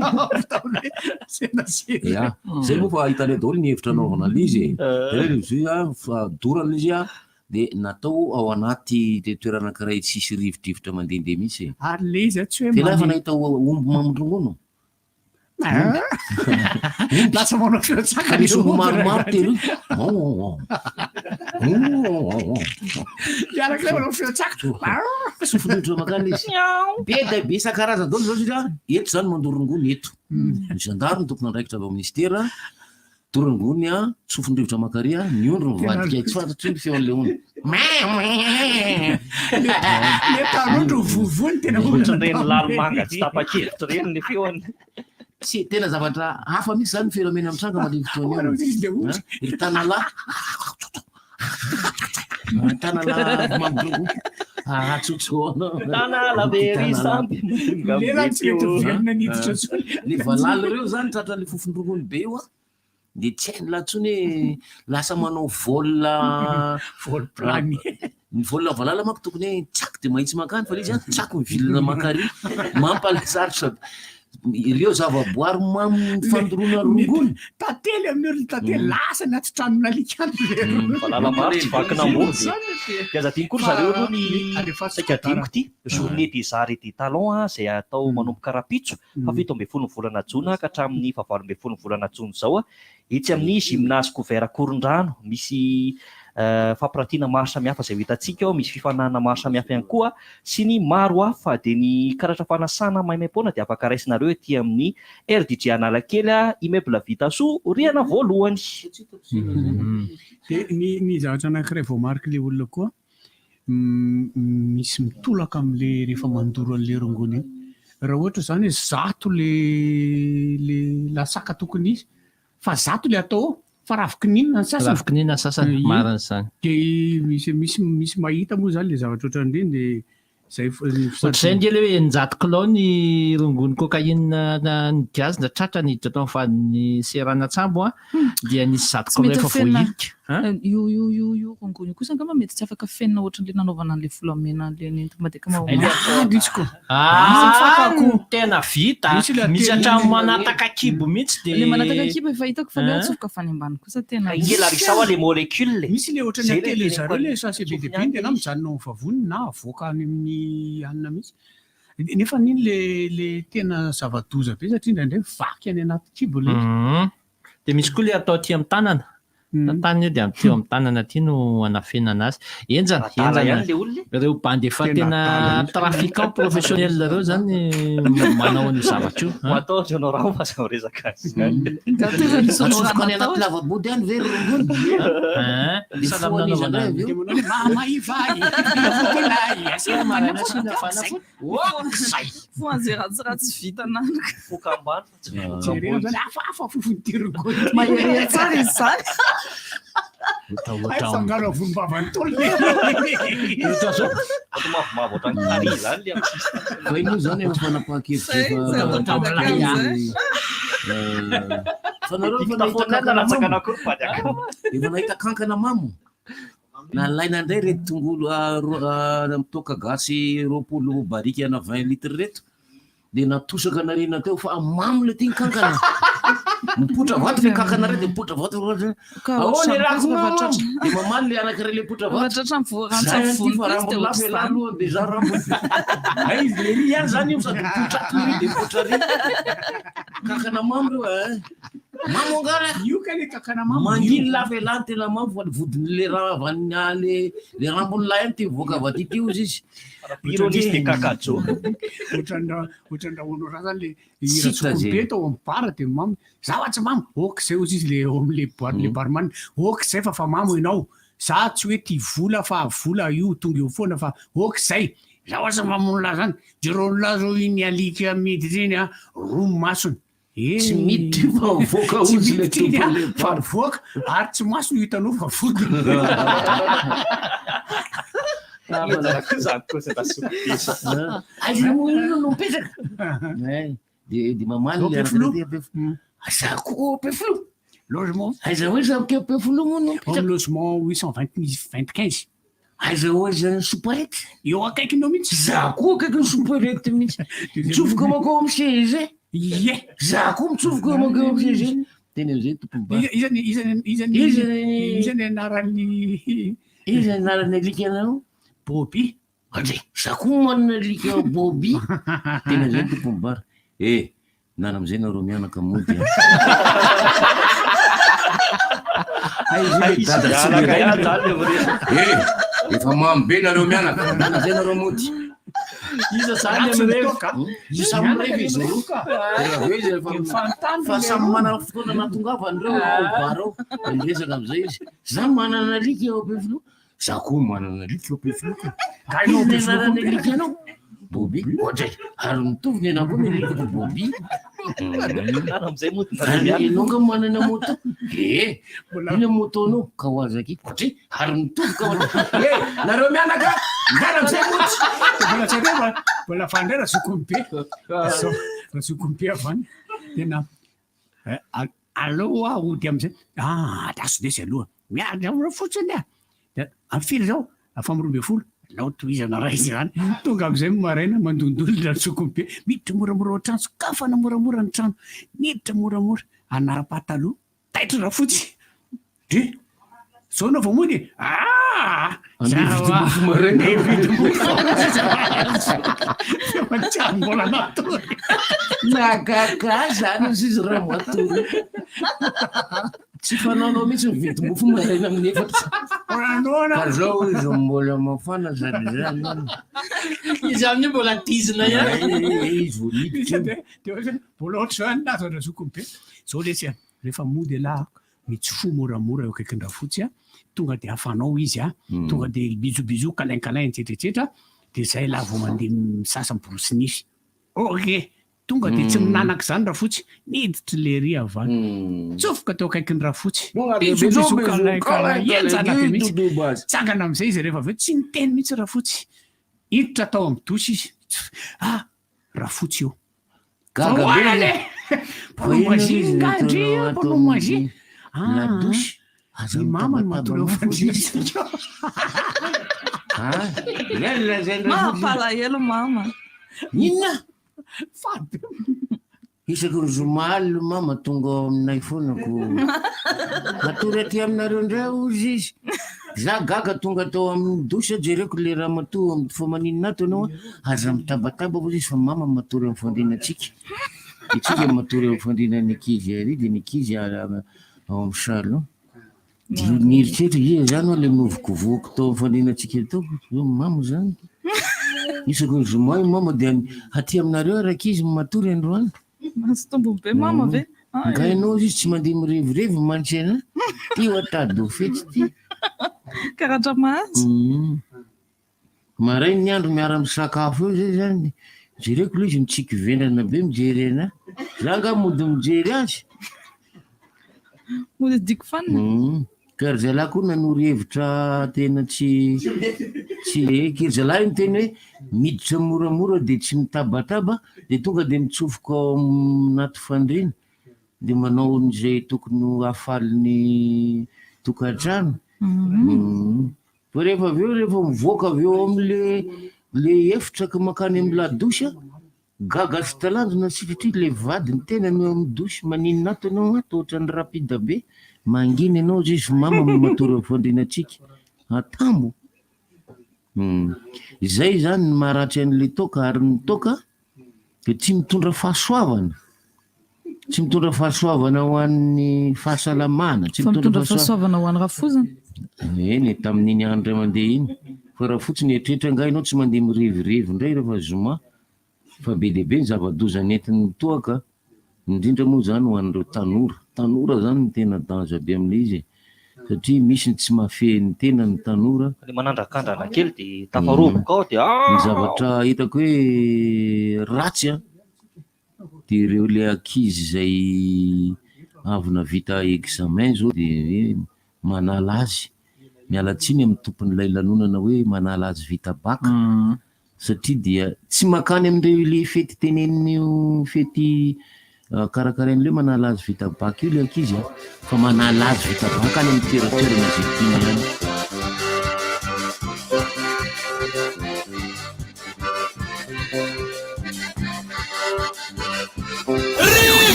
tamin'le senasena zay moa fa ahitane daholo ny hevitra anaovana l'izy izy fa dorana izy a de natao ao anaty toerana anankiray tsisy rivodrivotra mandehandeha mihitsy ary le izy tsy hoe lafa nahita omby mamondrongono lasa manao fiatsaka misy omby maromaro telo iarak'ilay manao fiatsaka sofindrindro makany izy be da be isan-karazany daholo zao izy eto zany mandorongony eto ny gendarme tompona andraikitra avy ministera dorongony a sofindrivotra makaria ny ondro mivadika tsy fantatry ny feon'le ondro le tanondro vovony tena reny lalomanga tsy tapa-kevitra reny le feony tsy tena zavatra hafa misy zany fenomena am'tranga maliny fotoany ry tanalahy tanalahy mamidrongo atsotsoana tanalabery sampy le valaly reo zany tratran'le fofondrongony be io a de tsy hainy lahatsony hoe lasa manao volplany ny volona valala manko tokony hoe tsaky de mahitsy makany fa le izy a tsaky mivilina makary mampalasarotra ireo zavaboary mamifandorona rongony tately amin'ireo tately lasa ny aty tranona alikany valala maro tsy vakinambory de aza diny kory zareo aloha ny saika adiniko ty journée des arts et des talents zay atao manomboka rapitso fa 17 volana jona ka hatramin'ny 18 volana jona zao a itsy amin'ny gymnase couvert Korondrano misy fampirantiana maro samihafa zay hitantsika ao misy fifanana maro samihafa ihany koa sy ny maro hafa de ny karatra fanasana maimaim-poana de afaka raisinareo ety amin'ny RDJ Analakely immeuble Vitasoa riana voalohany de ny zavatra anankiray voamarika le olona koa misy mitolaka am'le rehefa mandoro an'le rongony raha ohatra zany hoe zato le lasaka tokony izy fa zato le atao fa ravikinina ny sasany ravikinina sasany marina zany de misy mahita moa zany le zavatra ohatran'ireny de zay ohatr'izay ndreny hoe nijato kilao ny rongony cocaïne ny gaz na tratra niditra tao amin'ny serana tsambo dia nisy zato kilao efa voahilika io rongony kosa angamba mety tsy afaka fenina ohatran'le nanaovana an'le volamena an'le nentomadika tena vita misy hatramo manataka kibo mihitsy de le manataka kibo efa hitako fa le atsofoka fany ambany kosa tena elarisao le molécule misy le ohatran'ny atele zareo le sachet be dia be dia na mijanona amin'ny vavony na avoaka any amin'ny anina mihitsy nefa niny le tena zava-doza be satria indraindray vaky any anaty kibo le de misy koa le atao aty amin'ny tanana tany io de teo amin'ny tanana aty no anafenana azy enjana reo bandy efa tena trafiquant professionnel reo zany manao ny zavatra io ataotra anao raha mazao resaka atsofoka any anaty lavabody any ve rongony fo anzeratsiratsy vita nanaka fokambany afa fofony rongony mahery tsara izy zany fangaro volombavany tolo mavomavo ohatrany tary zany le fa ino zany efa fanapaha-kevitra efa nahita kankana mamo na laina indray reto tongolo mitoka gasy 20 barika ana 20 litre reto de natosaka narina teo fa mamo le ty kankana mipotra vato le kankana reto de mipotra vato ahoany rako de mamaly le anakire le potra vatolafo de za rambo izy le ry ihany zany io sady mipotra tory de mipotra ry kankana mamo reo mamo angara io ka le kankana mamo mangily lafa elany tena mamo fa vodiny le raha vanina le rambony lahy any ty voaka vatity io izy ironisy de kakajo ohatrandrahono raha zany le iratsokombe tao amin'ny bara de mamo zavatry mamo ok zay ozy izy le am'le boîte le barman ok zay fa mamo ianao za tsy hoe ty vola fa vola io tonga eo foana fa ok zay zavatry mamonolahy zany jeronolahy zao iny alika miditra iny ro masony tsy miditra fa voaka ozy le tompole fa voaka ary tsy maso hitanao fa vodiny de mamaly za koa peflo logement aiza hoe za ke peflo mono logement 825 aiza hoe zany soparety eo akaikinao mihitsy za koa akaiky ny soparety mihitsy mitsofoka makao amy seze ye za koa mitsofoka makao amy seze teny am'zay tompomba izany anarany alika anao Bobby adre za koa manana alika Bobby tena zay tompombara nana am'izay nareo mianaka mody efa mambe nareo mianaka nana zay nareo mody iza zany amreo samyrevy izy fa samy manana fotoana natongavany reo barao resaka am'izay izy za manana alika eo pefilo za koa manana alika eo pefilo nanana alika anao Bobby ohatra ary mitovy ny anako ny alikako Bobby nonga manana moto ina motonao ka ho azy aky ohatra ary mitovy ka nareo mianaka ndara am'zay moty mbola fandray rasokombe rasokombe avany tena aloha ody am'zay daso desy aloha miara fotsiny amfiry zao afamorombe folo lao toizana raha izy zany tonga am'izay maraina mandondolona rasokombe miditra moramora ohatrano sokafana moramora ny trano miditra moramora anara-pataloha taitra raha fotsy de zao nao vamody mbola natory nagaka zany izy izy raha matory tsy fanaonao mihitsy mividy mofo maraina amin'ny efatra ka zao izy mbola mafana sady zany izy amin'io mbola tizina izy voaliditra de mbola ohatra zao any nazana zokombe zao lesy rehefa mody laha mitsofo moramora eo akaikindraha fotsy tonga de afanao izy tonga de bijobijo kalain-kalain etsetretra de zay laha vao mandeha misasa miborosy nify ok tonga de tsy minanaka zany raha fotsy niditry le ry avany tsofoka teo akaiky ny raha fotsy tsangana am'izay izy rehefa aveo tsy niteny mihitsy raha fotsy hiditra tao amin'ny dosy izy raha fotsy io polomoagie ny mama ny matory eo fandrinasika mampalahelo mama inona isaky ny zomaly mama tonga ao aminay fonako matory aty aminareo ndray ozy izy za gaga tonga tao amin'ny dosy jereko le raha mato fa maninona ato anao aza mitabataba ozy izy fa mama matory amin'ny fandrinatsika itsika matory amin'ny fandrinany ankizy ary de ny ankizy ao amin'ny salon nieritreritra ie zany hoe le novokovoko tao amin'ny fandrinatsika tao mama zany isaky ny zoma mama de aty aminareo araka izy matory androany sy tombony be mama ve ngainao izy tsy mandeha mirevorivo mantsena ty atady do fety ty karatra mahatsy maray ny andro miara misakafo eo zay zany jereko le izy mitsiky vendrana be mijery ana za nga mody mijery azy mody diko fanina kary zalahy koa nanoro hevitra tena tsy eky zalahy ny teny hoe miditra moramora de tsy mitabataba de tonga de mitsofoka ao anaty fandrina de manao n'izay tokony hafalin'ny tokantrano fa rehefa aveo rehefa mivoaka aveo am'le efitra ka makany amin'ny ladosy gaga sy talanjona sitratry le vady ny tena no amin'ny dosy maninona ato anao ato ohatran'ny rapida be manginy anao izy izy mama matory amin'ny fandrinatsika atambo zay zany ny maharatry an'le toka ary ny toka de tsy mitondra fahasoavana ho an'ny fahasalamana tsy mitondra fahasoavana ho an'ny rafozana eny tamin'iny andro ray mandeha iny fa raha fotsiny eritreretra ngainao tsy mandeha mirivorivo ndray rehefa zoma fa be dehibe ny zava-doza nentin'ny toaka indrindra moa zany ho an'ireo tanora zany ny tena danja be amin'le izy satria misy ny tsy mahafehy ny tena ny tanora le manandrakandrana kely de tafaroboka ao de ny zavatra hitako hoe ratsy de ireo le ankizy zay avy navita examen zao de manala azy miala tsiny amin'ny tompon'ilay lanonana hoe manala azy vita baka satria dia tsy makany amin'ireo le fety teneniny fety karakarain'le manala azy vita baka io le ankizy fa manala azy vita baka any amin'ny toeratoerana zay tiany ihany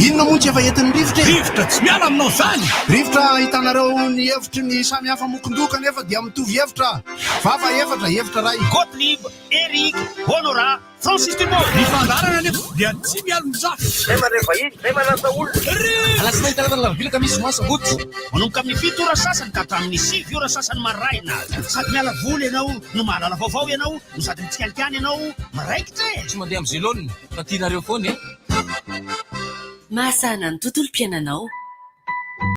inona moa tsy efa entin'ny rivotra tsy miala aminao zany rivotra hitanareo ny hevitry ny samy hafa mokondoka nefa dia mitovy hevitra vafa hevitra ray Gottlieb, Eric, Honora, Francis Dumont ny fandarana nefa dia tsy miala mizafy zay mare vahiny zay manasa olona alasina hitanatana lavilaka misy masabotsy manomboka amin'ny 7 ora sasany ka hatramin'ny 6 ora sasany maraina sady miala voly ianao no mahalala vaovao ianao no sady mitsikalikany ianao maraikitra tsy mandeha amin'ny zélone fa tianareo foany mahasana ny tontolo-piainanao